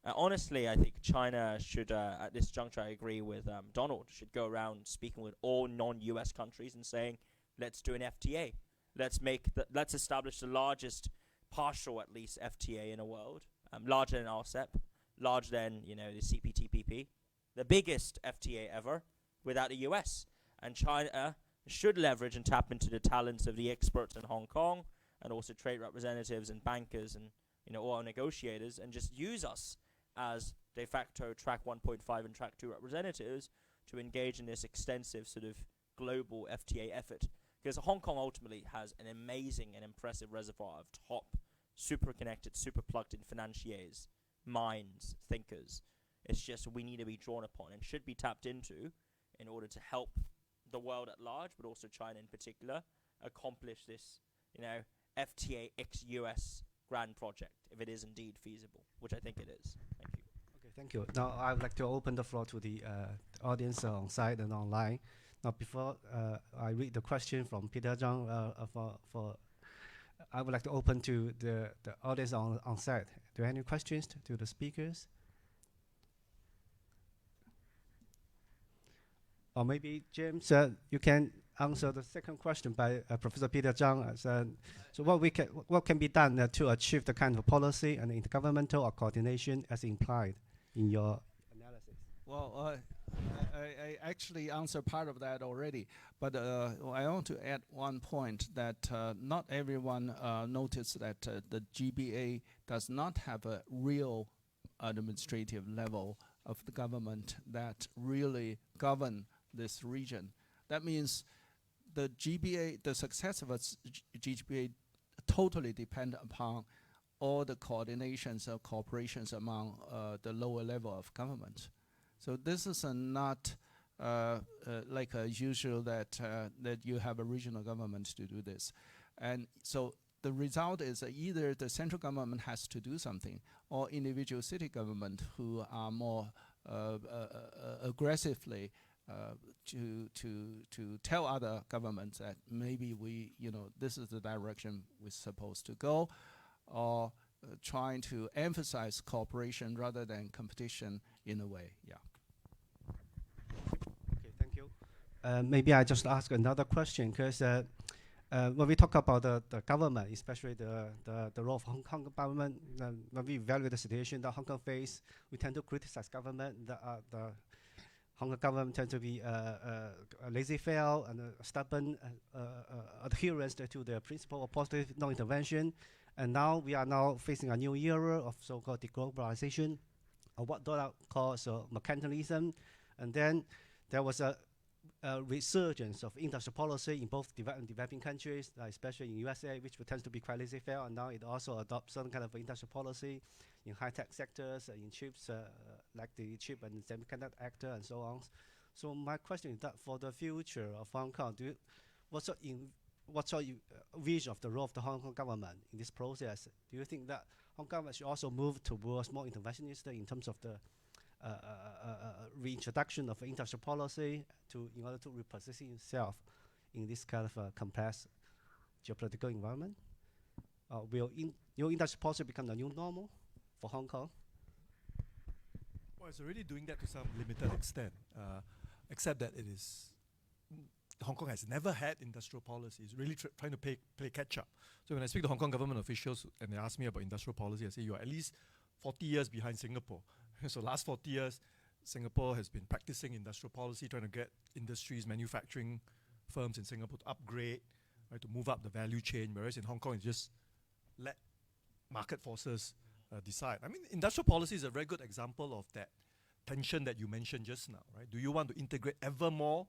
honestly, I think China should, at this juncture, I agree with Donald, should go around speaking with all non-US countries and saying, let's do an FTA. Let's establish the largest partial, at least, FTA in the world, larger than RCEP, larger than the CPTPP. the biggest FTA ever without the US. And China should leverage and tap into the talents of the experts in Hong Kong and also trade representatives and bankers and oil negotiators, and just use us as de facto track 1.5 and track 2 representatives to engage in this extensive sort of global FTA effort. Because Hong Kong ultimately has an amazing and impressive reservoir of top, super connected, super plugged in financiers, minds, thinkers. It's just we need to be drawn upon and should be tapped into in order to help the world at large, but also China in particular, accomplish this, FTA ex-US grand project, if it is indeed feasible, which I think it is. Thank you. Okay, thank you. Now I would like to open the floor to the audience on site and online. Now, before I read the question from Peter Zhang, I would like to open to the audience on site. Do you have any questions to the speakers? Or maybe, James, you can answer the second question by Professor Peter Zhang. So what can be done to achieve the kind of policy and intergovernmental or coordination as implied in your analysis? Well, I actually answered part of that already, but I want to add one point that not everyone noticed that the GBA does not have a real administrative level of the government that really govern this region. That means the GBA, the success of a GBA totally depend upon all the coordinations or cooperations among the lower level of government. So this is not like a usual that you have a regional government to do this. And so the result is either the central government has to do something, or individual city government who are more aggressively to tell other governments that maybe this is the direction we're supposed to go, or trying to emphasize cooperation rather than competition in a way. Yeah. Okay, thank you. Maybe I just ask another question, because when we talk about the government, especially the role of Hong Kong government, when we evaluate the situation that Hong Kong face, we tend to criticize government. The Hong Kong government tends to be laissez-faire and stubborn adherence to the principle of positive non-intervention. And now we are now facing a new era of so-called deglobalization, or what Donald calls mercantilism. And then there was a resurgence of industrial policy in both developed and developing countries, especially in USA, which tends to be quite laissez-faire, and now it also adopts some kind of industrial policy in high-tech sectors, in chips, like the chip and semiconductor actor and so on. So my question is that for the future of Hong Kong, what's your vision of the role of the Hong Kong government in this process? Do you think that Hong Kong should also move towards more interventionist in terms of the reintroduction of industrial policy in order to reposition itself in this kind of complex geopolitical environment? Will new industrial policy become the new normal for Hong Kong? Well, it's already doing that to some limited extent, except that Hong Kong has never had industrial policy. It's really trying to play catch up. So when I speak to Hong Kong government officials and they ask me about industrial policy, I say you're at least 40 years behind Singapore. So last 40 years, Singapore has been practicing industrial policy, trying to get industries, manufacturing firms in Singapore to upgrade, right, to move up the value chain, whereas in Hong Kong, it's just let market forces decide. I mean, industrial policy is a very good example of that tension that you mentioned just now, right? Do you want to integrate ever more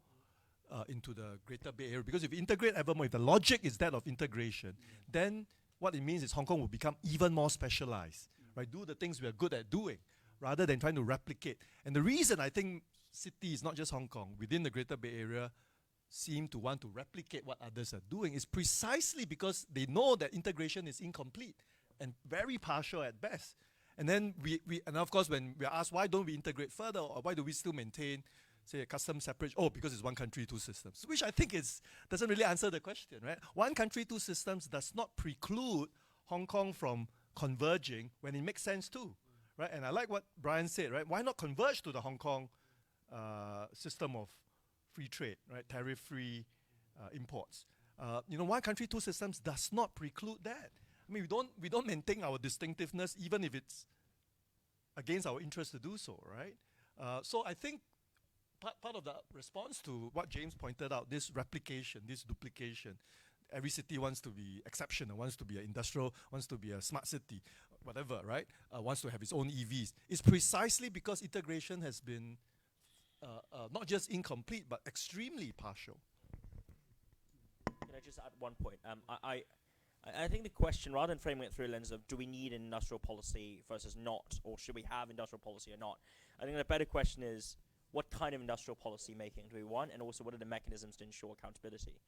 into the Greater Bay Area? Because if you integrate ever more, if the logic is that of integration, then what it means is Hong Kong will become even more specialized, right? Do the things we are good at doing, rather than trying to replicate. And the reason I think cities, not just Hong Kong, within the Greater Bay Area, seem to want to replicate what others are doing is precisely because they know that integration is incomplete and very partial at best. And then and of course, when we are asked, why don't we integrate further, or why do we still maintain, say, a custom separate? Oh, because it's one country, two systems, which I think doesn't really answer the question, right? One country, two systems does not preclude Hong Kong from converging when it makes sense too. Right? And I like what Brian said, right? Why not converge to the Hong Kong system of free trade, right? Tariff-free imports. One country, two systems does not preclude that. I mean, we don't maintain our distinctiveness even if it's against our interest to do so, right? So I think part of the response to what James pointed out, this replication, this duplication, every city wants to be exceptional, wants to be an industrial, wants to be a smart city, whatever, right? Wants to have its own EVs. It's precisely because integration has been not just incomplete, but extremely partial. Can I just add one point? I think the question, rather than framing it through a lens of do we need an industrial policy versus not, or should we have industrial policy or not, I think the better question is what kind of industrial policy making do we want, and also what are the mechanisms to ensure accountability?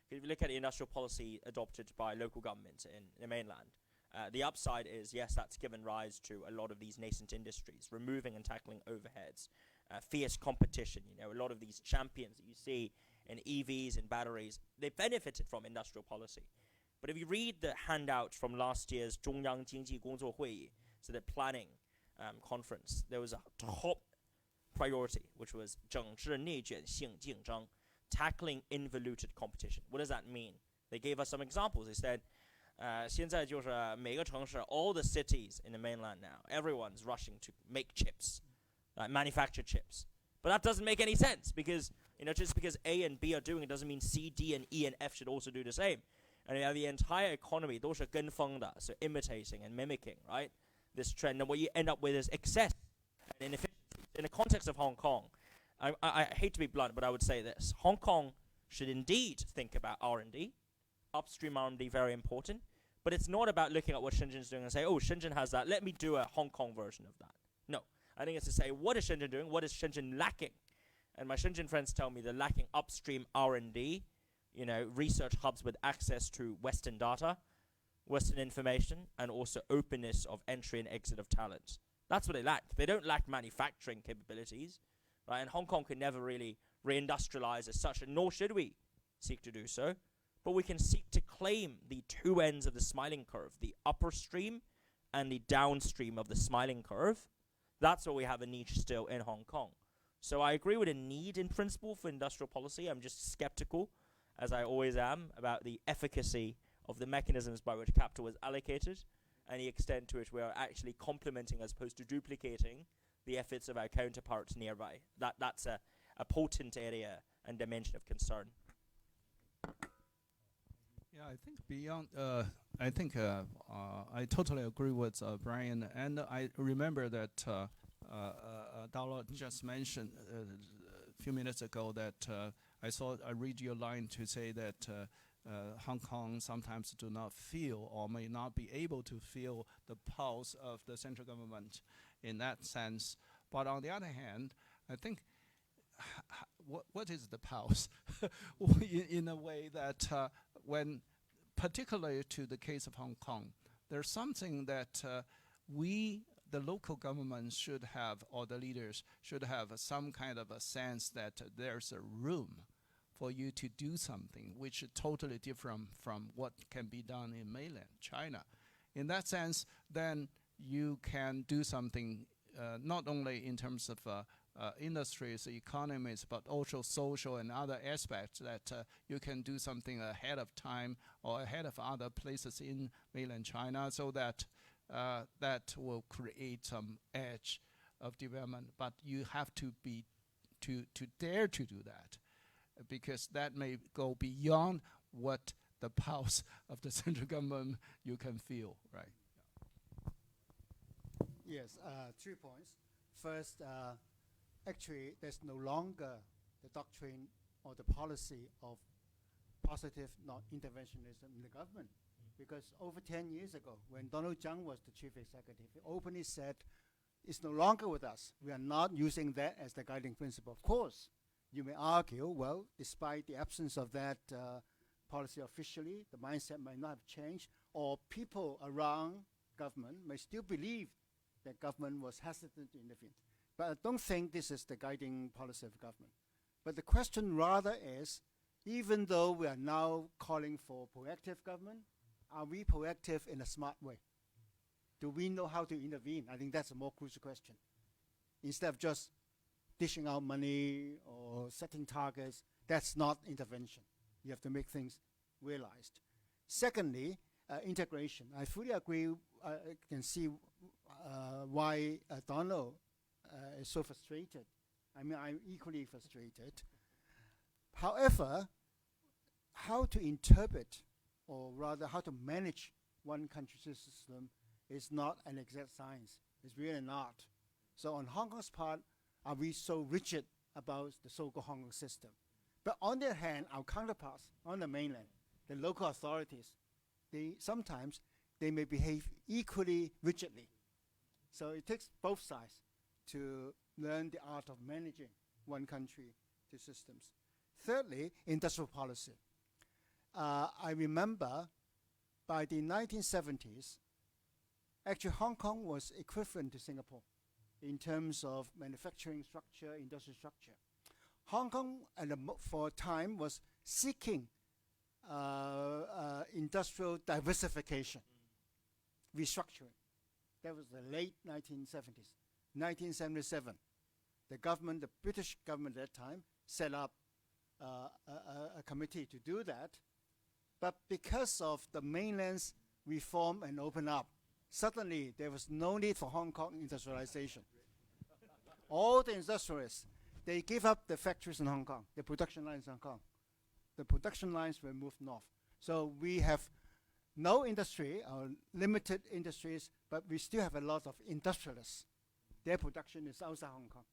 If you look at the industrial policy adopted by local governments in the mainland, the upside is, yes, that's given rise to a lot of these nascent industries, removing and tackling overheads, fierce competition. You know, a lot of these champions that you see in EVs and batteries, they benefited from industrial policy. But if you read the handout from last year's 中央经济工作会议, so the planning conference, there was a top priority, which was 整治内卷性竞争, tackling involuted competition. What does that mean? They gave us some examples. They said, 现在就是每个城市, all the cities in the mainland now, everyone's rushing to make chips, manufacture chips. But that doesn't make any sense, because just because A and B are doing it doesn't mean C, D, and E and F should also do the same. And you have the entire economy, 都是跟风的, so imitating and mimicking, right? This trend, and what you end up with is excess and inefficiency. In the context of Hong Kong, I hate to be blunt, but I would say this: Hong Kong should indeed think about R&D, upstream R&D, very important. But it's not about looking at what Shenzhen's doing and say, oh, Shenzhen has that, let me do a Hong Kong version of that. No, I think it's to say, what is Shenzhen doing? What is Shenzhen lacking? And my Shenzhen friends tell me they're lacking upstream R&D, research hubs with access to Western data, Western information, and also openness of entry and exit of talents. That's what they lack. They don't lack manufacturing capabilities, right? And Hong Kong can never really reindustrialize as such, and nor should we seek to do so. But we can seek to claim the two ends of the smiling curve, the upper stream and the downstream of the smiling curve. That's where we have a niche still in Hong Kong. So I agree with a need in principle for industrial policy. I'm just skeptical, as I always am, about the efficacy of the mechanisms by which capital is allocated and the extent to which we are actually complementing as opposed to duplicating the efforts of our counterparts nearby. That's a potent area and dimension of concern. Yeah, I think beyond, I totally agree with Brian, and I remember that Tai-lok just mentioned a few minutes ago that I read your line to say that Hong Kong sometimes do not feel or may not be able to feel the pulse of the central government in that sense. But on the other hand, I think what is the pulse? in a way that when, particularly to the case of Hong Kong, there's something that we, the local government, should have, or the leaders should have some kind of a sense that there's a room for you to do something which is totally different from what can be done in mainland China. In that sense, then you can do something not only in terms of industries, economies, but also social and other aspects that you can do something ahead of time or ahead of other places in mainland China, so that that will create some edge of development. But you have to be to dare to do that, because that may go beyond what the pulse of the central government you can feel, right? Yes, 3 points. First, actually, there's no longer the doctrine or the policy of positive non-interventionism in the government. Because over 10 years ago, when Donald Cheung was the chief executive, he openly said, it's no longer with us. We are not using that as the guiding principle. Of course, you may argue, well, despite the absence of that policy officially, the mindset might not have changed, or people around government may still believe that government was hesitant to intervene. But I don't think this is the guiding policy of government. But the question rather is, even though we are now calling for proactive government, are we proactive in a smart way? Do we know how to intervene? I think that's a more crucial question. Instead of just dishing out money or setting targets, that's not intervention. You have to make things realized. Secondly, integration. I fully agree. I can see why Donald is so frustrated. I mean, I'm equally frustrated. However, how to interpret, or rather how to manage one country system is not an exact science. It's really not. So on Hong Kong's part, are we so rigid about the so-called Hong Kong system? But on the other hand, our counterparts on the mainland, the local authorities, sometimes they may behave equally rigidly. So it takes both sides to learn the art of managing one country, two systems. Thirdly, industrial policy. I remember by the 1970s, actually Hong Kong was equivalent to Singapore in terms of manufacturing structure, industrial structure. Hong Kong for a time was seeking industrial diversification, restructuring. That was the late 1970s. 1977, the government, the British government at that time, set up a committee to do that. But because of the mainland's reform and open up, suddenly there was no need for Hong Kong industrialization. All the industrialists, they gave up the factories in Hong Kong, the production lines in Hong Kong. The production lines were moved north. So we have no industry, or limited industries, but we still have a lot of industrialists. Their production is outside Hong Kong.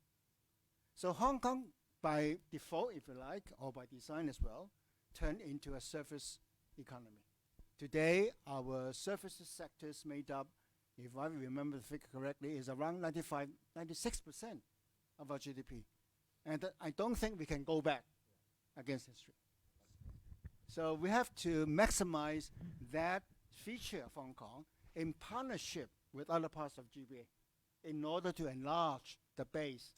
So Hong Kong, by default, if you like, or by design as well, turned into a service economy. Today, our services sector is made up, if I remember the figure correctly, is around 96% of our GDP. And I don't think we can go back against history. So we have to maximize that feature of Hong Kong in partnership with other parts of GBA in order to enlarge the base,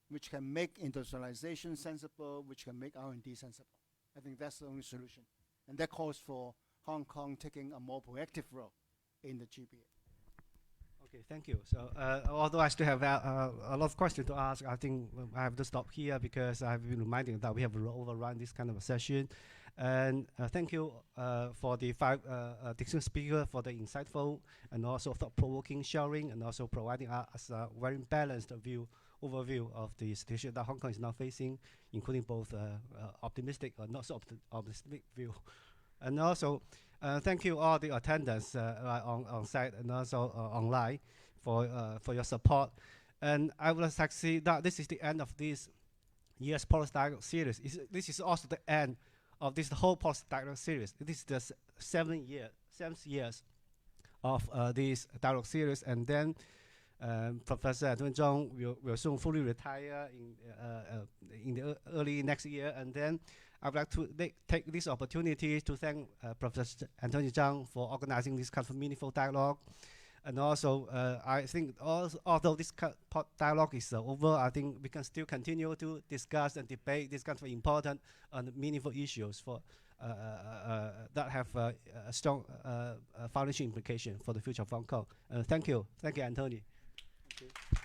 which can make industrialization sensible, which can make R&D sensible. I think that's the only solution. And that calls for Hong Kong taking a more proactive role in the GBA. Okay, thank you. So, although I still have a lot of questions to ask, I think I have to stop here because I've been reminding that we have overrun this kind of a session. And thank you for the five distinguished speakers for the insightful and also thought-provoking sharing, and also providing us a very balanced overview of the situation that Hong Kong is now facing, including both optimistic or not so optimistic view. And also, thank you all the attendants on site and also online for your support. And I would like to say that this is the end of this year's Policy Dialogue series. This is also the end of this whole Policy Dialogue series. This is the seventh years of this dialogue series, and then Professor Anthony Cheung will soon fully retire in the early next year. And then I would like to take this opportunity to thank Professor Anthony Cheung for organizing this kind of meaningful dialogue. And also, I think although this dialogue is over, I think we can still continue to discuss and debate these kind of important and meaningful issues for that have a strong foundation implication for the future of Hong Kong. Thank you, Anthony. Thank you.